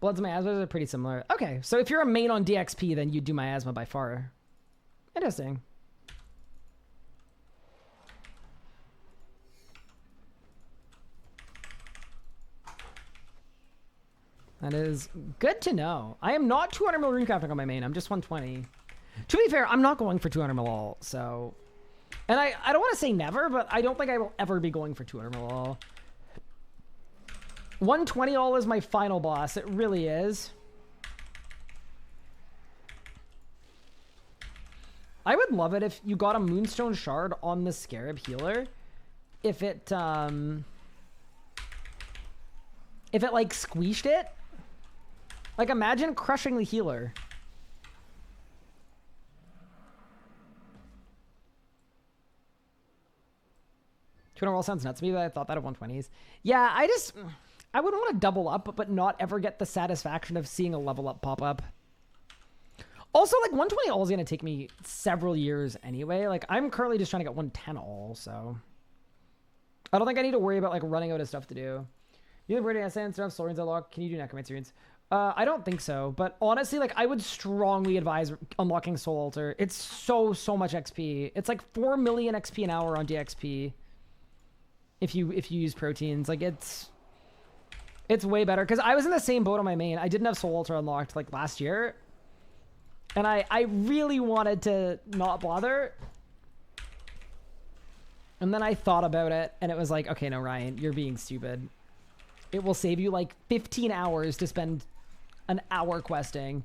Bloods and miasmas are pretty similar. Okay, so if you're a main on DXP, then you do miasma by far. Interesting. That is good to know. I am not 200 mil rune crafting on my main. I'm just 120. To be fair, I'm not going for 200 mil all, so... And I don't want to say never, but I don't think I will ever be going for 200 mil all. 120 all is my final boss. It really is. I would love it if you got a Moonstone Shard on the Scarab Healer. If it like squeezed it. Like imagine crushing the healer. 200 roll sounds nuts to me, but I thought that of 120s. Yeah, I wouldn't want to double up, but not ever get the satisfaction of seeing a level up pop up. Also, like 120 all is going to take me several years anyway. Like I'm currently just trying to get 110 all, so I don't think I need to worry about like running out of stuff to do. You have Birding Essence, don't have Soul Runes unlocked. Can you do Necromancy Runes? I don't think so, but honestly, like I would strongly advise unlocking Soul Altar. It's so much XP. It's like 4 million XP an hour on DXP. If you use proteins, like it's way better. Because I was in the same boat on my main. I didn't have Soul Altar unlocked like last year, and I really wanted to not bother. And then I thought about it, and it was like, okay, no, Ryan, you're being stupid. It will save you like 15 hours to spend an hour questing,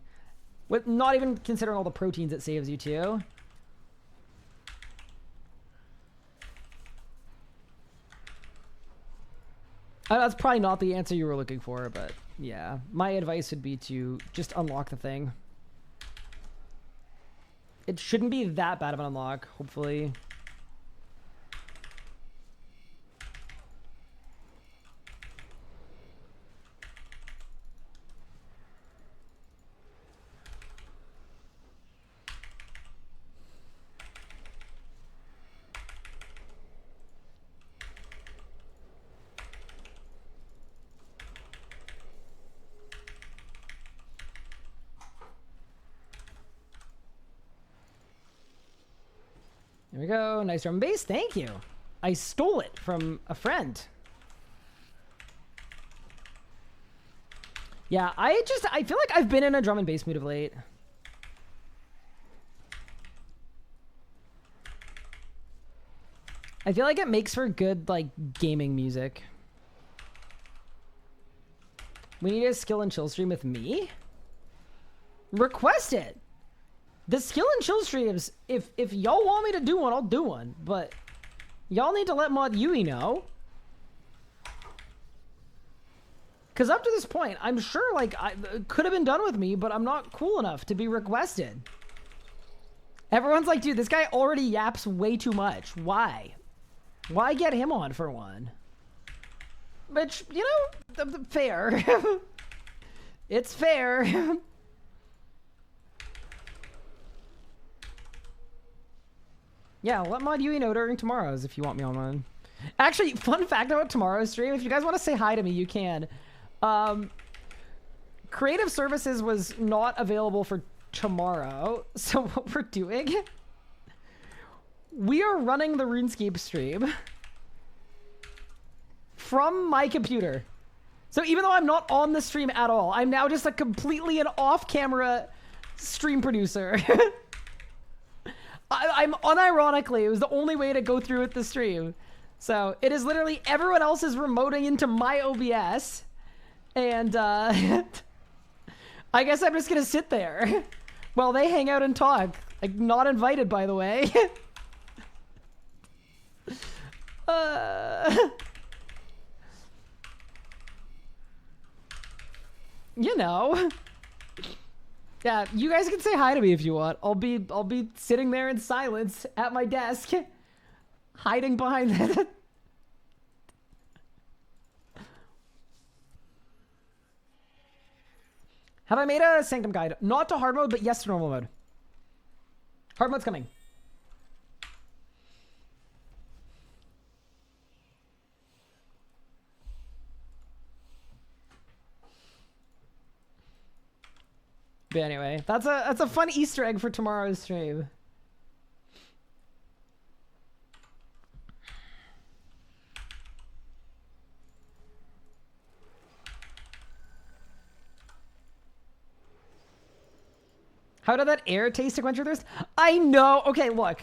with not even considering all the proteins it saves you too. That's probably not the answer you were looking for, but yeah, my advice would be to just unlock the thing. It shouldn't be that bad of an unlock, hopefully. There we go. Nice drum bass. Thank you. I stole it from a friend. Yeah, I feel like I've been in a drum and bass mood of late. I feel like it makes for good, like, gaming music. We need a skill and chill stream with me? Request it! The skill and chill streams, if y'all want me to do one, I'll do one. But y'all need to let Mod Yui know. Because up to this point, I'm sure, like, it could have been done with me, but I'm not cool enough to be requested. Everyone's like, dude, this guy already yaps way too much. Why? Why get him on for one? Which, you know, fair. It's fair. Yeah, let Mod Yui know during tomorrow's if you want me on one. Actually, fun fact about tomorrow's stream, if you guys want to say hi to me, you can. Creative services was not available for tomorrow, so what we're doing, we are running the RuneScape stream from my computer. So even though I'm not on the stream at all, I'm now just a completely an off-camera stream producer. I'm unironically, it was the only way to go through with the stream. So it is literally everyone else is remoting into my OBS. And I guess I'm just gonna sit there while they hang out and talk. Like, not invited, by the way. You know. Yeah, you guys can say hi to me if you want. I'll be sitting there in silence at my desk, hiding behind that. Have I made a Sanctum guide? Not to hard mode, but yes to normal mode. Hard mode's coming. But anyway, that's a fun Easter egg for tomorrow's stream. How did that air taste to quench your thirst? I know. Okay, look.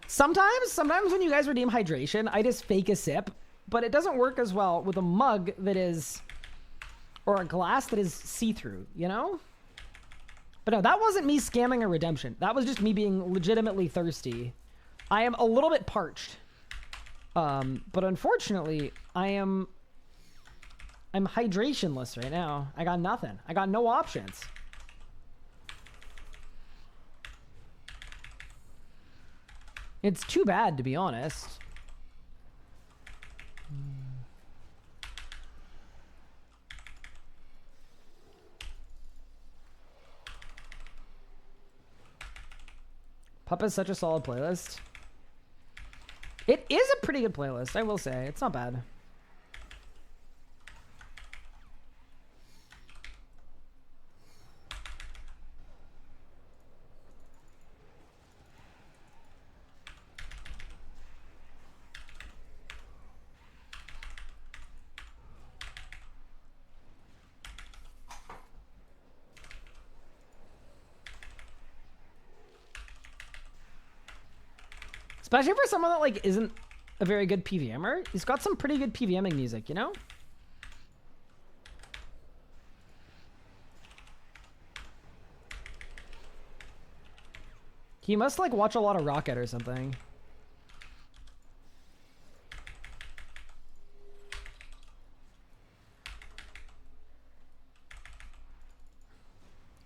Sometimes when you guys redeem hydration, I just fake a sip, but it doesn't work as well with a mug that is, or a glass that is see-through, you know? But no, that wasn't me scamming a redemption. That was just me being legitimately thirsty. I am a little bit parched. But unfortunately, I'm hydrationless right now. I got nothing. I got no options. It's too bad, to be honest. Pup is such a solid playlist. It is a pretty good playlist, I will say. It's not bad. Especially for someone that, like, isn't a very good PVMer. He's got some pretty good PVMing music, you know? He must, like, watch a lot of Rocket or something.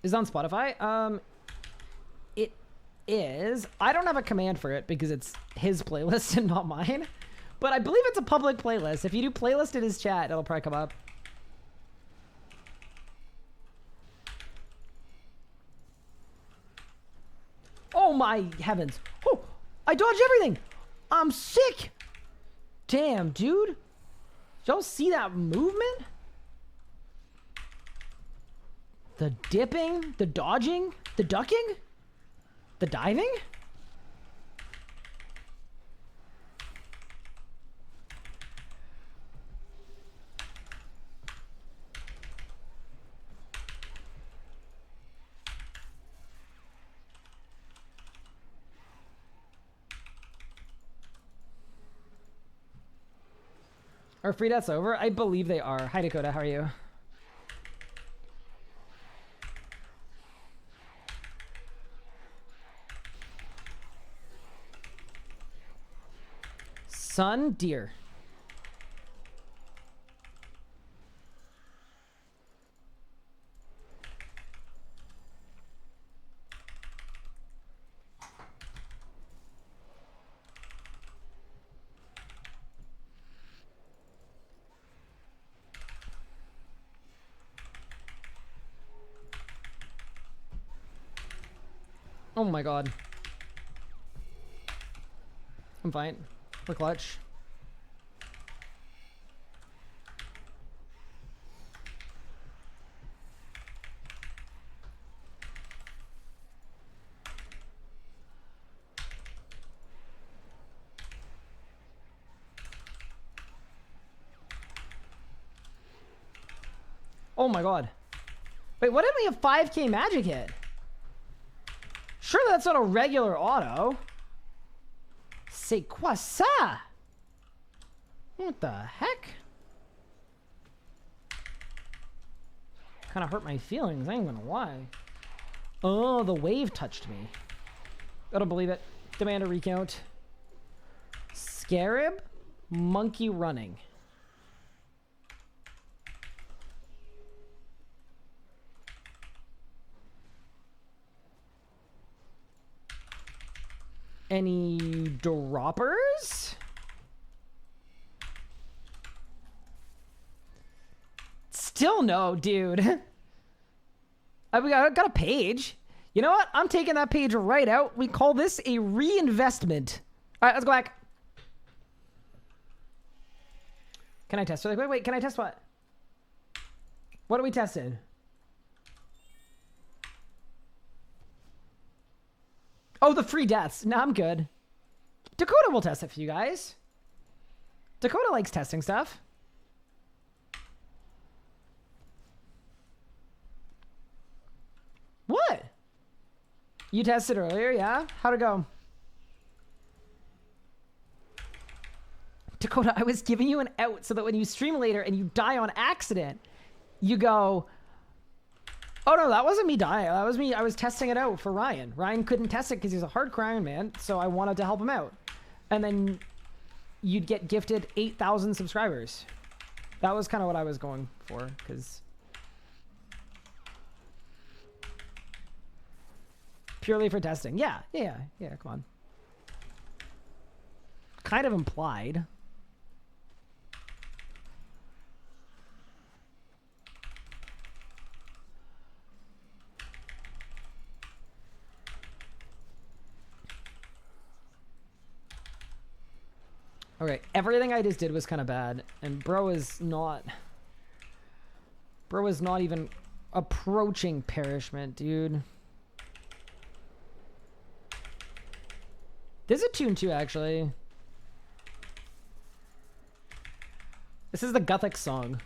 Is it on Spotify? It is. I don't have a command for it because it's his playlist and not mine. But I believe it's a public playlist. If you do playlist in his chat, it'll probably come up. Oh my heavens. Oh, I dodged everything. I'm sick. Damn, dude. Y'all see that movement? The dipping, the dodging, the ducking, the diving? Are free deaths over? I believe they are. Hi, Dakota. How are you? Sun, deer. Oh my god. I'm fine. We're clutch. Oh my god. Wait, what if we have 5k magic hit? Surely that's not a regular auto. C'est quoi ça? What the heck? Kind of hurt my feelings, I ain't gonna lie. Oh, the wave touched me. I don't believe it. Demand a recount. Scarab? Monkey running. Any droppers? Still no, dude. I got a page. You know what? I'm taking that page right out. We call this a reinvestment. All right, let's go back. Can I test? Wait, can I test what? What are we testing? Oh, the free deaths. No, I'm good. Dakota will test it for you guys. Dakota likes testing stuff. What? You tested earlier, yeah? How'd it go? Dakota, I was giving you an out so that when you stream later and you die on accident, you go, oh no, that wasn't me dying. That was me. I was testing it out for Ryan. Ryan couldn't test it because he's a hardcore Iron Man, so I wanted to help him out. And then you'd get gifted 8,000 subscribers. That was kind of what I was going for, because purely for testing. Yeah, come on. Kind of implied. Okay, everything I just did was kind of bad, and bro is not even approaching perishment, dude. There's a tune too, actually. This is the Gothic song.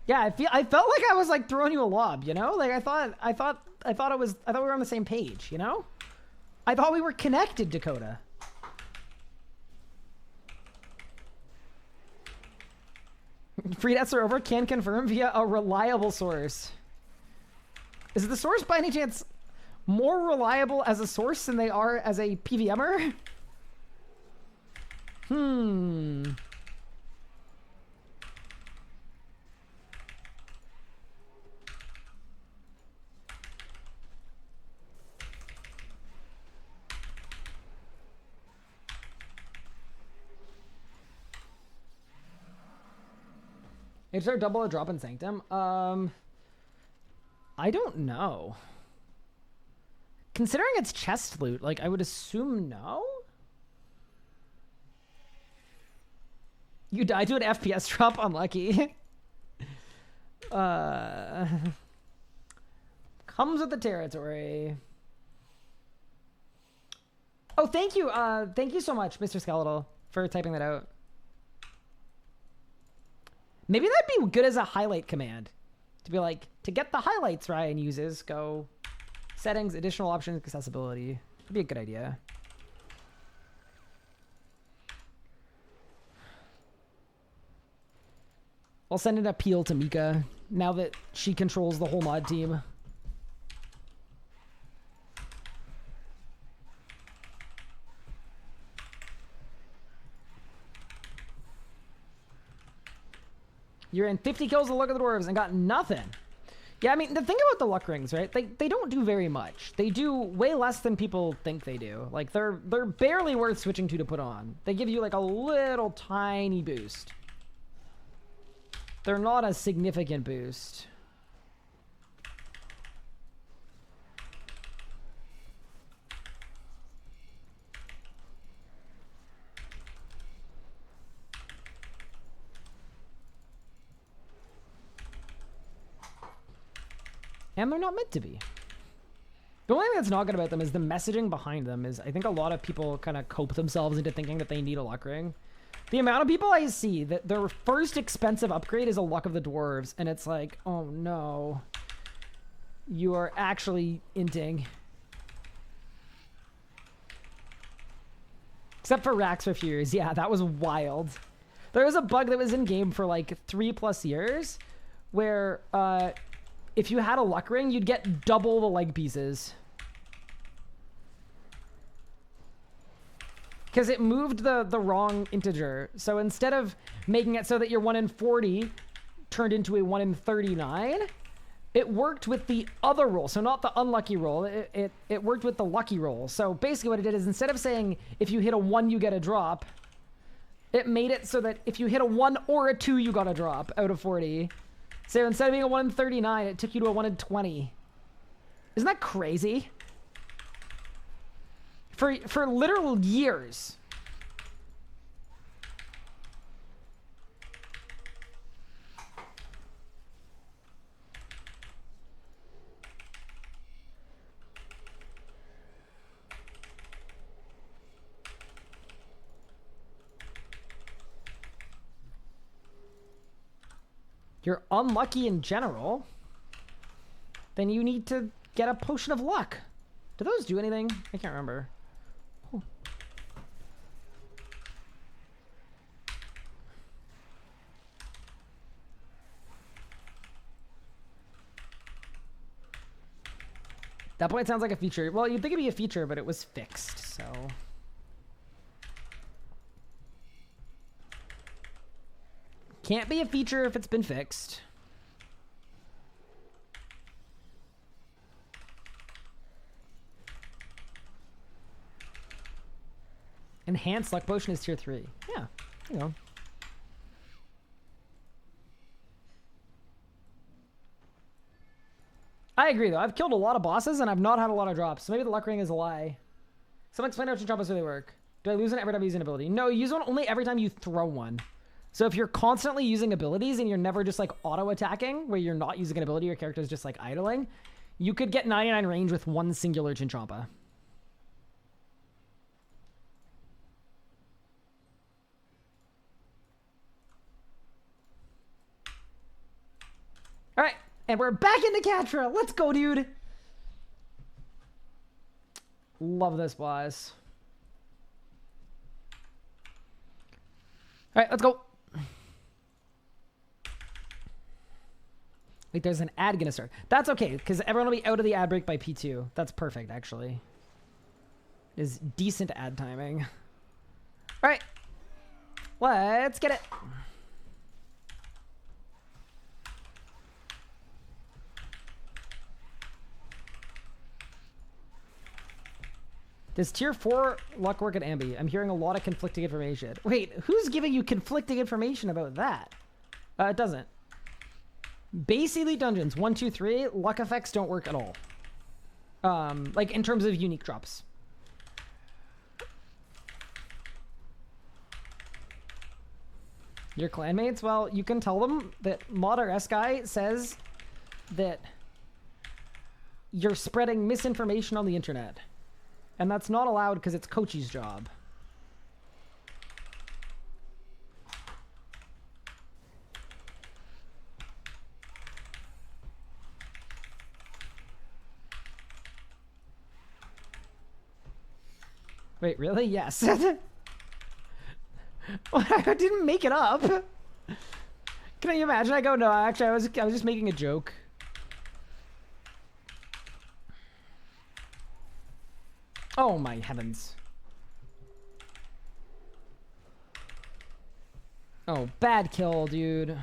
Yeah, I felt like I was like throwing you a lob, you know? Like I thought we were on the same page, you know? I thought we were connected, Dakota. Free deaths are over. Can confirm via a reliable source. Is the source by any chance more reliable as a source than they are as a PVMer? Is there double a drop in Sanctum? I don't know. Considering it's chest loot, like I would assume no. You died to an FPS drop, unlucky. Comes with the territory. Oh, thank you. Thank you so much, Mr. Skeletal, for typing that out. Maybe that'd be good as a highlight command. To be like, to get the highlights Ryan uses, go Settings, additional options, accessibility. Could be a good idea. I'll send an appeal to Mika now that she controls the whole mod team. You're in 50 kills to look at the dwarves and got nothing. Yeah, I mean, the thing about the luck rings, right? They don't do very much. They do way less than people think they do. Like, they're barely worth switching to put on. They give you, like, a little tiny boost. They're not a significant boost. And they're not meant to be. The only thing that's not good about them is the messaging behind them is, I think a lot of people kind of cope themselves into thinking that they need a luck ring. The amount of people I see that their first expensive upgrade is a Luck of the Dwarves, and it's like, oh no. You are actually inting. Except for Racks for Furies. Yeah, that was wild. There was a bug that was in game for like 3+ years where if you had a luck ring, you'd get double the leg pieces. Because it moved the wrong integer. So instead of making it so that your 1 in 40 turned into a 1 in 39, it worked with the other roll. So not the unlucky roll. It worked with the lucky roll. So basically what it did is instead of saying if you hit a 1, you get a drop, it made it so that if you hit a 1 or a 2, you got a drop out of 40. So instead of being a 1 in 39, it took you to a 1 in 20. Isn't that crazy? For literal years. You're unlucky in general, then you need to get a potion of luck. Do those do anything? I can't remember. Oh. That point sounds like a feature. Well, you'd think it'd be a feature, but it was fixed, so... Can't be a feature if it's been fixed. Enhanced luck potion is tier 3. Yeah, you know. I agree though. I've killed a lot of bosses and I've not had a lot of drops. So maybe the luck ring is a lie. Someone explain how to drop really work. Do I lose one every time I use an ability? No, you use one only every time you throw one. So if you're constantly using abilities and you're never just like auto-attacking, where you're not using an ability, your character's just like idling, you could get 99 range with one singular Chinchompa. All right, and we're back into Catra. Let's go, dude. Love this boss. All right, let's go. Wait, there's an ad gonna start. That's okay, because everyone will be out of the ad break by P2. That's perfect, actually. It is decent ad timing. All right, let's get it. Does tier 4 luck work at Ambi? I'm hearing a lot of conflicting information. Wait, who's giving you conflicting information about that? It doesn't. Base Elite Dungeons, 1, 2, 3, luck effects don't work at all. Like in terms of unique drops. Your clanmates? Well, you can tell them that Modder S guy says that you're spreading misinformation on the internet. And that's not allowed because it's Kochi's job. Wait, really? Yes. I didn't make it up. Can you imagine? I go, no, actually, I was just making a joke. Oh my heavens. Oh, bad kill, dude.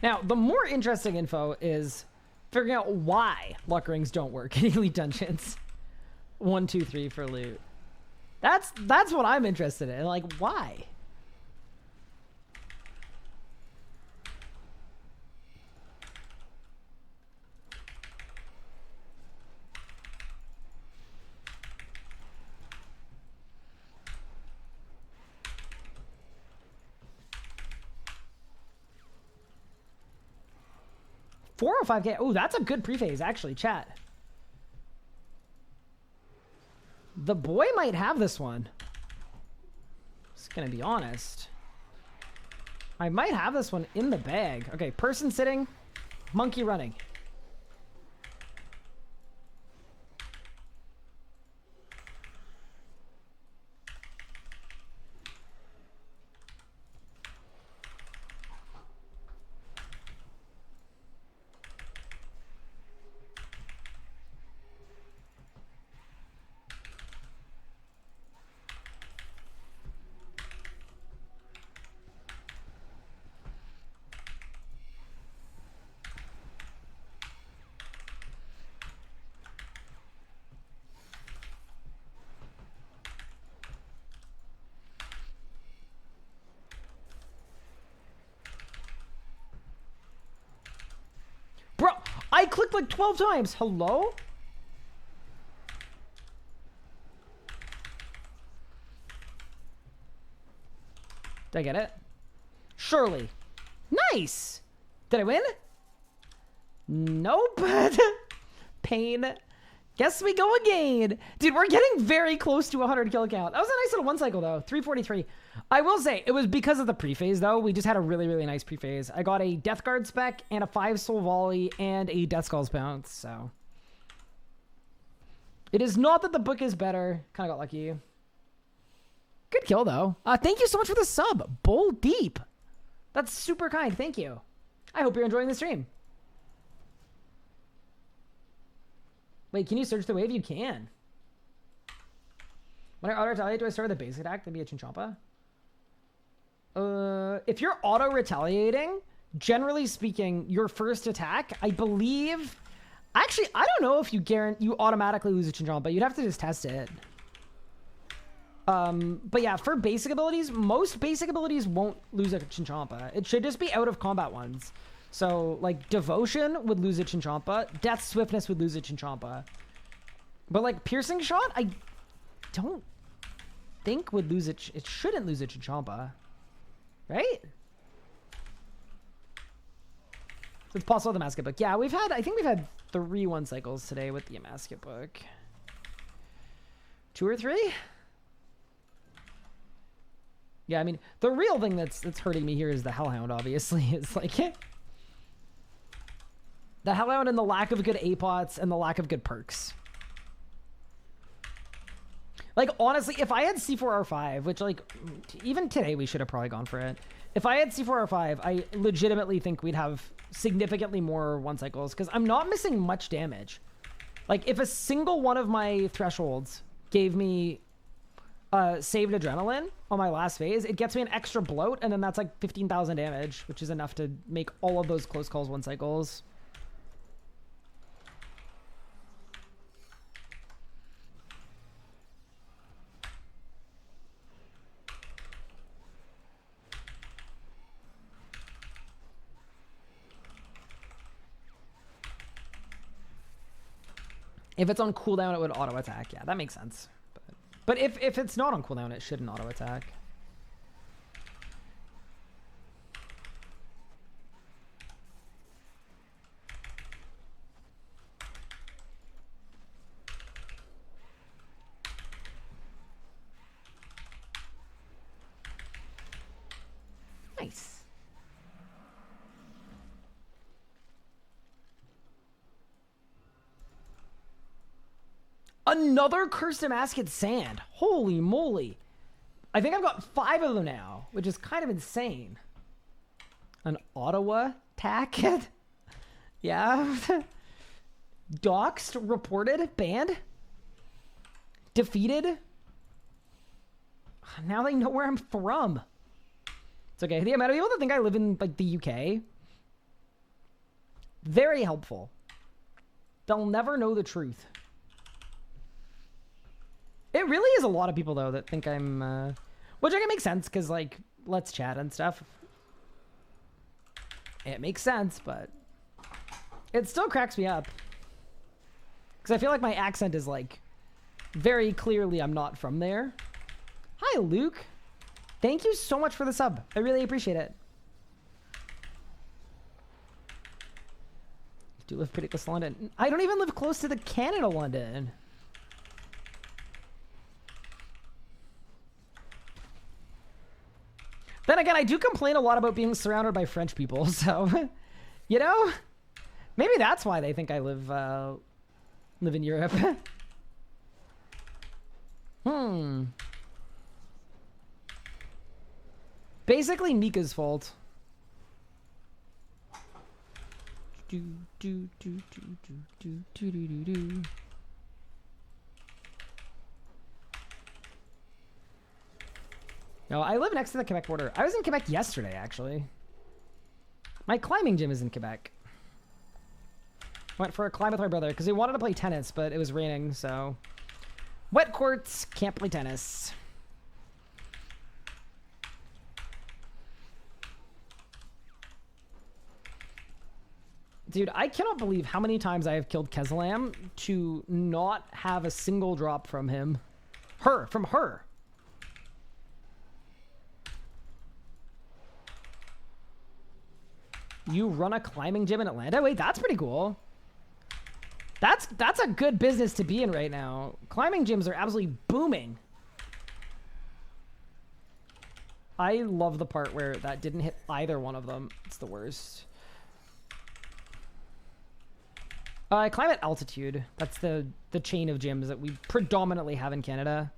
Now, the more interesting info is figuring out why luck rings don't work in elite dungeons. 1, 2, 3 for loot. That's what I'm interested in. Like, why? $405K. Oh, that's a good prephase, actually, chat. The boy might have this one. Just gonna be honest. I might have this one in the bag. Okay, person sitting, monkey running. Bro, I clicked like 12 times. Hello? Did I get it? Surely. Nice. Did I win? Nope. Pain. Guess we go again. Dude, we're getting very close to 100 kill count. That was a nice little one cycle, though. 343. I will say, it was because of the prephase, though. We just had a really, really nice prephase. I got a Death Guard spec and a 5-soul volley and a Death Skulls bounce, so. It is not that the book is better. Kind of got lucky. Good kill, though. Thank you so much for the sub. Bull Deep. That's super kind. Thank you. I hope you're enjoying the stream. Wait, can you search the wave? You can. When I auto-retaliate, do I start with a basic attack? That'd be a Chinchompa. If you're auto-retaliating, generally speaking, your first attack, I believe... Actually, I don't know if you automatically lose a Chinchompa. You'd have to just test it. But yeah, for basic abilities, most basic abilities won't lose a Chinchompa. It should just be out of combat ones. So, like, Devotion would lose a Chinchompa. Death Swiftness would lose a Chinchompa. But, like, Piercing Shot, I don't think would lose it. It shouldn't lose a Chinchompa. Right? So it's possible the Masket Book. Yeah, I think we've had 3 one cycles today with the Masket Book. 2 or 3? Yeah, I mean, the real thing that's hurting me here is the Hellhound, obviously. It's like... The Hellhound and the lack of good APOTs and the lack of good perks. Like, honestly, if I had C4R5, which, like, even today we should have probably gone for it. If I had C4R5, I legitimately think we'd have significantly more one cycles, because I'm not missing much damage. Like, if a single one of my thresholds gave me saved adrenaline on my last phase, it gets me an extra bloat, and then that's like 15,000 damage, which is enough to make all of those close calls one cycles. If it's on cooldown, it would auto attack. Yeah, that makes sense. But if it's not on cooldown, it shouldn't auto attack. Nice. Another Cursed Damascus Sand. Holy moly. I think I've got 5 of them now, which is kind of insane. An Ottawa attack? Yeah. Doxed, reported, banned, defeated. Now they know where I'm from. It's okay. The amount of people that think I live in like the UK, very helpful. They'll never know the truth. It really is a lot of people, though, that think I'm... which I can make sense, because, like, let's chat and stuff. It makes sense, but... it still cracks me up. Because I feel like my accent is, like... very clearly I'm not from there. Hi, Luke. Thank you so much for the sub. I really appreciate it. I do live pretty close to London. I don't even live close to the Canada London. Then again, I do complain a lot about being surrounded by French people, so, you know, maybe that's why they think I live in Europe. Basically, Mika's fault. No, I live next to the Quebec border. I was in Quebec yesterday, actually. My climbing gym is in Quebec. Went for a climb with my brother because he wanted to play tennis, but it was raining, so... wet courts, can't play tennis. Dude, I cannot believe how many times I have killed Kezalam to not have a single drop from him. From her. You run a climbing gym in Atlanta? Wait, that's pretty cool. That's a good business to be in right now. Climbing gyms are absolutely booming. I love the part where that didn't hit either one of them. It's the worst. I climb at altitude. That's the chain of gyms that we predominantly have in Canada.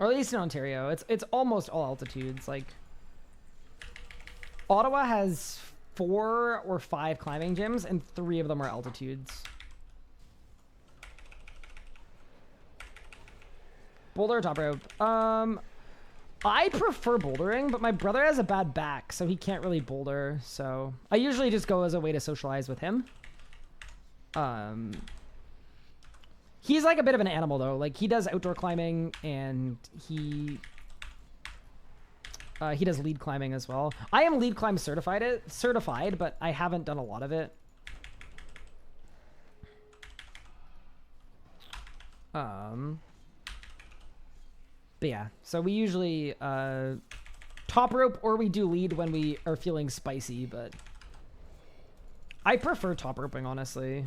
Or at least in Ontario. It's almost all altitudes. Like, Ottawa has 4 or 5 climbing gyms, and 3 of them are altitudes. Boulder or top rope? I prefer bouldering, but my brother has a bad back, so he can't really boulder. So I usually just go as a way to socialize with him. He's like a bit of an animal, though. Like, he does outdoor climbing, and he does lead climbing as well. I am lead climb certified, but I haven't done a lot of it. But yeah, so we usually top rope or we do lead when we are feeling spicy, but I prefer top roping, honestly.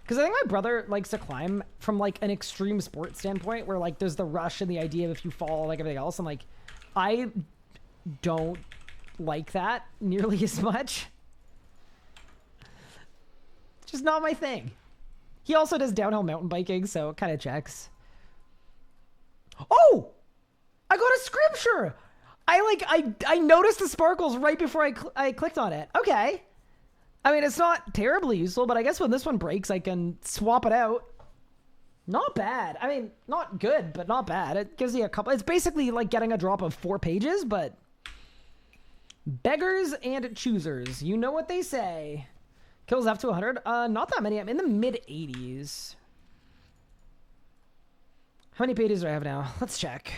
Because I think my brother likes to climb from like an extreme sport standpoint where like there's the rush and the idea of if you fall like everything else. I'm like, I don't like that nearly as much. Just not my thing. He also does downhill mountain biking, so it kind of checks. Oh! I got a scripture! I noticed the sparkles right before I clicked on it. Okay. I mean, it's not terribly useful, but I guess when this one breaks, I can swap it out. Not bad. I mean, not good, but not bad. It gives you a couple... It's basically like getting a drop of 4 pages, but... Beggars and choosers. You know what they say. Kills up to 100. Not that many. I'm in the mid-80s. How many pages do I have now? Let's check.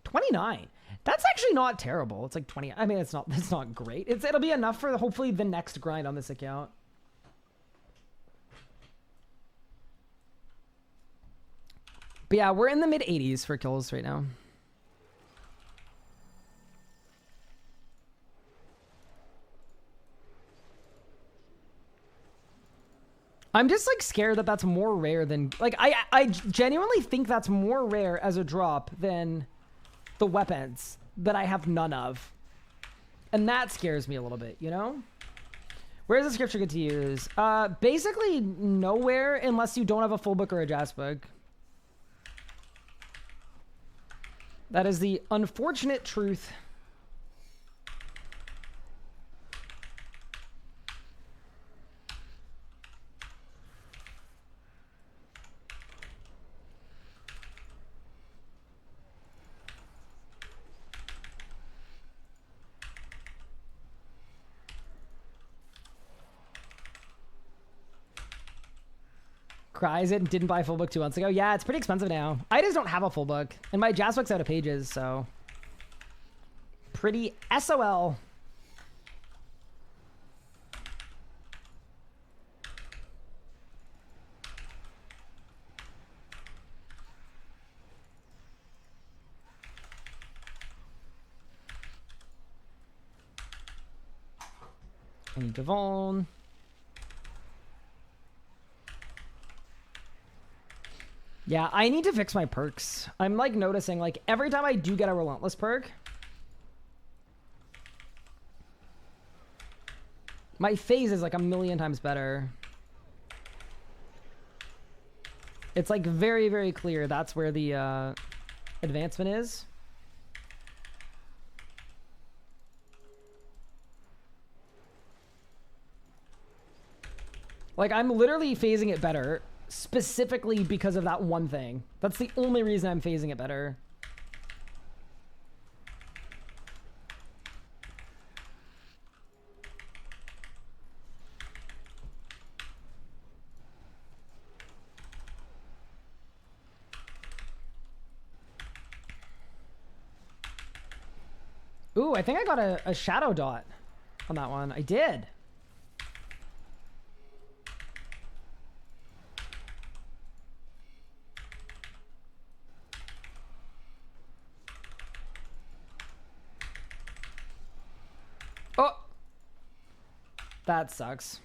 29. That's actually not terrible. It's like 20. I mean, it's not great. It'll be enough for hopefully the next grind on this account. But yeah, we're in the mid 80s for kills right now. I'm just like scared that that's more rare than like I genuinely think that's more rare as a drop than the weapons that I have none of. And that scares me a little bit, you know? Where's the scripture good to use? Basically nowhere unless you don't have a full book or a jazz book. That is the unfortunate truth. Cries it didn't buy a full book 2 months ago. Yeah, it's pretty expensive now. I just don't have a full book. And my jazz book's out of pages, so. Pretty SOL. I need Devourer. Yeah, I need to fix my perks. I'm like noticing like every time I do get a relentless perk, my phase is like 1,000,000 times better. It's like very, very clear that's where the advancement is. Like I'm literally phasing it better. Specifically because of that one thing. That's the only reason I'm phasing it better. Ooh, I think I got a shadow dot on that one. I did. Oh, that sucks.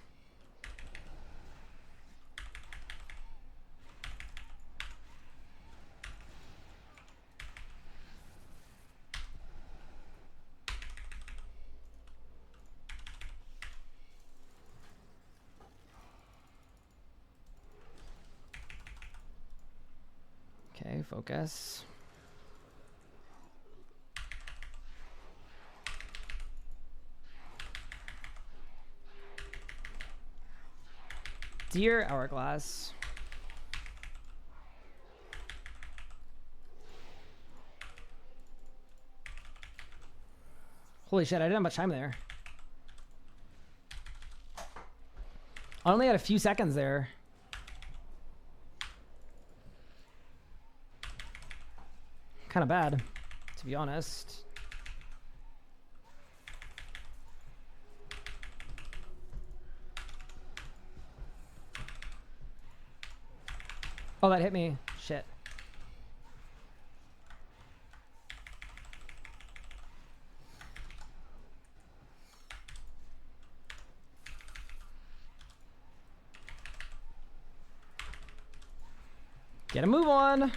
Okay, focus. Dear Hourglass. Holy shit, I didn't have much time there. I only had a few seconds there. Kind of bad, to be honest. Oh, that hit me. Shit. Get a move on.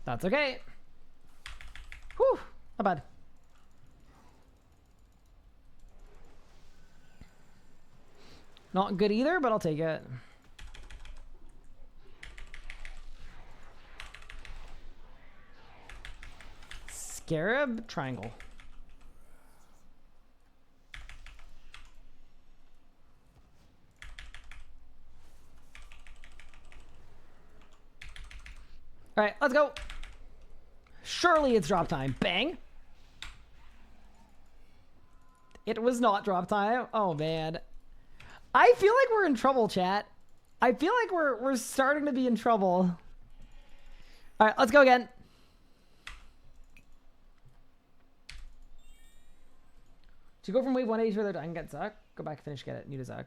That's okay. Whew, not bad. Not good either, but I'll take it. Scarab triangle. All right, let's go. Surely it's drop time. Bang. It was not drop time. Oh, man. I feel like we're in trouble, chat. I feel like we're starting to be in trouble. All right, let's go again. To go from wave 180 to the other and get Zuck. Go back, finish, get it. New to Zuck.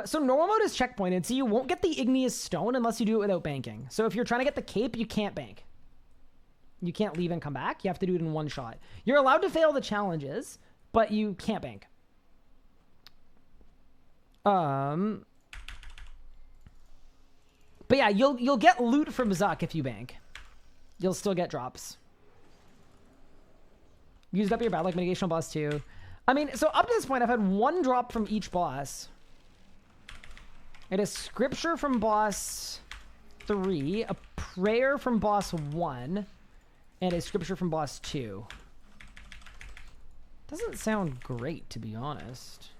So normal mode is checkpointed, so you won't get the igneous stone unless you do it without banking. So if you're trying to get the cape, you can't bank. You can't leave and come back. You have to do it in one shot. You're allowed to fail the challenges, but you can't bank. But yeah, you'll get loot from Zuck if you bank. You'll still get drops. Used up your bad luck mitigation on boss 2. I mean, so up to this point, I've had one drop from each boss. It is scripture from boss 3, a prayer from boss 1, and a scripture from boss 2. Doesn't sound great, to be honest.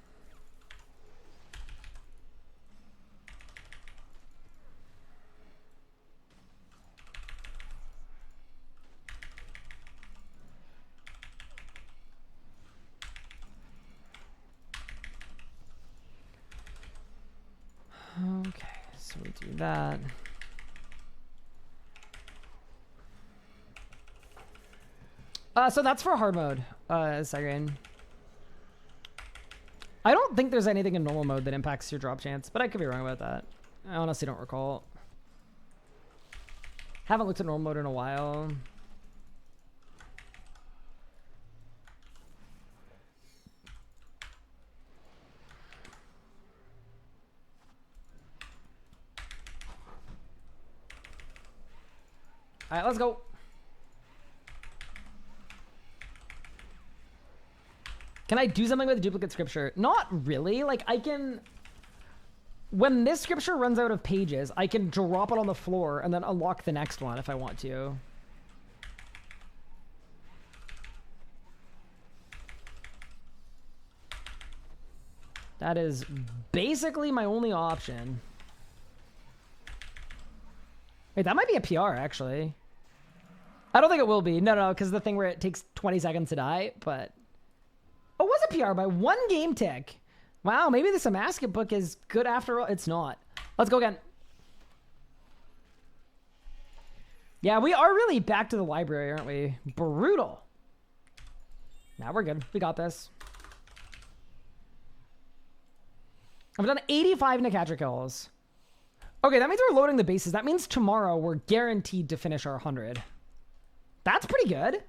Okay, so we do that. So that's for hard mode, Siren. I don't think there's anything in normal mode that impacts your drop chance, but I could be wrong about that. I honestly don't recall. Haven't looked at normal mode in a while. All right, let's go. Can I do something with duplicate scripture? Not really. Like, I can... When this scripture runs out of pages, I can drop it on the floor and then unlock the next one if I want to. That is basically my only option. Wait, that might be a PR, actually. I don't think it will be. No, because the thing where it takes 20 seconds to die, but... Oh, it was a PR by one game tick. Wow, maybe this Amasket book is good after all. It's not. Let's go again. Yeah, we are really back to the library, aren't we? Brutal. Now we're good. We got this. I've done 85 Nicatra kills. Okay, that means we're loading the bases. That means tomorrow we're guaranteed to finish our 100. That's pretty good.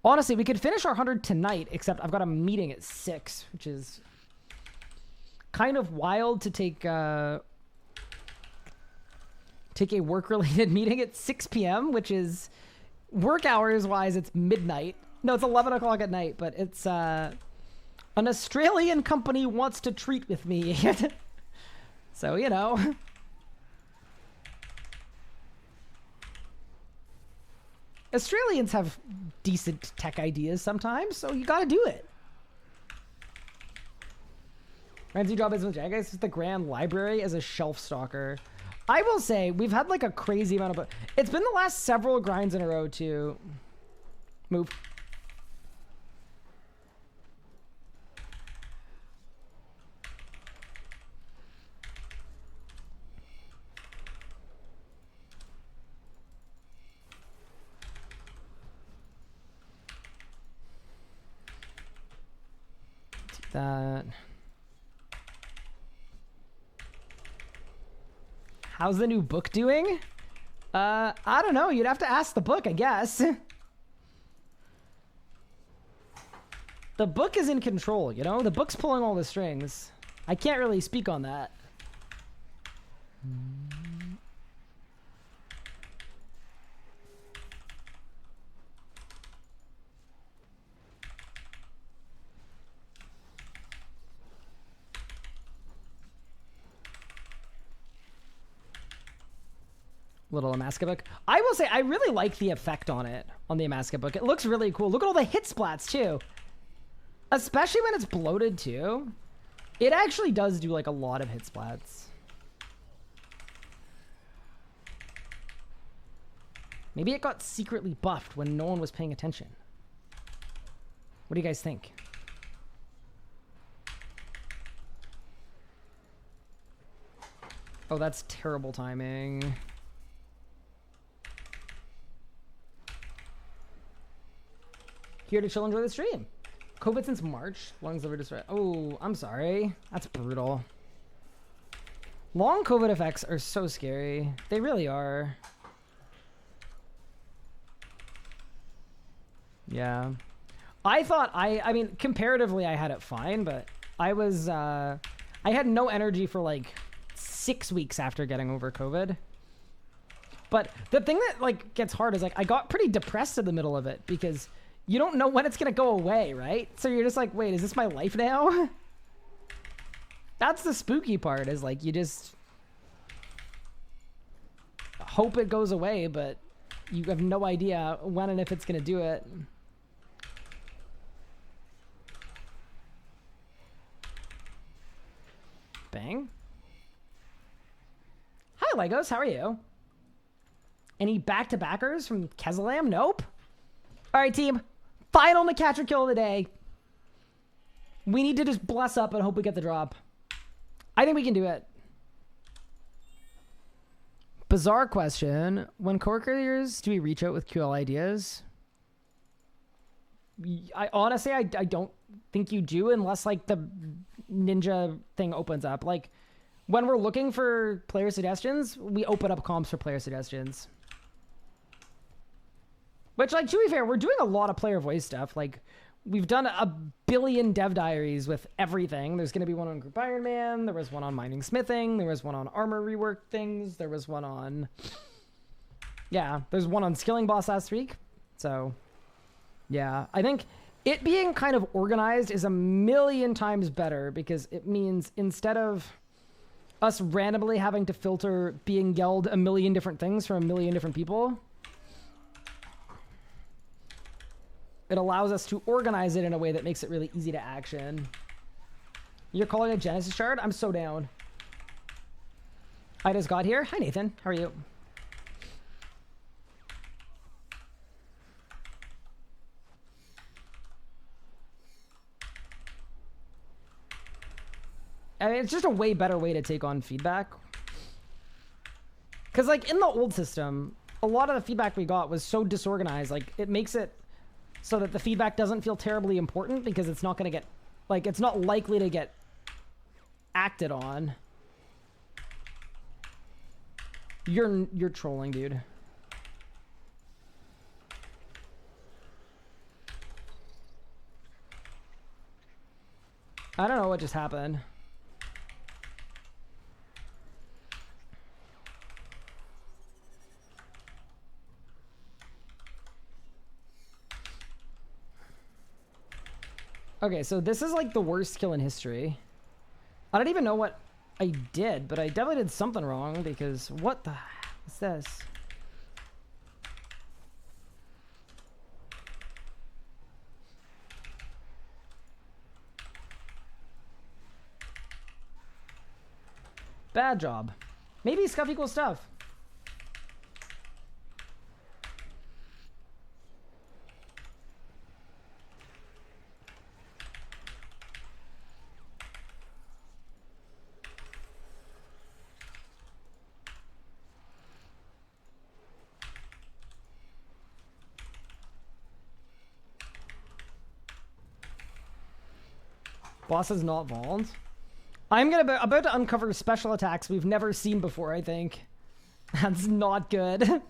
Honestly, we could finish our 100 tonight, except I've got a meeting at 6, which is kind of wild to take a work-related meeting at 6 p.m., which is work hours-wise, it's midnight. No, it's 11 o'clock at night, but it's an Australian company wants to treat with me. So, you know. Australians have decent tech ideas sometimes, so you gotta do it. Ramsey job is with Jagas is the Grand Library as a shelf stalker. I will say, we've had like a crazy amount of... It's been the last several grinds in a row to move. That. How's the new book doing? I don't know. You'd have to ask the book, I guess. The book is in control, you know? The book's pulling all the strings. I can't really speak on that. Little Amasket book. I will say, I really like the effect on it, on the Amasket book. It looks really cool. Look at all the hit splats, too. Especially when it's bloated, too. It actually does do, like, a lot of hit splats. Maybe it got secretly buffed when no one was paying attention. What do you guys think? Oh, that's terrible timing. Here to chill, enjoy the stream. COVID since March. Lungs, liver destroyed. Oh, I'm sorry. That's brutal. Long COVID effects are so scary. They really are. Yeah. I thought I mean, comparatively I had it fine, but I was, I had no energy for like 6 weeks after getting over COVID. But the thing that like gets hard is like, I got pretty depressed in the middle of it because you don't know when it's going to go away, right? So you're just like, wait, is this my life now? That's the spooky part, is like, you just hope it goes away, but you have no idea when and if it's going to do it. Bang. Hi, Legos. How are you? Any back-to-backers from Kezalam? Nope. All right, team. Final to catch or kill of the day. We need to just bless up and hope we get the drop. I think we can do it. Bizarre question. When coworkers, do we reach out with QL ideas? I honestly, I don't think you do unless like the ninja thing opens up. Like when we're looking for player suggestions, we open up comps for player suggestions. Which, like, to be fair, we're doing a lot of player voice stuff. Like, we've done a billion dev diaries with everything. There's going to be one on Group Iron Man. There was one on mining smithing. There was one on armor rework things. There was one on... Yeah, there's one on skilling boss last week. So, yeah. I think it being kind of organized is a million times better because it means instead of us randomly having to filter being yelled a million different things from a million different people... It allows us to organize it in a way that makes it really easy to action. You're calling a Genesis shard? I'm so down. I just got here. Hi, Nathan. How are you? I mean, it's just a way better way to take on feedback. Because, like, in the old system, a lot of the feedback we got was so disorganized. Like, it makes it so that the feedback doesn't feel terribly important because it's not going to get, like, it's not likely to get acted on. You're trolling, dude. I don't know what just happened. Okay, so this is like the worst kill in history. I don't even know what I did, but I definitely did something wrong because what the heck is this? Bad job. Maybe scuff equals stuff. Boss is not Vods. I'm about to uncover special attacks we've never seen before, I think. That's not good.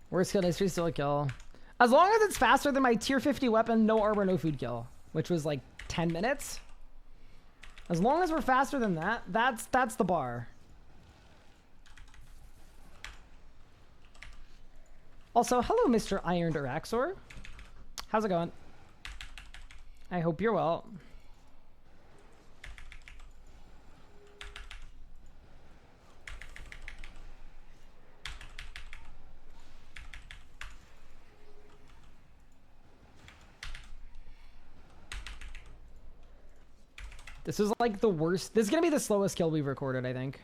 Worst kill in history, still a kill. As long as it's faster than my tier 50 weapon, no armor, no food kill. Which was like 10 minutes. As long as we're faster than that, that's the bar. Also, hello, Mr. Ironed Araxor. How's it going? I hope you're well. This is like the worst. This is going to be the slowest kill we've recorded, I think.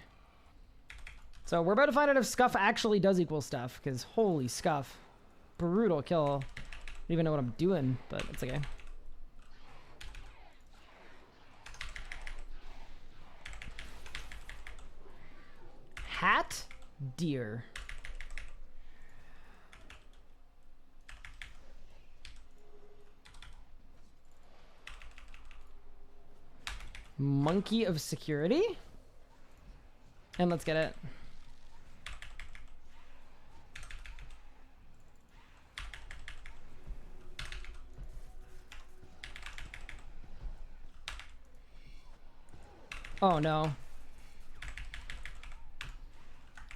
So we're about to find out if scuff actually does equal stuff, because holy scuff. Brutal kill. even know what I'm doing, but it's okay. Hat, deer. Monkey of security. And let's get it. Oh no.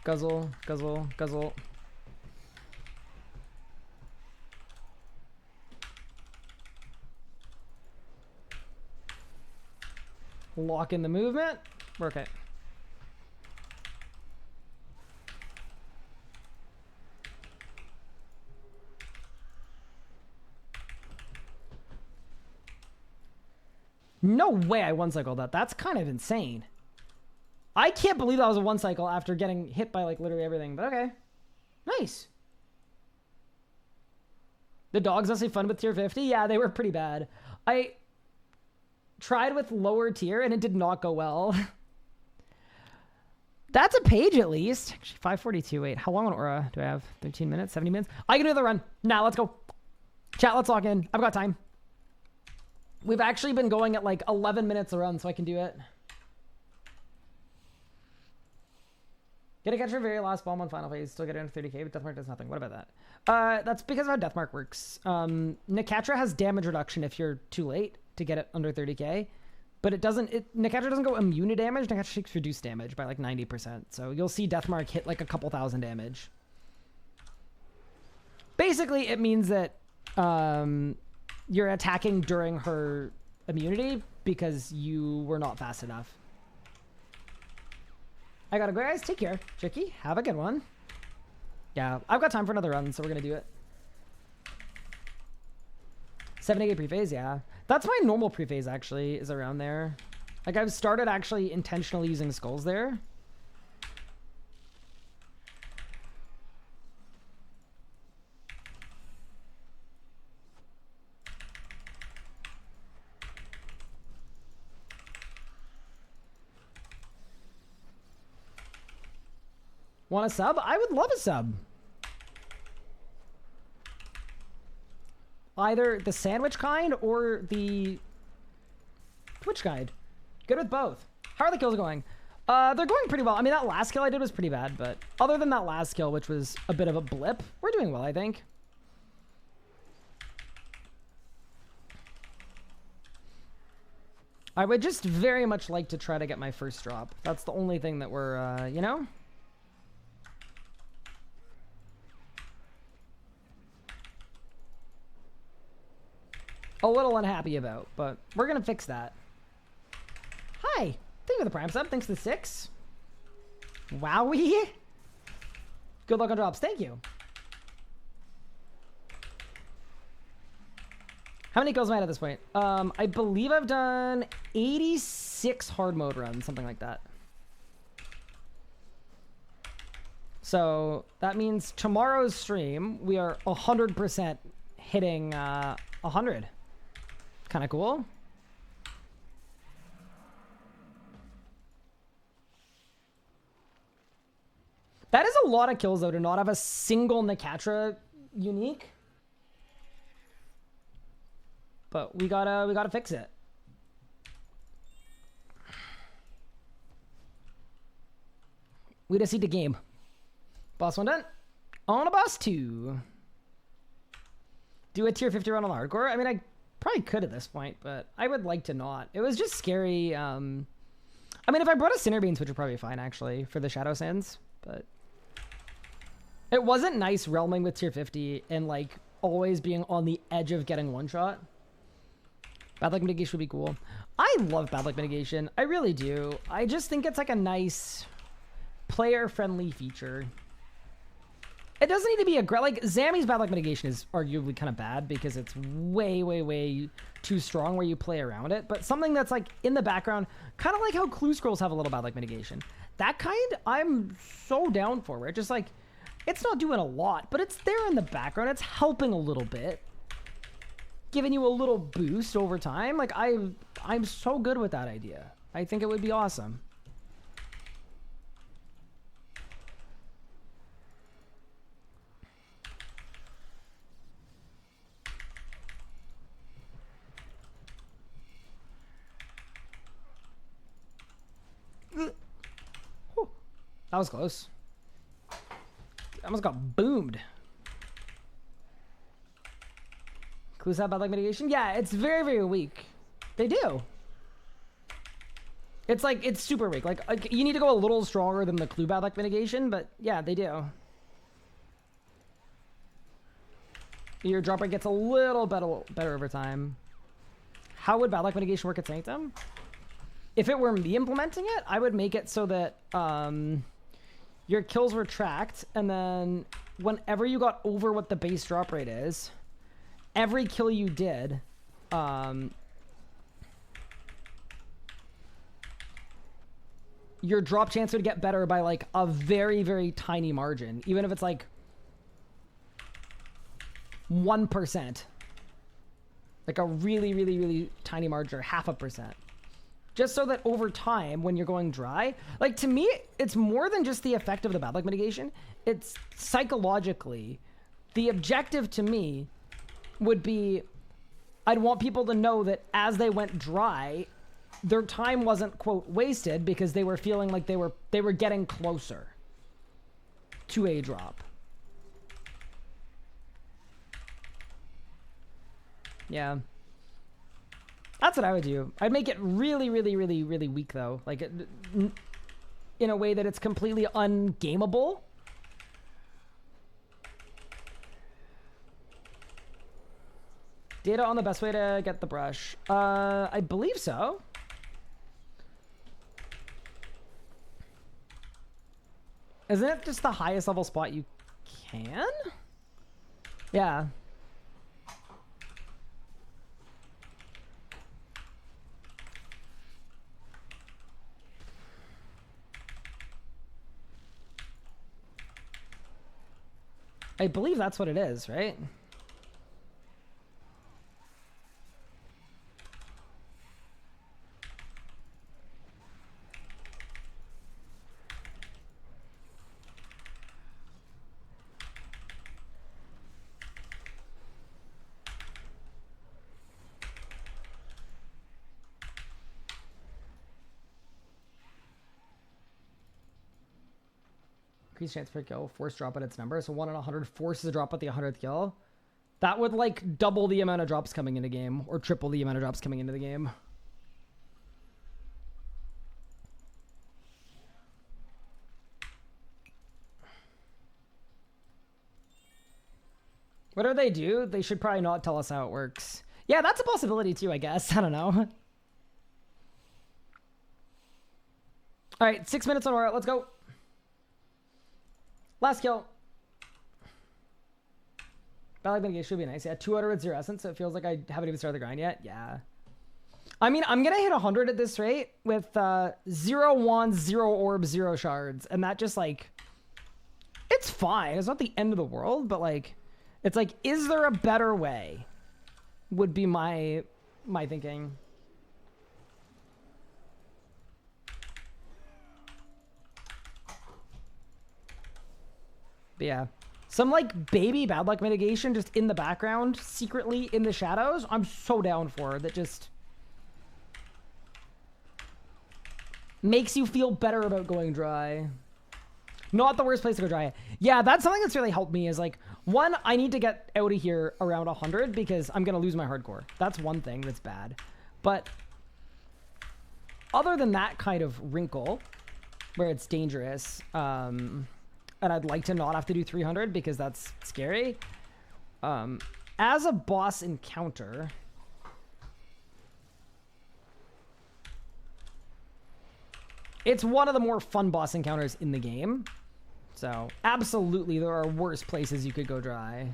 Guzzle, guzzle, guzzle. Lock in the movement. Work it. No way I one-cycled that. That's kind of insane. I can't believe that was a one-cycle after getting hit by like literally everything, but okay. Nice. The dogs must be fun with tier 50? Yeah, they were pretty bad. I tried with lower tier and it did not go well. That's a page at least. Actually, 542. Wait, how long on Aura do I have? 13 minutes? 70 minutes? I can do the run. Now, let's go. Chat, let's lock in. I've got time. We've actually been going at like 11 minutes a run, so I can do it. Get a catch your very last bomb on final phase. Still get it under 30k, but Deathmark does nothing. What about that? That's because of how Deathmark works. Nikatra has damage reduction if you're too late to get it under 30k. But it doesn't... Nikatra doesn't go immune to damage. Nikatra takes reduced damage by like 90%. So you'll see Deathmark hit like a couple thousand damage. Basically, it means that you're attacking during her immunity because you were not fast enough. I gotta go, guys. Take care. Chicky, have a good one. Yeah, I've got time for another run, so we're gonna do it. 70k pre-phase, yeah. That's my normal pre-phase, actually, is around there. Like, I've started actually intentionally using skulls there. Want a sub? I would love a sub. Either the sandwich kind or the Twitch guide. Good with both. How are the kills going? They're going pretty well. I mean, that last kill I did was pretty bad, but other than that last kill, which was a bit of a blip, we're doing well, I think. I would just very much like to try to get my first drop. That's the only thing that we're, you know? A little unhappy about, but we're gonna fix that. Hi, thank you for the prime sub. Thanks to the 6. Wowie. Good luck on drops. Thank you. How many kills am I at this point? I believe I've done 86 hard mode runs, something like that. So that means tomorrow's stream we are 100% hitting 100. Kind of cool. That is a lot of kills though to not have a single Nikatra unique. But we gotta fix it. We just need the game. Boss 1 done. On a boss 2. Do a tier 50 run on hardcore. I mean, I probably could at this point, but I would like to not. It was just scary. I mean, if I brought a Sinner Beans, which would probably be fine, actually, for the Shadow Sands, but it wasn't nice realming with tier 50 and, like, always being on the edge of getting one shot. Bad luck mitigation would be cool. I love bad luck mitigation. I really do. I just think it's, like, a nice player-friendly feature. It doesn't need to be like Zammy's bad luck mitigation is arguably kind of bad because it's way, way, way too strong where you play around it. But something that's like in the background, kind of like how Clue Scrolls have a little bad luck mitigation. That kind, I'm so down for. Where it just like, it's not doing a lot, but it's there in the background. It's helping a little bit. giving you a little boost over time. Like I'm so good with that idea. I think it would be awesome. Whew. That was close. Almost got boomed. Clues have bad luck mitigation? Yeah, it's very, very weak. They do. It's like, it's super weak. Like you need to go a little stronger than the clue bad luck mitigation, but yeah, they do. Your drop rate gets a little better over time. How would bad luck mitigation work at Sanctum? If it were me implementing it, I would make it so that your kills were tracked, and then whenever you got over what the base drop rate is, every kill you did, your drop chance would get better by like a very, very tiny margin, even if it's like 1%. Like a really, really, really tiny margin, or 0.5%. Just so that over time, when you're going dry, like to me, it's more than just the effect of the bad luck mitigation. It's psychologically, the objective to me would be, I'd want people to know that as they went dry, their time wasn't, quote, wasted because they were feeling like they were getting closer to a drop. Yeah. That's what I would do. I'd make it really, really, really, really weak, though. Like, in a way that it's completely ungameable. Data on the best way to get the brush. I believe so. Isn't it just the highest level spot you can? Yeah. I believe that's what it is, right? Increase chance per kill, force drop at its number. So 1 in 100 forces a drop at the 100th kill. That would like double the amount of drops coming into game, or triple the amount of drops coming into the game. Whatever they do, they should probably not tell us how it works. Yeah, that's a possibility too, I guess. I don't know. All right, 6 minutes on Aura. Let's go. Last kill. Bad mitigation should be nice. Yeah, 200 with 0 essence, so it feels like I haven't even started the grind yet. Yeah. I mean, I'm going to hit 100 at this rate with 0 wands, 0 orbs, 0 shards. And that just like, it's fine. It's not the end of the world, but like, it's like, is there a better way? Would be my thinking. But yeah, some like baby bad luck mitigation just in the background, secretly in the shadows. I'm so down for that. Just makes you feel better about going dry. Not the worst place to go dry. Yeah, that's something that's really helped me is like, one, I need to get out of here around 100 because I'm going to lose my hardcore. That's one thing that's bad. But other than that kind of wrinkle where it's dangerous, and I'd like to not have to do 300 because that's scary. As a boss encounter, it's one of the more fun boss encounters in the game. So absolutely, there are worse places you could go dry.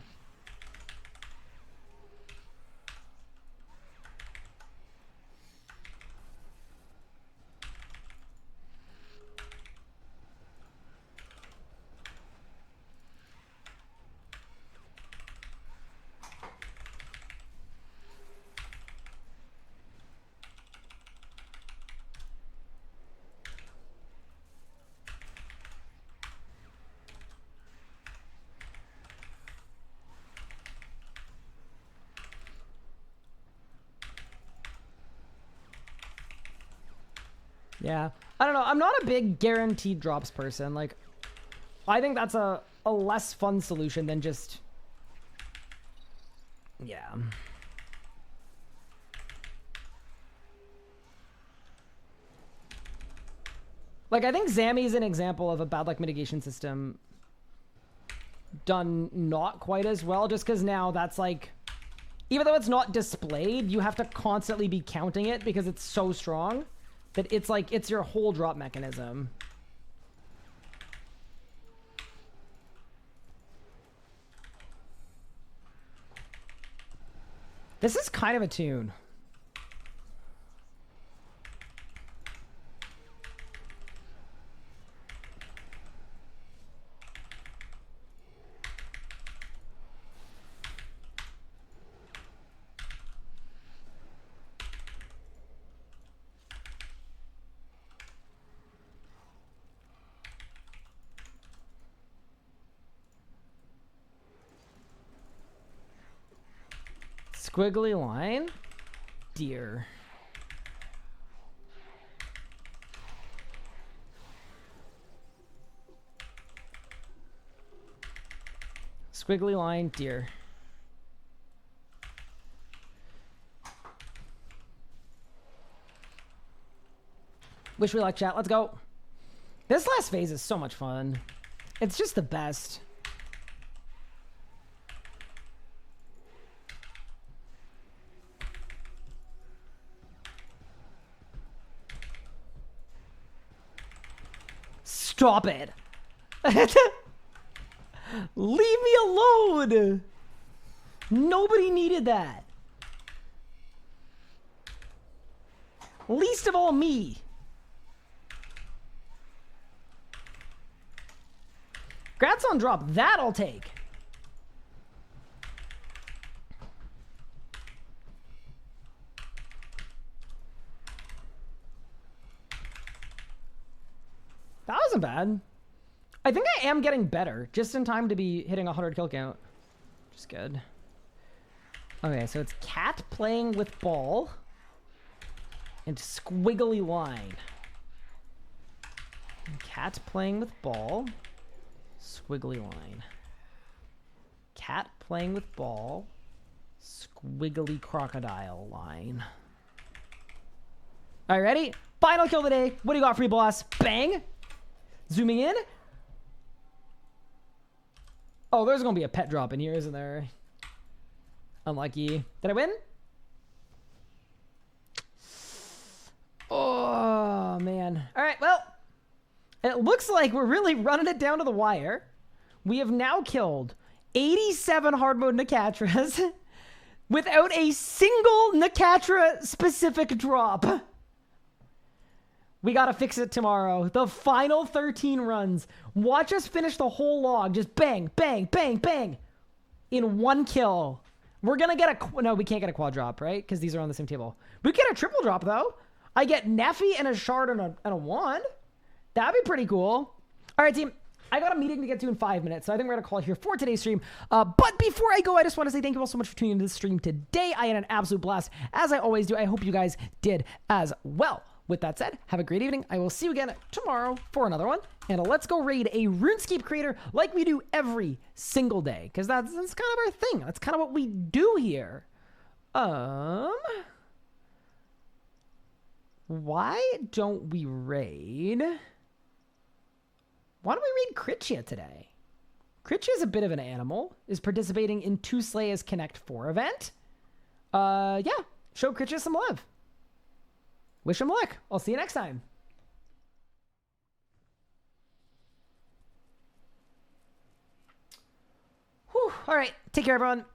Yeah. I don't know. I'm not a big guaranteed drops person. Like, I think that's a less fun solution than just... Yeah. Like, I think Zammy is an example of a bad luck mitigation system done not quite as well, just because now that's like... Even though it's not displayed, you have to constantly be counting it because it's so strong that it's like, it's your whole drop mechanism. This is kind of a tune. Squiggly line, deer. Squiggly line, deer. Wish we luck, chat. Let's go. This last phase is so much fun. It's just the best. Stop it. Leave me alone. Nobody needed that. Least of all me. Grats on drop. That I'll take. That wasn't bad. I think I am getting better. Just in time to be hitting 100 kill count. Which is good. Okay, so it's cat playing with ball. And squiggly line. Cat playing with ball. Squiggly line. Cat playing with ball. Squiggly crocodile line. All right, ready? Final kill of the day. What do you got for me, boss? Bang! Zooming in. Oh, there's gonna be a pet drop in here, isn't there? Unlucky. Did I win? Oh, man. All right, well, it looks like we're really running it down to the wire. We have now killed 87 hard mode Necatras without a single Necatra specific drop. We gotta fix it tomorrow. The final 13 runs. Watch us finish the whole log. Just bang, bang, bang, bang. In one kill. We're gonna get a... No, we can't get a quad drop, right? Because these are on the same table. We get a triple drop, though. I get Neffy and a shard and a wand. That'd be pretty cool. All right, team. I got a meeting to get to in 5 minutes, so I think we're gonna call it here for today's stream. But before I go, I just want to say thank you all so much for tuning into this stream today. I had an absolute blast, as I always do. I hope you guys did as well. With that said, have a great evening. I will see you again tomorrow for another one. And let's go raid a RuneScape creator like we do every single day. Because that's kind of our thing. That's kind of what we do here. Why don't we raid... Why don't we raid Critchia today? Critchia is a bit of an animal. Is participating in 2 Slayers Connect 4 event. Yeah. Show Critchia some love. Wish him luck. I'll see you next time. Whew. All right. Take care, everyone.